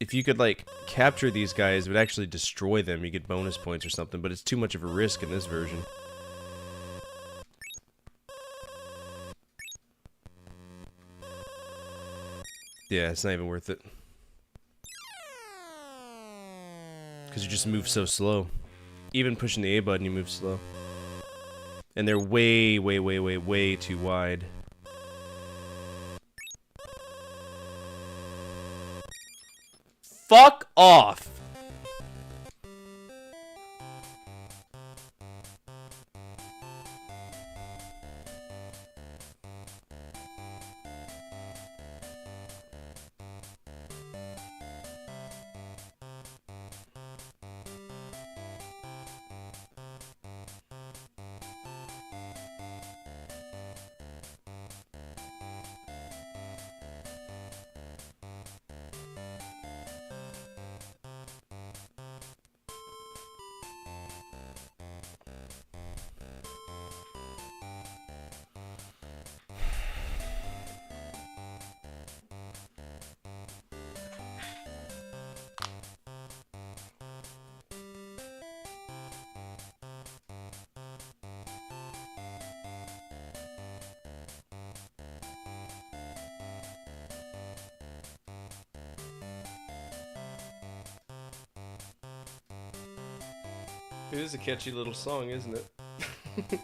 If you could, like, capture these guys, it would actually destroy them. You get bonus points or something, but it's too much of a risk in this version. Yeah, it's not even worth it. Because you just move so slow. Even pushing the A button, you move slow. And they're way, way, way, way, way too wide. Fuck off! It is a catchy little song, isn't it?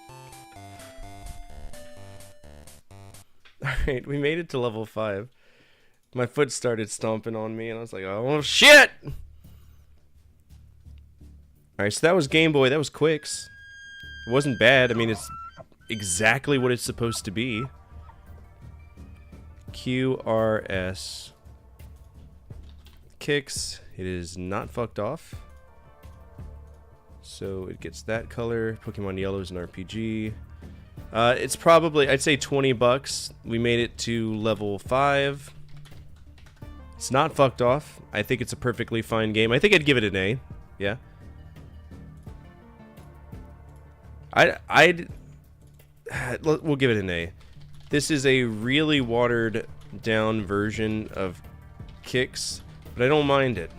Alright, we made it to level 5. My foot started stomping on me, and I was like, oh shit! Alright, so that was Game Boy, that was Quicks. It wasn't bad, I mean, it's exactly what it's supposed to be. QRS. Kicks, it is not fucked off. So it gets that color. Pokemon Yellow is an RPG. It's probably, I'd say $20. We made it to level 5. It's not fucked off. I think it's a perfectly fine game. I think I'd give it an A. Yeah. We'll give it an A. This is a really watered down version of Kicks, but I don't mind it.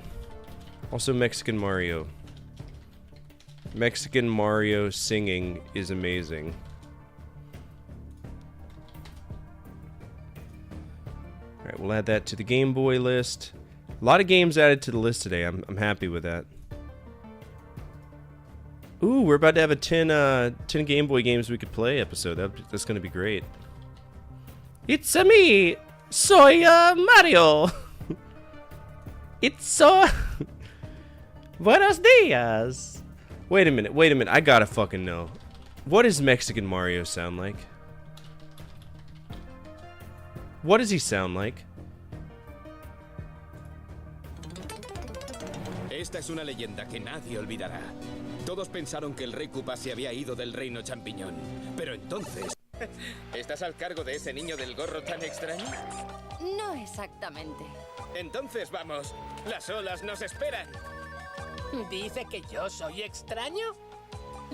Also Mexican Mario. Mexican Mario singing is amazing. Alright, Alright, we'll add that to the Game Boy list. A lot of games added to the list today. I'm happy with that. Ooh, we're about to have a 10 Game Boy games we could play episode. That's gonna be great. It's me! Soy Mario! It's Buenos dias! Wait a minute. I gotta fucking know. What does Mexican Mario sound like? What does he sound like? Esta es una leyenda que nadie olvidará. Todos pensaron que el rey Koopa se había ido del reino champiñón. Pero entonces... ¿Estás al cargo de ese niño del gorro tan extraño? No exactamente. Entonces vamos, las olas nos esperan. ¿Dice que yo soy extraño?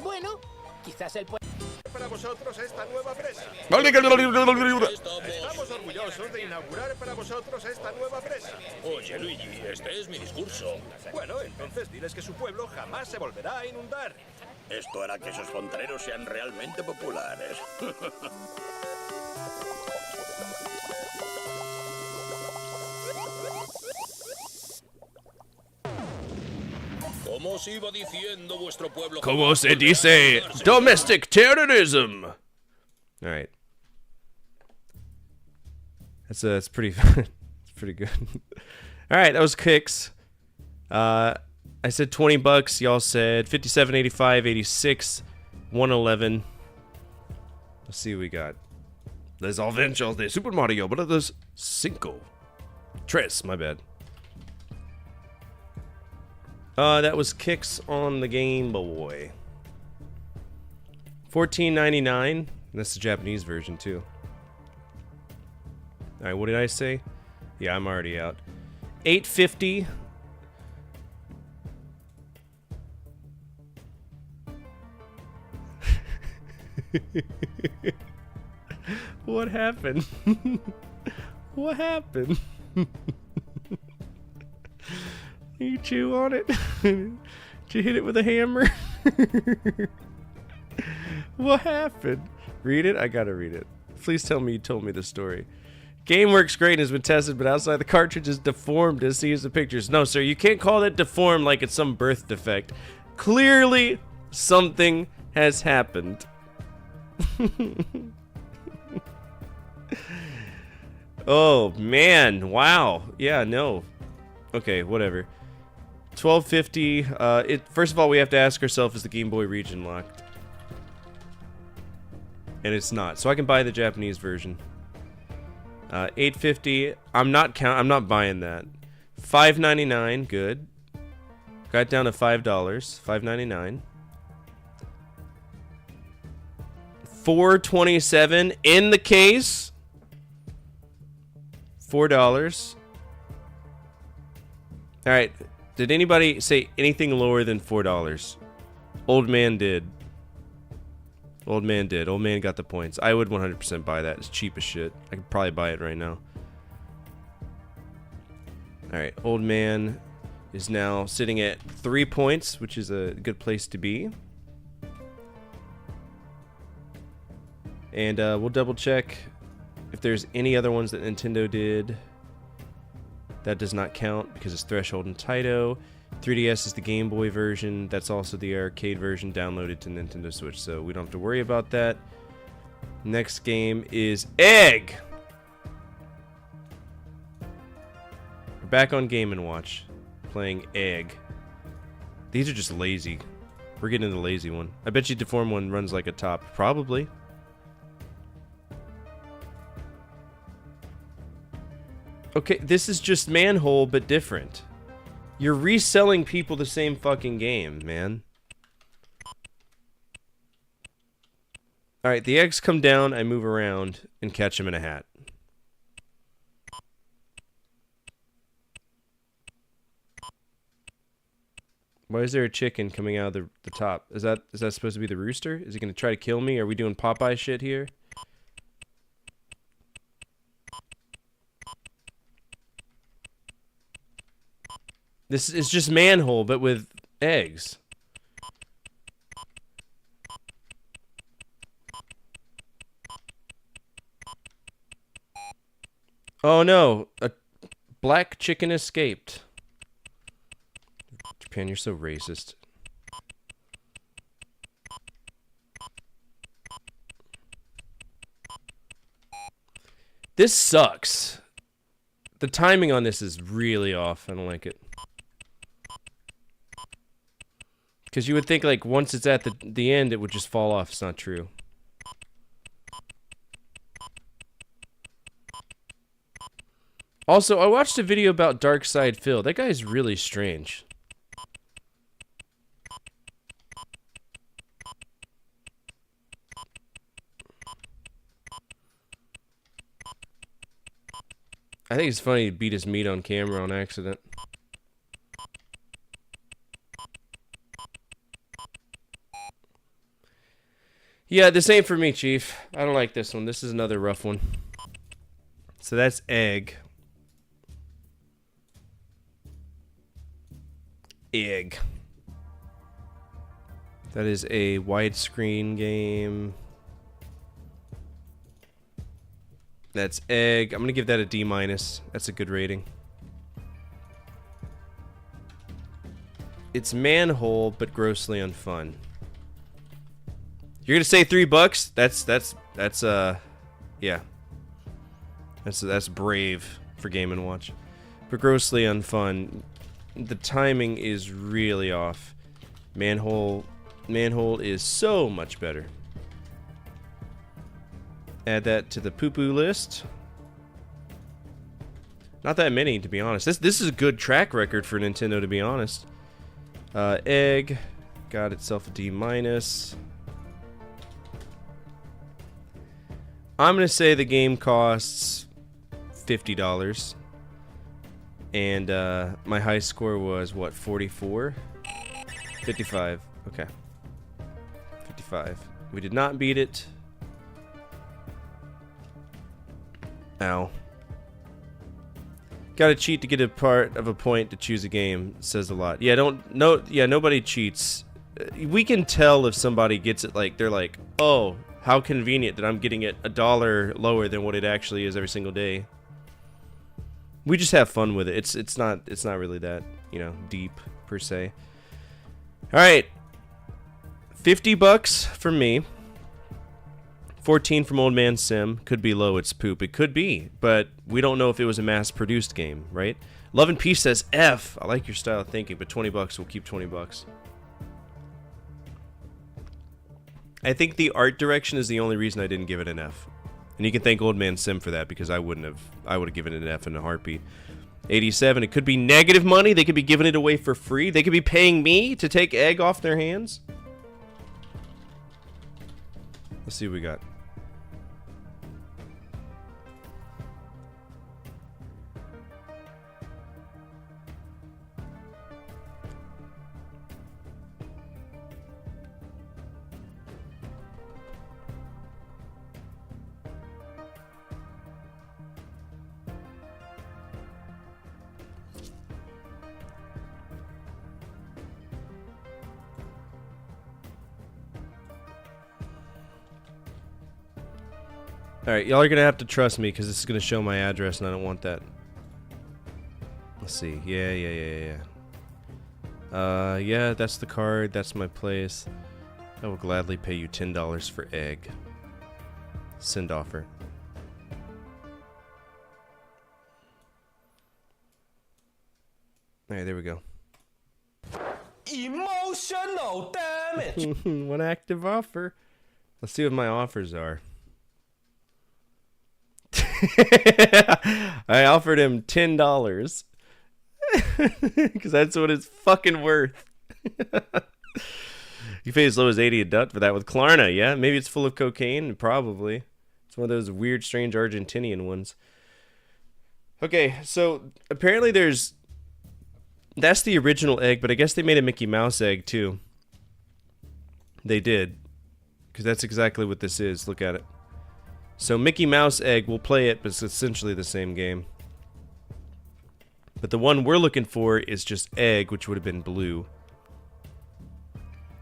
Bueno, quizás él puede... Para vosotros esta nueva presa. Estamos orgullosos de inaugurar para vosotros esta nueva presa. Oye, Luigi, este es mi discurso. Bueno, entonces diles que su pueblo jamás se volverá a inundar. Esto hará que esos fontaneros sean realmente populares. Como os iba diciendo, vuestro pueblo... Como se dice, domestic terrorism. All right. That's pretty. It's pretty good. All right, that was kicks. I said $20. Y'all said 57, 85, 86, 111. Let's see what we got. Les Avengers de Super Mario Brothers 5. Tres, my bad. That was kicks on the Game Boy. $14.99. That's the Japanese version too. All right, what did I say? Yeah, I'm already out. $8.50. What happened? What happened? You chew on it? Did you hit it with a hammer? What happened? Read it? I gotta read it. Please tell me you told me the story. Game works great and has been tested, but outside the cartridge is deformed as sees the pictures. No, sir, you can't call it deformed like it's some birth defect. Clearly, something has happened. Oh, man. Wow. Yeah, no. Okay, whatever. $12.50. First of all, we have to ask ourselves, is the Game Boy region locked? And it's not. So I can buy the Japanese version. $8.50. I'm not buying that. $5.99. Good. Got it down to $5. $5.99. $4.27 in the case. $4. All right. Did anybody say anything lower than $4? Old man did. Old man did. Old man got the points. I would 100% buy that. It's cheap as shit. I could probably buy it right now. Alright, old man is now sitting at 3 points, which is a good place to be. And we'll double check if there's any other ones that Nintendo did. That does not count because it's Threshold and Taito. 3DS is the Game Boy version. That's also the arcade version downloaded to Nintendo Switch, so we don't have to worry about that. Next game is Egg! We're back on Game & Watch, playing Egg. These are just lazy. We're getting the lazy one. I bet you Deform one runs like a top. Probably. Okay, this is just Manhole, but different. You're reselling people the same fucking game, man. Alright, the eggs come down, I move around, and catch them in a hat. Why is there a chicken coming out of the top? Is that supposed to be the rooster? Is he gonna try to kill me? Are we doing Popeye shit here? This is just Manhole, but with eggs. Oh no, a black chicken escaped. Japan, you're so racist. This sucks. The timing on this is really off. I don't like it. Because you would think, like, once it's at the end, it would just fall off. It's not true. Also, I watched a video about Dark Side Phil. That guy's really strange. I think it's funny he beat his meat on camera on accident. Yeah, this ain't for me, Chief. I don't like this one. This is another rough one. So that's egg. Egg. That is a widescreen game. That's egg. I'm gonna give that a D-. That's a good rating. It's manhole, but grossly unfun. You're gonna say $3? That's yeah. That's brave for Game & Watch. But grossly unfun. The timing is really off. Manhole is so much better. Add that to the poo-poo list. Not that many, to be honest. This is a good track record for Nintendo, to be honest. Egg got itself a D-. I'm gonna say the game costs $50. And my high score was what, 44? 55. Okay. 55. We did not beat it. Ow. Gotta cheat to get a part of a point to choose a game. Says a lot. Yeah, nobody cheats. We can tell if somebody gets it, like, they're like, oh, how convenient that I'm getting it $1 lower than what it actually is every single day. We just have fun with it. It's not really that, deep per se. All right. $50 from me. 14 from Old Man Sim. Could be low, it's poop. It could be, but we don't know if it was a mass-produced game, right? Love and Peace says F. I like your style of thinking, but $20, we'll keep $20. I think the art direction is the only reason I didn't give it an F. And you can thank Old Man Sim for that, because I would have given it an F in a heartbeat. 87, it could be negative money. They could be giving it away for free. They could be paying me to take egg off their hands. Let's see what we got. Alright, y'all are going to have to trust me because this is going to show my address and I don't want that. Let's see. Yeah, that's the card. That's my place. I will gladly pay you $10 for egg. Send offer. Alright, there we go. Emotional damage! One active offer. Let's see what my offers are. I offered him $10 because that's what it's fucking worth. You pay as low as 80 a dut for that with Klarna, yeah? Maybe it's full of cocaine, probably. It's one of those weird, strange Argentinian ones. Okay, so apparently that's the original egg, but I guess they made a Mickey Mouse egg too. They did, because that's exactly what this is. Look at it. So Mickey Mouse egg, we'll play it, but it's essentially the same game. But the one we're looking for is just egg, which would have been blue.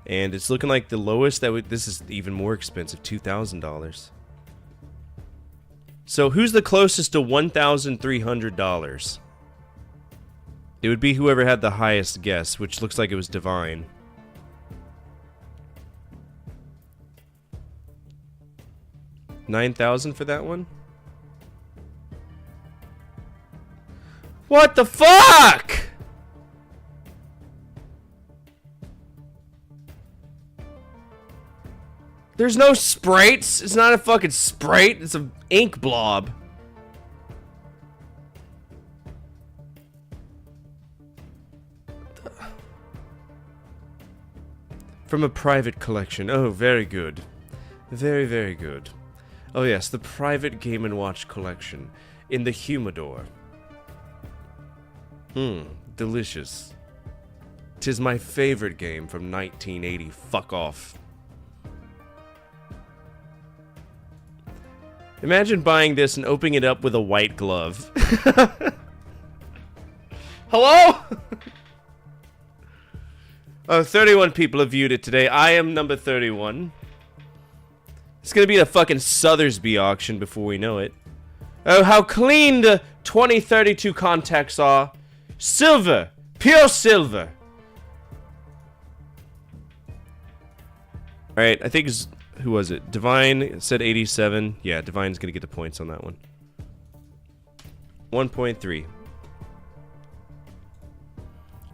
And it's looking like the lowest this is even more expensive, $2,000. So who's the closest to $1,300? It would be whoever had the highest guess, which looks like it was Divine. $9,000 for that one? What the fuck? There's no sprites. It's not a fucking sprite. It's an ink blob. From a private collection. Oh, very good. Very, very good. Oh yes, the private Game & Watch collection. In the humidor. Delicious. 'Tis my favorite game from 1980. Fuck off. Imagine buying this and opening it up with a white glove. Hello? Oh, 31 people have viewed it today. I am number 31. It's gonna be a fucking Sothersby auction before we know it. Oh, how clean the 2032 contacts are. Silver. Pure silver. Alright, I think it's... Who was it? Divine said 87. Yeah, Divine's gonna get the points on that one. 1.3.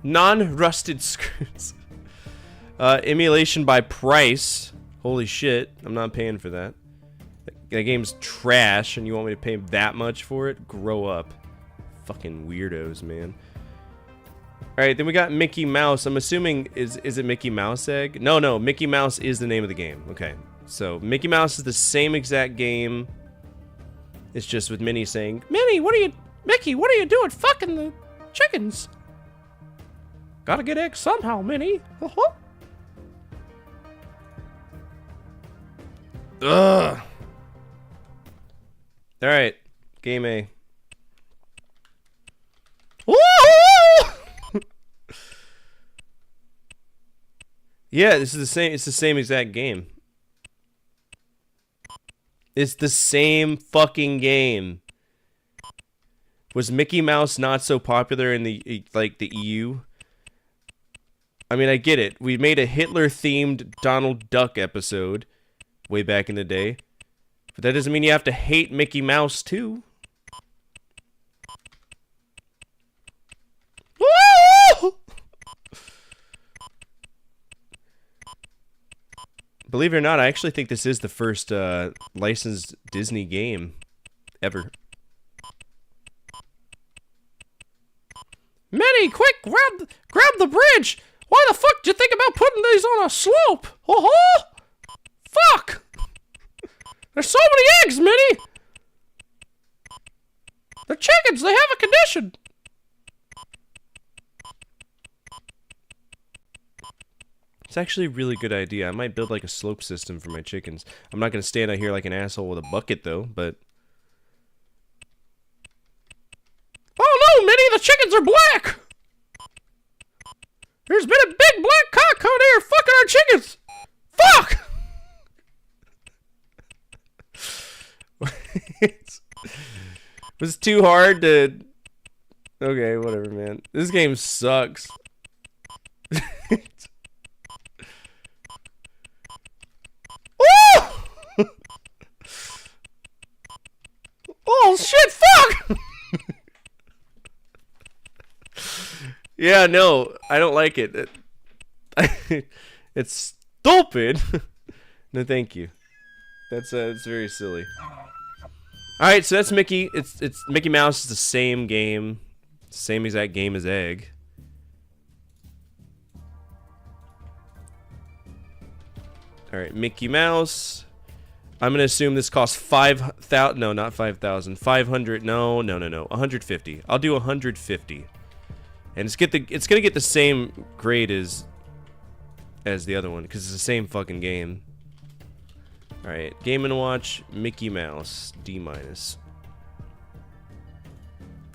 Non-rusted screws. Emulation by price. Holy shit, I'm not paying for that. That game's trash and you want me to pay that much for it? Grow up. Fucking weirdos, man. Alright, then we got Mickey Mouse. I'm assuming, is it Mickey Mouse Egg? No, Mickey Mouse is the name of the game. Okay. So, Mickey Mouse is the same exact game. It's just with Minnie saying, Mickey, what are you doing fucking the chickens? Gotta get eggs somehow, Minnie. Ugh. Alright, game A. Woo! Yeah, this is the same, it's the same exact game. It's the same fucking game. Was Mickey Mouse not so popular in the, like, the EU? I mean, I get it. We made a Hitler-themed Donald Duck episode way back in the day. But that doesn't mean you have to hate Mickey Mouse, too. Woo! Believe it or not, I actually think this is the first licensed Disney game ever. Minnie, quick, grab the bridge! Why the fuck did you think about putting these on a slope? Oh-ho! Fuck! There's so many eggs, Minnie! The chickens, they have a condition! It's actually a really good idea. I might build like a slope system for my chickens. I'm not gonna stand out here like an asshole with a bucket though, but... Oh no, Minnie, the chickens are black! There's been a big black cock out here fucking our chickens! Fuck! Was it too hard to... Okay, whatever, man. This game sucks. Oh shit, fuck! Yeah, no, I don't like it. It's stupid. No, thank you. That's it's very silly. All right, so that's Mickey. It's Mickey Mouse is the same game, same exact game as Egg. All right, Mickey Mouse. I'm gonna assume this costs 5,000. No, not 5,000. 500. No. 150. I'll do 150. And it's gonna get the same grade as the other one because it's the same fucking game. All right, Game & Watch, Mickey Mouse, D-.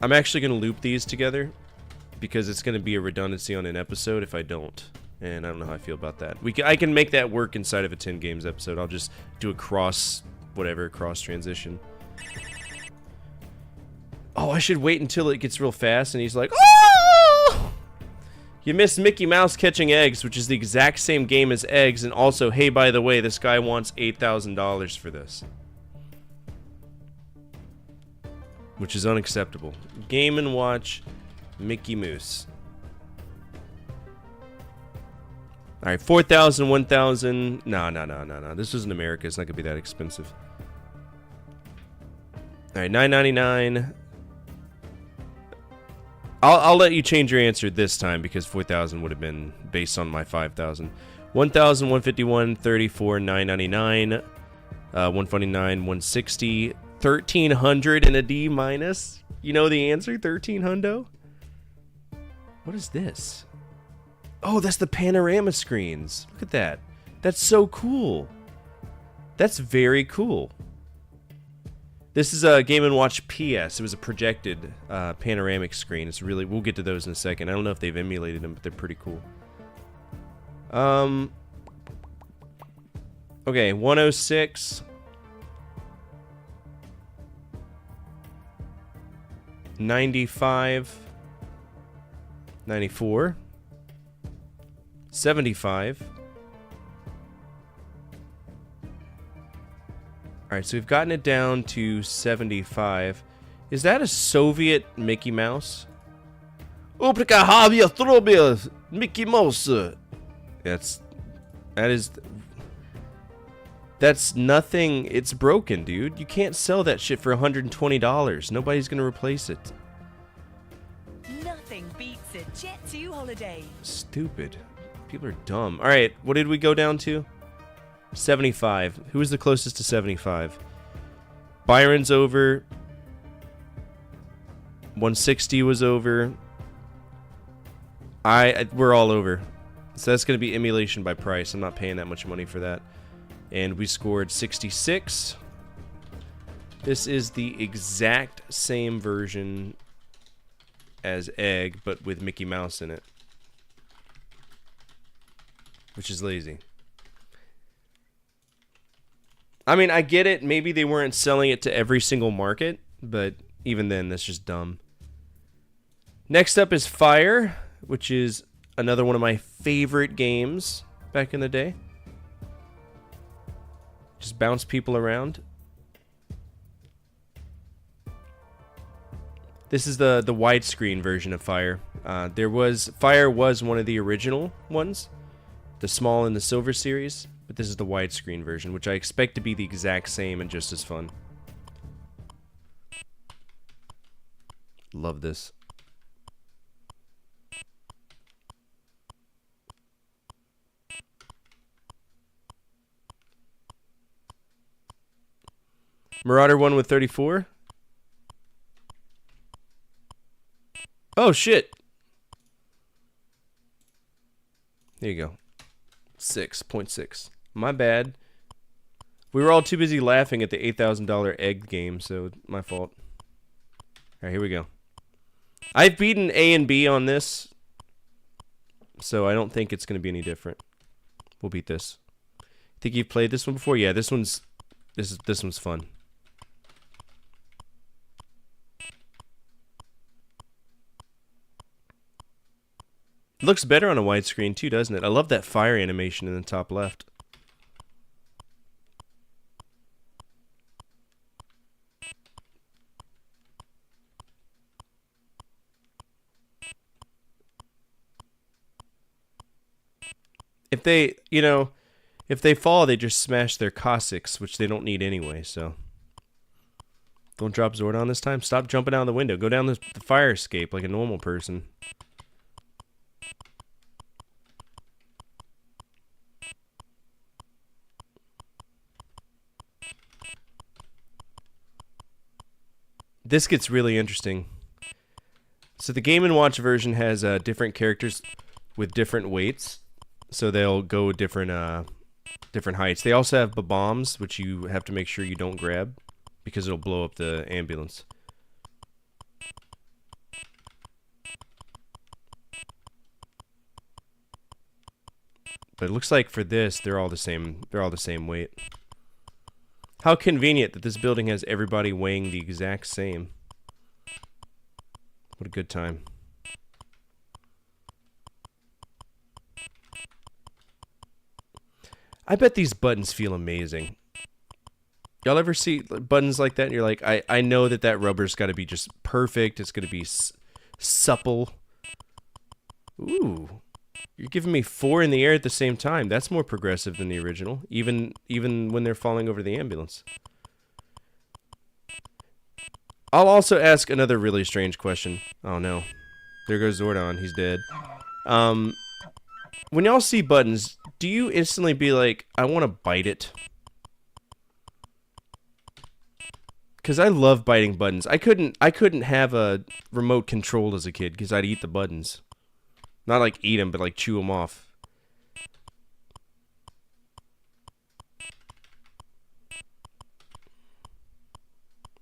I'm actually gonna loop these together because it's gonna be a redundancy on an episode if I don't, and I don't know how I feel about that. I can make that work inside of a 10 games episode. I'll just do a cross transition. Oh, I should wait until it gets real fast, and he's like, oh! You missed Mickey Mouse catching eggs, which is the exact same game as eggs, and also, hey, by the way, this guy wants $8,000 for this. Which is unacceptable. Game & Watch Mickey Mouse. Alright, 4,000, 1,000. No. This isn't America. It's not going to be that expensive. Alright, $9.99. I'll let you change your answer this time because 4,000 would have been based on my 5,000. 1,000, 151, 34, $9.99. 149, 160, 1,300 and a D minus. You know the answer? 1,300. What is this? Oh, that's the panorama screens. Look at that. That's so cool. That's very cool. This is a Game & Watch PS. It was a projected panoramic screen. It's really... We'll get to those in a second. I don't know if they've emulated them, but they're pretty cool. Okay, 106. 95. 94. 75. Alright, so we've gotten it down to 75. Is that a Soviet Mickey Mouse? Mickey Mouse. That's nothing. It's broken, dude. You can't sell that shit for $120. Nobody's gonna replace it. Nothing beats a Jet 2 holiday. Stupid. People are dumb. Alright, what did we go down to? 75. Who was the closest to 75? Byron's over. 160 was over. We're all over. So that's going to be emulation by price. I'm not paying that much money for that. And we scored 66. This is the exact same version as Egg, but with Mickey Mouse in it. Which is lazy. I mean, I get it. Maybe they weren't selling it to every single market, but even then, that's just dumb. Next up is Fire, which is another one of my favorite games back in the day. Just bounce people around. This is the widescreen version of Fire. Fire was one of the original ones, the small and the silver series. But this is the widescreen version, which I expect to be the exact same and just as fun. Love this. Marauder 1 with 34. Oh, shit. There you go. 6.6. My bad. We were all too busy laughing at the $8,000 egg game, so my fault. Alright, here we go. I've beaten A and B on this, so I don't think it's going to be any different. We'll beat this. Think you've played this one before? Yeah, this one's fun. It looks better on a widescreen too, doesn't it? I love that fire animation in the top left. If they, if they fall, they just smash their Cossacks, which they don't need anyway, so. Don't drop Zordon this time. Stop jumping out the window. Go down the fire escape like a normal person. This gets really interesting. So the Game & Watch version has different characters with different weights. So they'll go different different heights. They also have bombs, which you have to make sure you don't grab because it'll blow up the ambulance. But it looks like for this, they're all the same weight. How convenient that this building has everybody weighing the exact same. What a good time. I bet these buttons feel amazing. Y'all ever see buttons like that and you're like, I know that rubber's got to be just perfect. It's going to be supple. Ooh. You're giving me 4 in the air at the same time. That's more progressive than the original, even when they're falling over the ambulance. I'll also ask another really strange question. Oh no. There goes Zordon. He's dead. When y'all see buttons, do you instantly be like, I want to bite it? Because I love biting buttons. I couldn't have a remote control as a kid because I'd eat the buttons. Not like eat them, but like chew them off.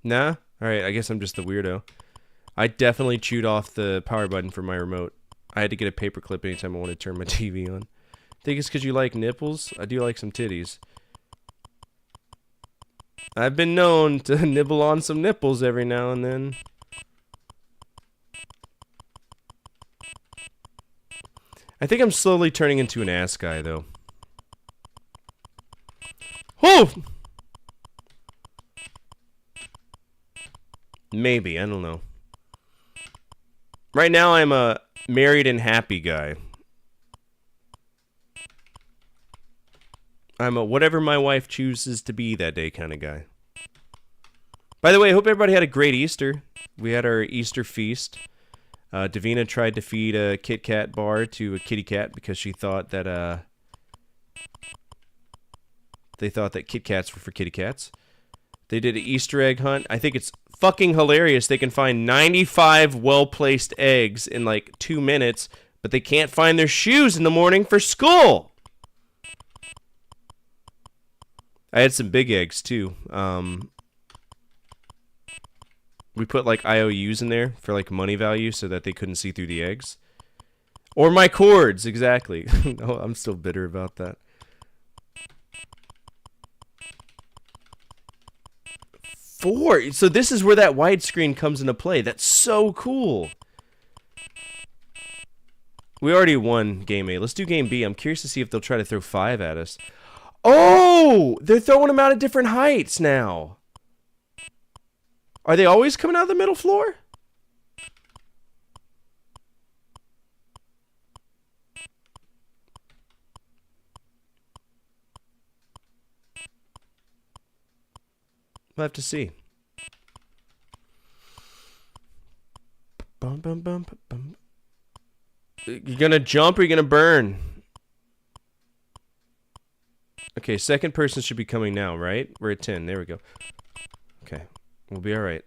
Nah? Alright, I guess I'm just the weirdo. I definitely chewed off the power button for my remote. I had to get a paper clip anytime I wanted to turn my TV on. Think it's because you like nipples? I do like some titties. I've been known to nibble on some nipples every now and then. I think I'm slowly turning into an ass guy, though. Oh! Maybe, I don't know. Right now, I'm a married and happy guy. I'm a whatever my wife chooses to be that day kind of guy. By the way, I hope everybody had a great Easter. We had our Easter feast. Davina tried to feed a Kit Kat bar to a kitty cat because she thought that they thought that Kit Kats were for kitty cats. They did an Easter egg hunt. I think it's fucking hilarious. They can find 95 well-placed eggs in like 2 minutes, but they can't find their shoes in the morning for school. I had some big eggs too. We put like IOUs in there for like money value so that they couldn't see through the eggs. Or my cords, exactly. No, I'm still bitter about that. 4. So this is where that widescreen comes into play. That's so cool. We already won game A. Let's do game B. I'm curious to see if they'll try to throw 5 at us. Oh! They're throwing them out at different heights now. Are they always coming out of the middle floor? We'll have to see. Bum, bum, bum, bum. You gonna jump or you gonna burn? Okay, second person should be coming now, right? We're at 10. There we go. Okay, we'll be all right.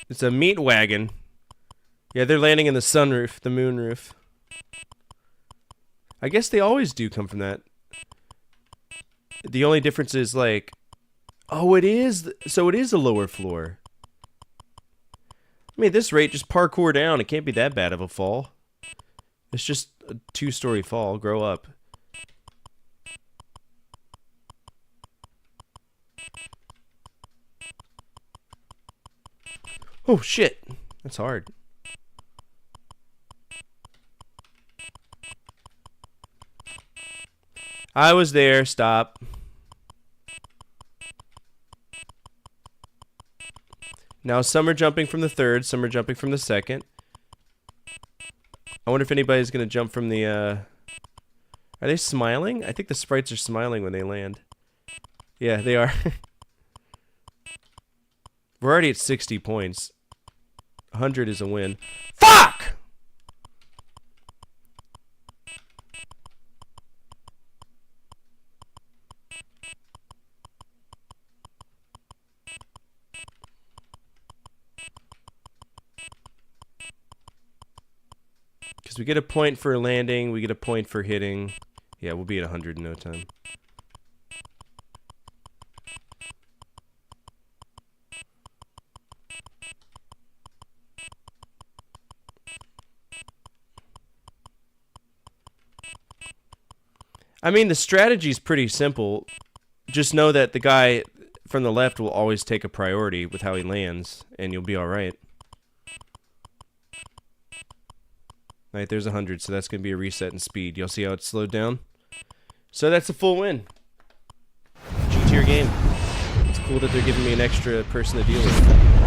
It's a meat wagon. Yeah, they're landing in the sunroof, the moonroof. I guess they always do come from that. The only difference is like, oh, it is. So it is a lower floor. I mean, at this rate, just parkour down. It can't be that bad of a fall. It's just a 2-story fall. Grow up. Oh, shit. That's hard. I was there. Stop. Now, some are jumping from the third, some are jumping from the second. I wonder if anybody's going to jump from the, Are they smiling? I think the sprites are smiling when they land. Yeah, they are. We're already at 60 points. 100 is a win. Fuck! Because we get a point for landing, we get a point for hitting. Yeah, we'll be at 100 in no time. I mean, the strategy's pretty simple. Just know that the guy from the left will always take a priority with how he lands, and you'll be alright. Alright, there's 100, so that's going to be a reset in speed. You'll see how it's slowed down? So that's a full win. G-tier game. It's cool that they're giving me an extra person to deal with.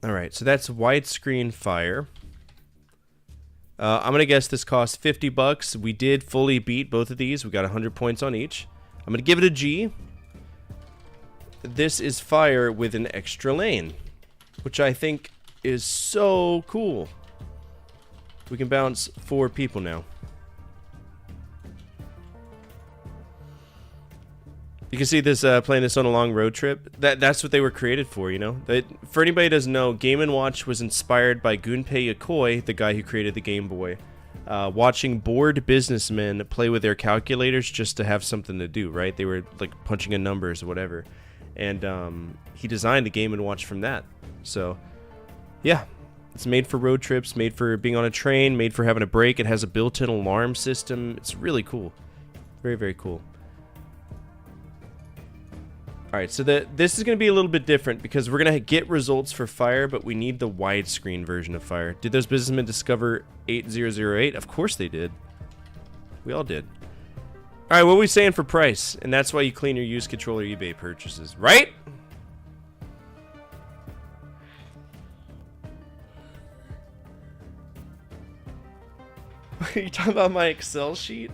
Alright, so that's widescreen fire. I'm going to guess this cost $50. We did fully beat both of these. We got 100 points on each. I'm going to give it a G. This is fire with an extra lane, which I think is so cool. We can bounce 4 people now. You can see this playing this on a long road trip. That's what they were created for, you know. For anybody who doesn't know, Game & Watch was inspired by Gunpei Yokoi, the guy who created the Game Boy, watching bored businessmen play with their calculators just to have something to do, right? They were like punching in numbers or whatever, and he designed the Game & Watch from that. So, yeah, it's made for road trips, made for being on a train, made for having a break. It has a built-in alarm system. It's really cool, very, very cool. Alright, so this is going to be a little bit different because we're going to get results for fire, but we need the widescreen version of fire. Did those businessmen discover 8008? Of course they did. We all did. Alright, what are we saying for price? And that's why you clean your used controller eBay purchases, right? Are you talking about my Excel sheet?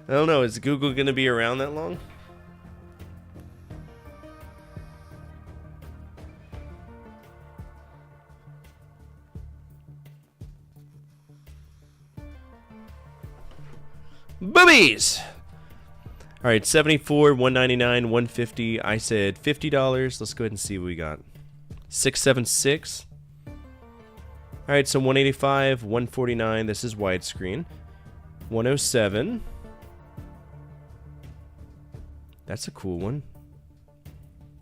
I don't know, is Google going to be around that long? Boobies! Alright, 74, 199, 150. I said $50. Let's go ahead and see what we got. 676. Alright, so 185, 149. This is widescreen. 107. That's a cool one.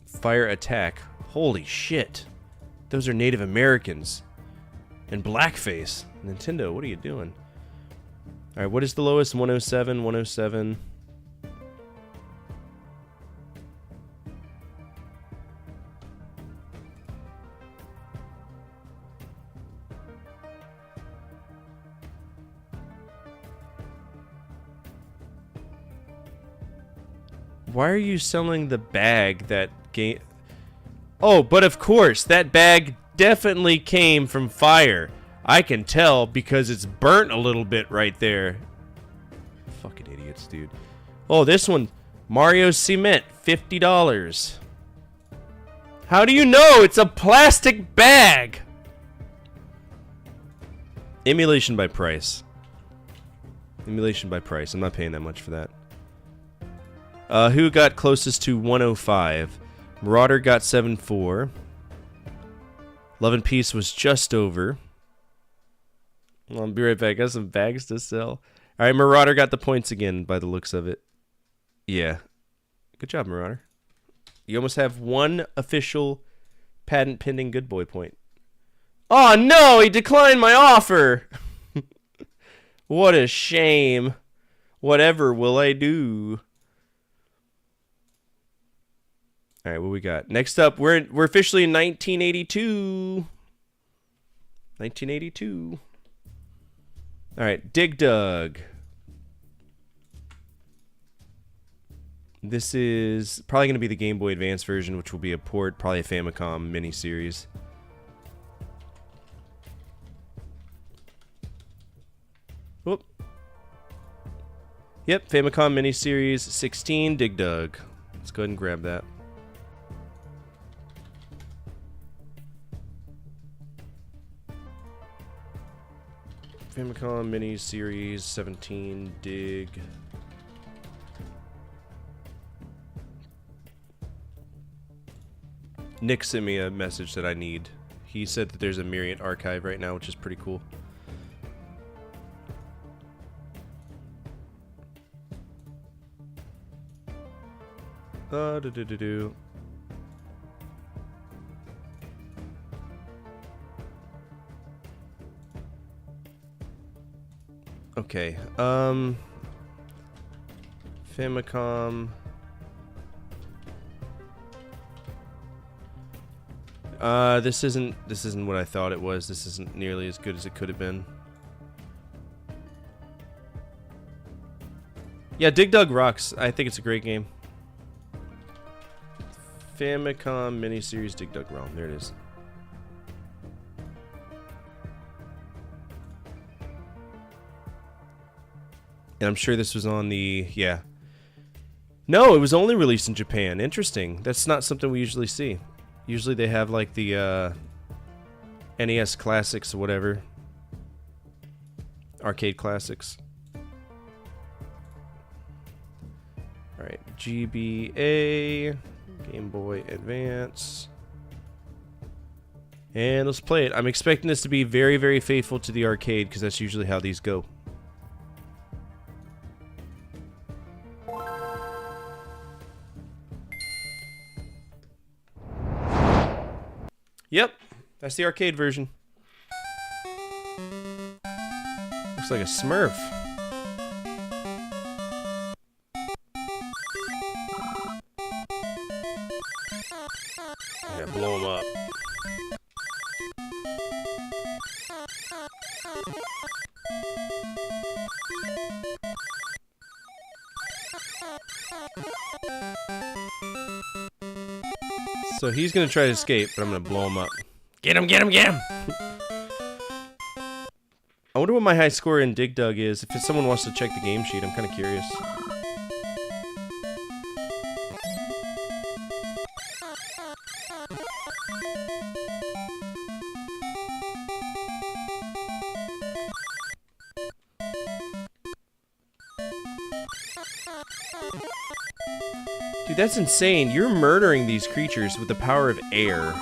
Fire attack. Holy shit. Those are Native Americans. And blackface. Nintendo, what are you doing? Alright, what is the lowest? 107, 107. Why are you selling the bag that game? Oh, but of course, that bag definitely came from fire. I can tell because it's burnt a little bit right there. Fucking idiots, dude. Oh, this one. Mario Cement, $50. How do you know? It's a plastic bag. Emulation by price. Emulation by price. I'm not paying that much for that. Who got closest to 105? Marauder got 74. Love and Peace was just over. Well, I'll be right back. I got some bags to sell. Alright, Marauder got the points again by the looks of it. Yeah. Good job, Marauder. You almost have one official patent pending good boy point. Oh no! He declined my offer! What a shame. Whatever will I do? Alright, what we got? Next up, we're officially in 1982. 1982. Alright, Dig Dug. This is probably going to be the Game Boy Advance version, which will be a port, probably a Famicom mini-series. Whoop. Yep, Famicom mini-series 16, Dig Dug. Let's go ahead and grab that. Famicom mini-series 17, Dig. Nick sent me a message that I need. He said that there's a Myriad archive right now, which is pretty cool. Okay. Famicom. This isn't what I thought it was. This isn't nearly as good as it could have been. Yeah, Dig Dug rocks. I think it's a great game. Famicom miniseries Dig Dug ROM. There it is. And I'm sure this was on the... Yeah. No, it was only released in Japan. Interesting. That's not something we usually see. Usually they have like the NES classics or whatever. Arcade classics. Alright, GBA, Game Boy Advance. And let's play it. I'm expecting this to be very, very faithful to the arcade because that's usually how these go. Yep, that's the arcade version. Looks like a Smurf. Yeah, blow him up. So he's gonna try to escape, but I'm gonna blow him up. Get him, get him, get him! I wonder what my high score in Dig Dug is. If someone wants to check the game sheet, I'm kind of curious. Dude, that's insane. You're murdering these creatures with the power of air.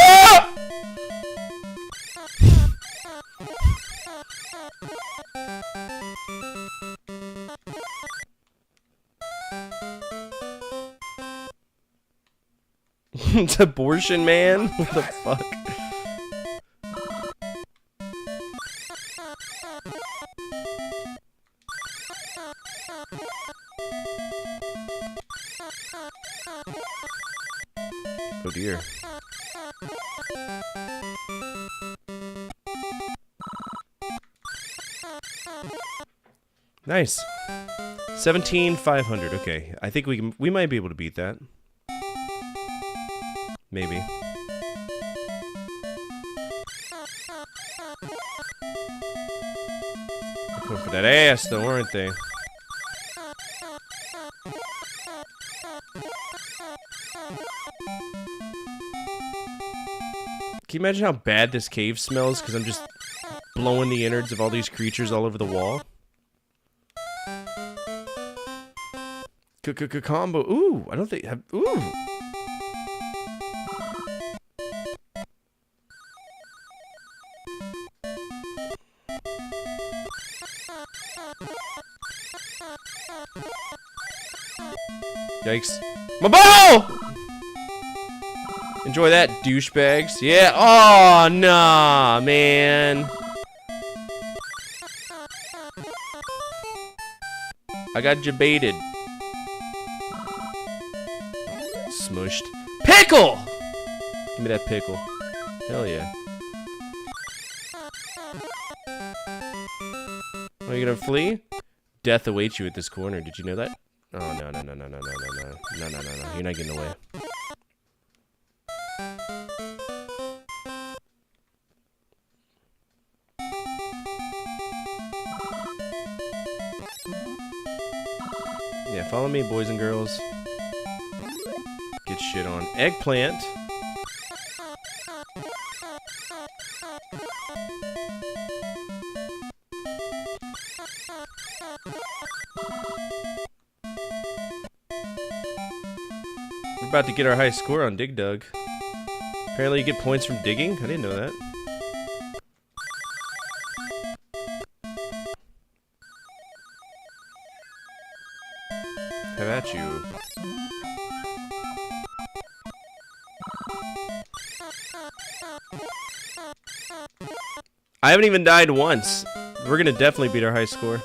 Ah! It's abortion man? What the fuck? Oh dear. Nice. 17,500. Okay, I think we might be able to beat that. Maybe. Going for that ass though, aren't they? Can you imagine how bad this cave smells? Because I'm just blowing the innards of all these creatures all over the wall. Combo. Ooh, I don't think. Ooh. Yikes. My ball! Enjoy that, douchebags. Yeah. Oh, nah, man. I got jebaited. Smushed. Pickle! Give me that pickle. Hell yeah. Are you gonna flee? Death awaits you at this corner. Did you know that? Oh, no, no, no, no, no, no, no, no. No, no, no, no. You're not getting away. Yeah, follow me, boys and girls. Get shit on. Eggplant. We're about to get our high score on Dig Dug. Apparently you get points from digging? I didn't know that. Have at you. I haven't even died once. We're gonna definitely beat our high score.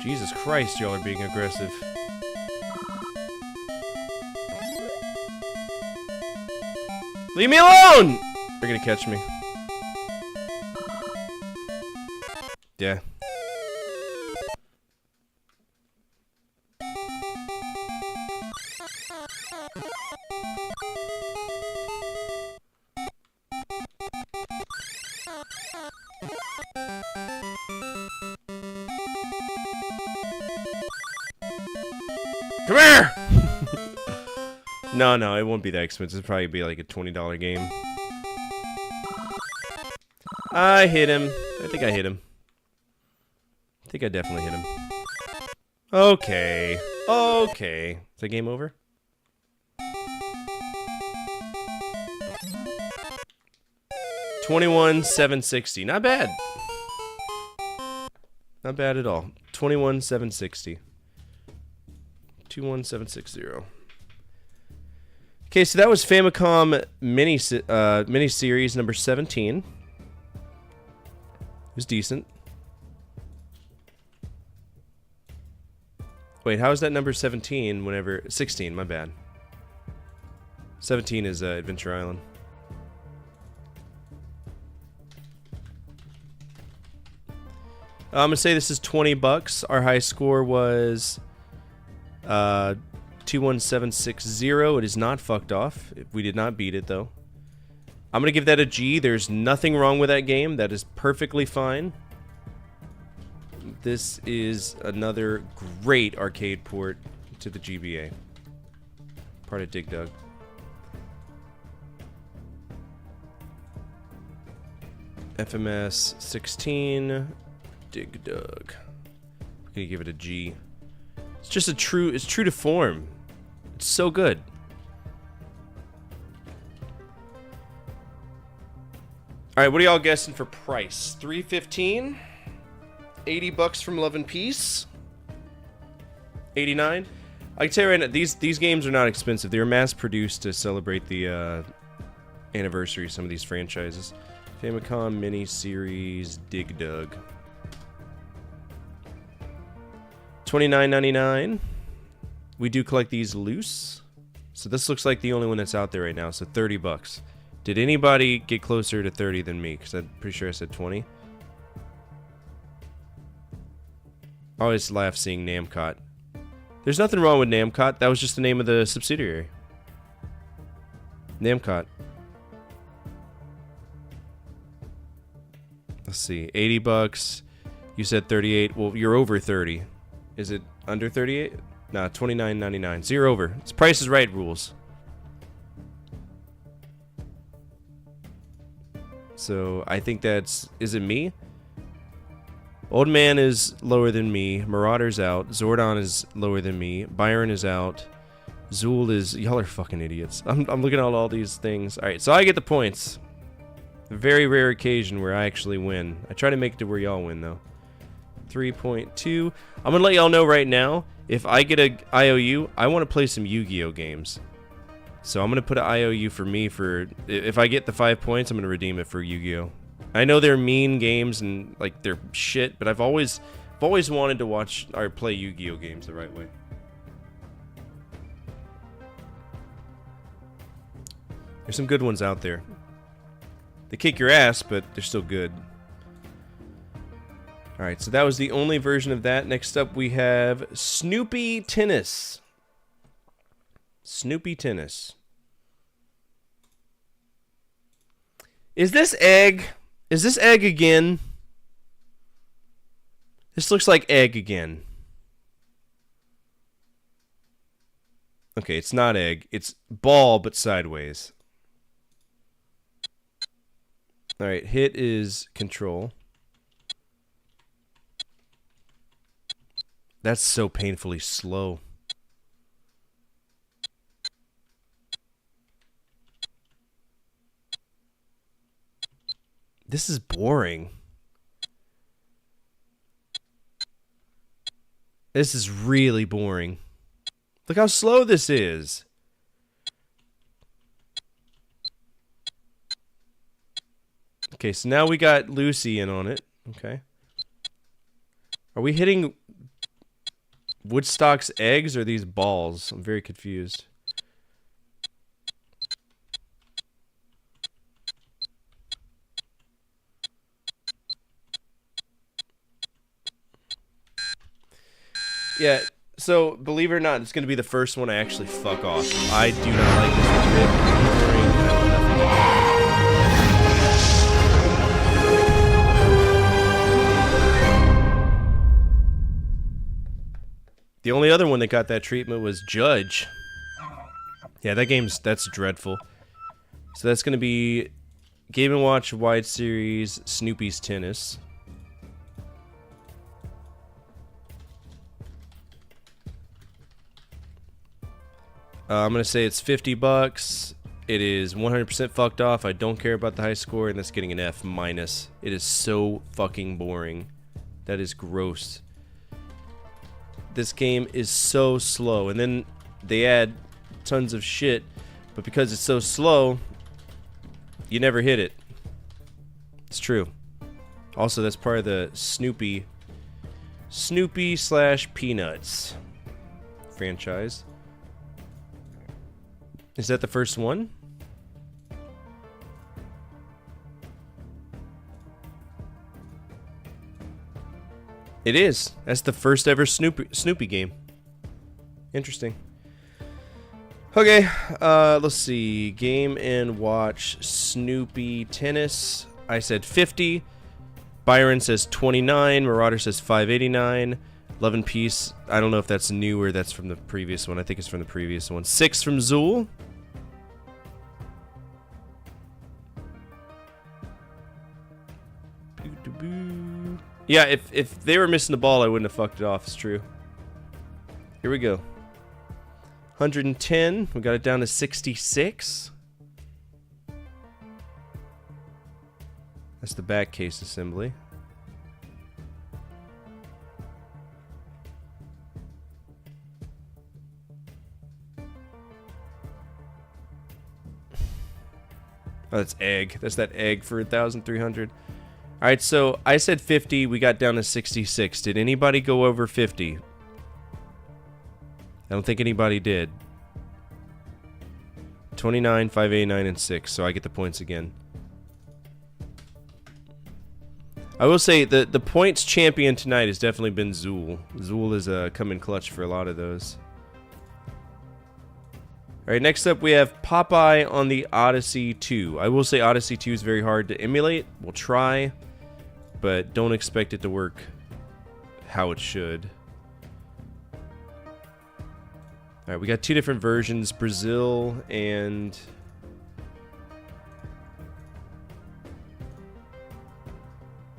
Jesus Christ, y'all are being aggressive. Leave me alone! They're gonna catch me. Yeah. Come here! No, it won't be that expensive. It'll probably be like a $20 game. I hit him. I think I hit him. I think I definitely hit him. Okay. Okay. Is that game over? $21,760. Not bad. Not bad at all. $21,760. 21760. Okay, so that was Famicom mini series number 17. It was decent. Wait, how is that number 17 whenever... 16, my bad. 17 is Adventure Island. I'm gonna say this is $20. Our high score was 21760. It is not fucked off. We did not beat it though. I'm gonna give that a G. There's nothing wrong with that game. That is perfectly fine. This is another great arcade port to the GBA. Part of Dig Dug. FMS 16. Dig Dug. I'm gonna give it a G. It's just it's true to form. It's so good. Alright, what are y'all guessing for price? $315? $80 from Love and Peace? $89? I can tell you right now, these games are not expensive. They were mass produced to celebrate the anniversary of some of these franchises. Famicom mini series Dig Dug. $29.99. We do collect these loose. So this looks like the only one that's out there right now. So $30. Did anybody get closer to 30 than me? Because I'm pretty sure I said 20. I always laugh seeing Namcot. There's nothing wrong with Namcot. That was just the name of the subsidiary. Namcot. Let's see. $80. You said 38. Well, you're over 30. Is it under 38? Nah, $29.99. So you're over. It's Price is Right rules. So I think that's... Is it me? Old Man is lower than me. Marauder's out. Zordon is lower than me. Byron is out. Zool is... Y'all are fucking idiots. I'm looking at all these things. Alright, so I get the points. A very rare occasion where I actually win. I try to make it to where y'all win, though. 3.2. I'm gonna let y'all know right now, if I get a IOU, I want to play some Yu-Gi-Oh games. So I'm gonna put an IOU for me for... If I get the 5 points, I'm gonna redeem it for Yu-Gi-Oh. I know they're mean games and like they're shit, but I've always wanted to watch or play Yu-Gi-Oh games the right way. There's some good ones out there. They kick your ass, but they're still good. Alright, so that was the only version of that. Next up we have Snoopy Tennis. Snoopy Tennis. Is this egg? Is this egg again? This looks like egg again. Okay, it's not egg. It's ball, but sideways. Alright, hit is control. That's so painfully slow. This is boring. This is really boring. Look how slow this is. Okay, so now we got Lucy in on it. Okay. Are we hitting Woodstock's eggs or these balls? I'm very confused. Yeah, so believe it or not, it's going to be the first one I actually fuck off. I do not like this one bit. Boring. I know nothing about it. The only other one that got that treatment was Judge. Yeah, that's dreadful. So that's going to be Game & Watch Wide Series Snoopy's Tennis. I'm going to say it's $50. It is 100% fucked off. I don't care about the high score, and that's getting an F-. It is so fucking boring. That is gross. This game is so slow, and then they add tons of shit, but because it's so slow, you never hit it. It's true. Also, that's part of the Snoopy / Peanuts franchise. Is that the first one? It is. That's the first ever Snoopy game. Interesting. Okay, let's see. Game & Watch Snoopy Tennis. I said 50. Byron says 29. Marauder says 589. Love and Peace. I don't know if that's new or that's from the previous one. I think it's from the previous one. 6 from Zool. Yeah, if they were missing the ball, I wouldn't have fucked it off. It's true. Here we go. 110. We got it down to 66. That's the back case assembly. Oh, that's egg. That's that egg for 1,300. All right, so I said 50. We got down to 66. Did anybody go over 50? I don't think anybody did. 29, 589, and 6. So I get the points again. I will say the points champion tonight has definitely been Zool. Zool is come in clutch for a lot of those. All right, next up we have Popeye on the Odyssey 2. I will say Odyssey 2 is very hard to emulate. We'll try, but don't expect it to work how it should. All right, we got two different versions, Brazil and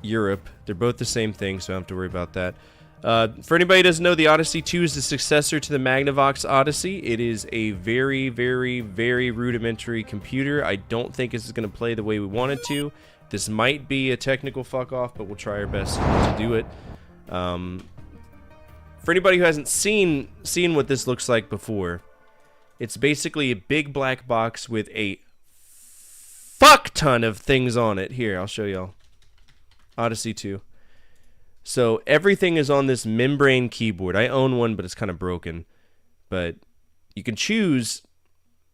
Europe. They're both the same thing, so I don't have to worry about that. For anybody who doesn't know, the Odyssey 2 is the successor to the Magnavox Odyssey. It is a very, very, very rudimentary computer. I don't think this is going to play the way we want it to. This might be a technical fuck-off, but we'll try our best to do it. For anybody who hasn't seen what this looks like before, it's basically a big black box with a fuck ton of things on it. Here, I'll show y'all. Odyssey 2. So everything is on this membrane keyboard. I own one, but it's kind of broken. But you can choose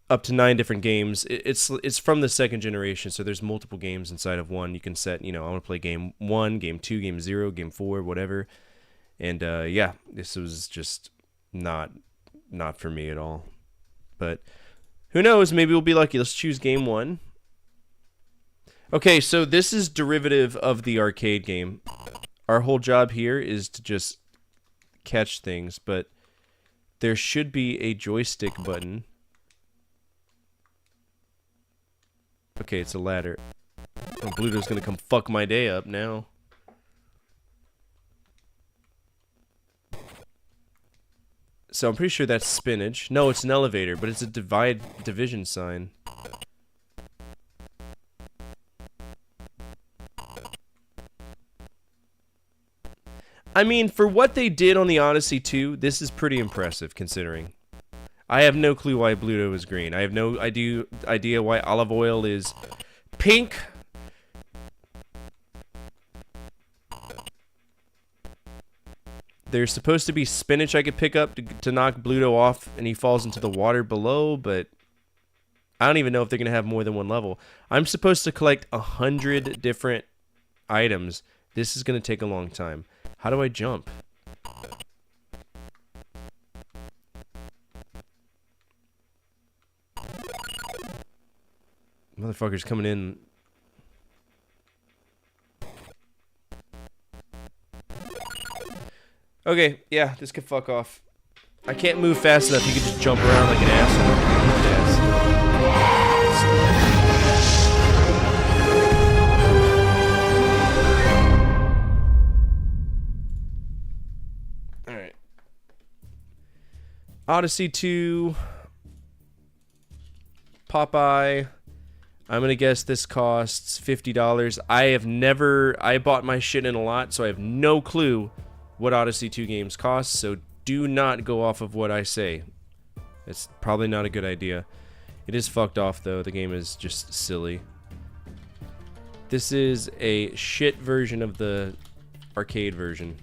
up to 9 different games. It's from the second generation, so there's multiple games inside of one. You can set, I want to play game 1, game 2, game 0, game 4, whatever. And yeah, this was just not for me at all. But who knows? Maybe we'll be lucky. Let's choose game 1. Okay, so this is derivative of the arcade game. Our whole job here is to just catch things, but there should be a joystick button. Okay, it's a ladder. Oh, Bluto's gonna come fuck my day up now. So I'm pretty sure that's spinach. No, it's an elevator, but it's a division sign. I mean, for what they did on the Odyssey 2, this is pretty impressive, considering. I have no clue why Bluto is green. I have no idea why olive oil is pink. There's supposed to be spinach I could pick up to knock Bluto off, and he falls into the water below, but I don't even know if they're going to have more than one level. I'm supposed to collect 100 different items. This is going to take a long time. How do I jump? Motherfucker's coming in. Okay, yeah, this could fuck off. I can't move fast enough. You can just jump around like an asshole. Alright. Odyssey 2. Popeye. I'm gonna guess this costs $50. I bought my shit in a lot, so I have no clue what Odyssey 2 games cost, so do not go off of what I say. It's probably not a good idea. It is fucked off, though. The game is just silly. This is a shit version of the arcade version.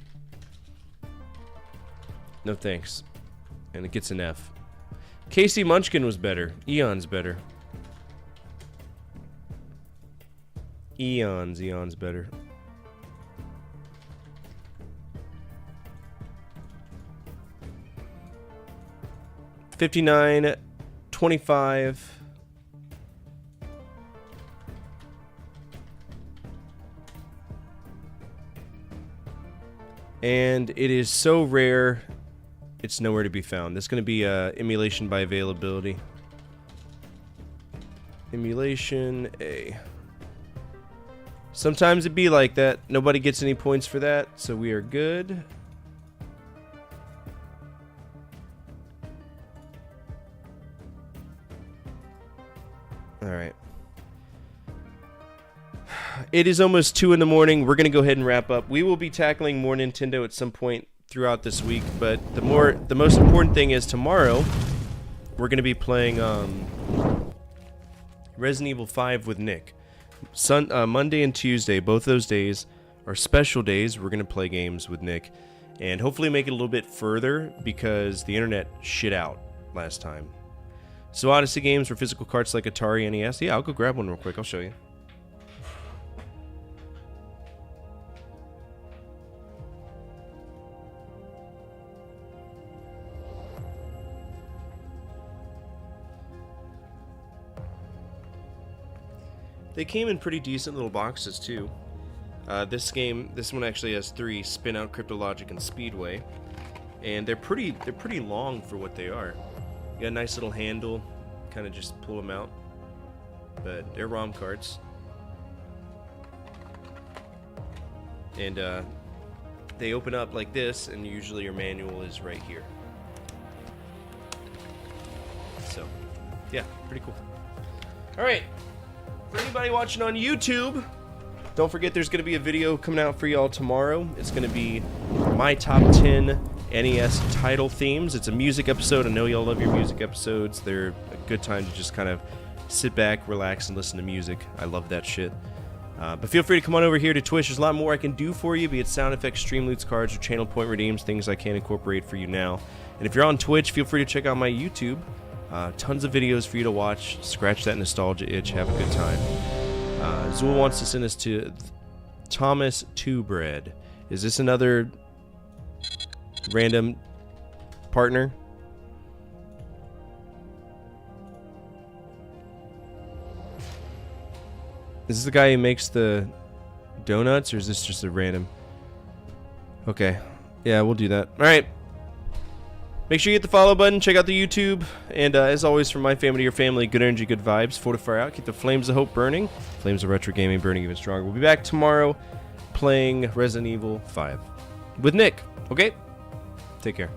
No thanks. And it gets an F. Casey Munchkin was better. Eon's better. Eon's better. $59.25. And it is so rare, it's nowhere to be found. This is going to be emulation by availability. Emulation A. Sometimes it be like that. Nobody gets any points for that, so we are good. Alright. It is almost 2 in the morning. We're going to go ahead and wrap up. We will be tackling more Nintendo at some point throughout this week, but the most important thing is tomorrow we're going to be playing Resident Evil 5 with Nick. Monday and Tuesday, both those days are special days. We're going to play games with Nick and hopefully make it a little bit further because the internet shit out last time. So Odyssey games for physical carts like Atari, NES. Yeah, I'll go grab one real quick. I'll show you. They came in pretty decent little boxes too. This one actually has 3: Spin Out, Cryptologic, and Speedway, and they're pretty long for what they are. You got a nice little handle, kind of just pull them out, but they're ROM carts, and they open up like this, and usually your manual is right here. So, yeah, pretty cool. All right. For anybody watching on YouTube, don't forget there's going to be a video coming out for y'all tomorrow. It's going to be my top 10 NES title themes. It's a music episode. I know y'all love your music episodes. They're a good time to just kind of sit back, relax, and listen to music. I love that shit. But feel free to come on over here to Twitch. There's a lot more I can do for you, be it sound effects, stream loots, cards, or channel point redeems, things I can incorporate for you now. And if you're on Twitch, feel free to check out my YouTube. Tons of videos for you to watch. Scratch that nostalgia itch. Have a good time. Zool wants to send us to Thomas Two Bread. Is this another random partner? Is this the guy who makes the donuts, or is this just a random? Okay. Yeah, we'll do that. Alright. Make sure you hit the follow button, check out the YouTube, and as always, from my family to your family, good energy, good vibes, fortify out, keep the flames of hope burning, flames of retro gaming burning even stronger. We'll be back tomorrow playing Resident Evil 5 with Nick, okay? Take care.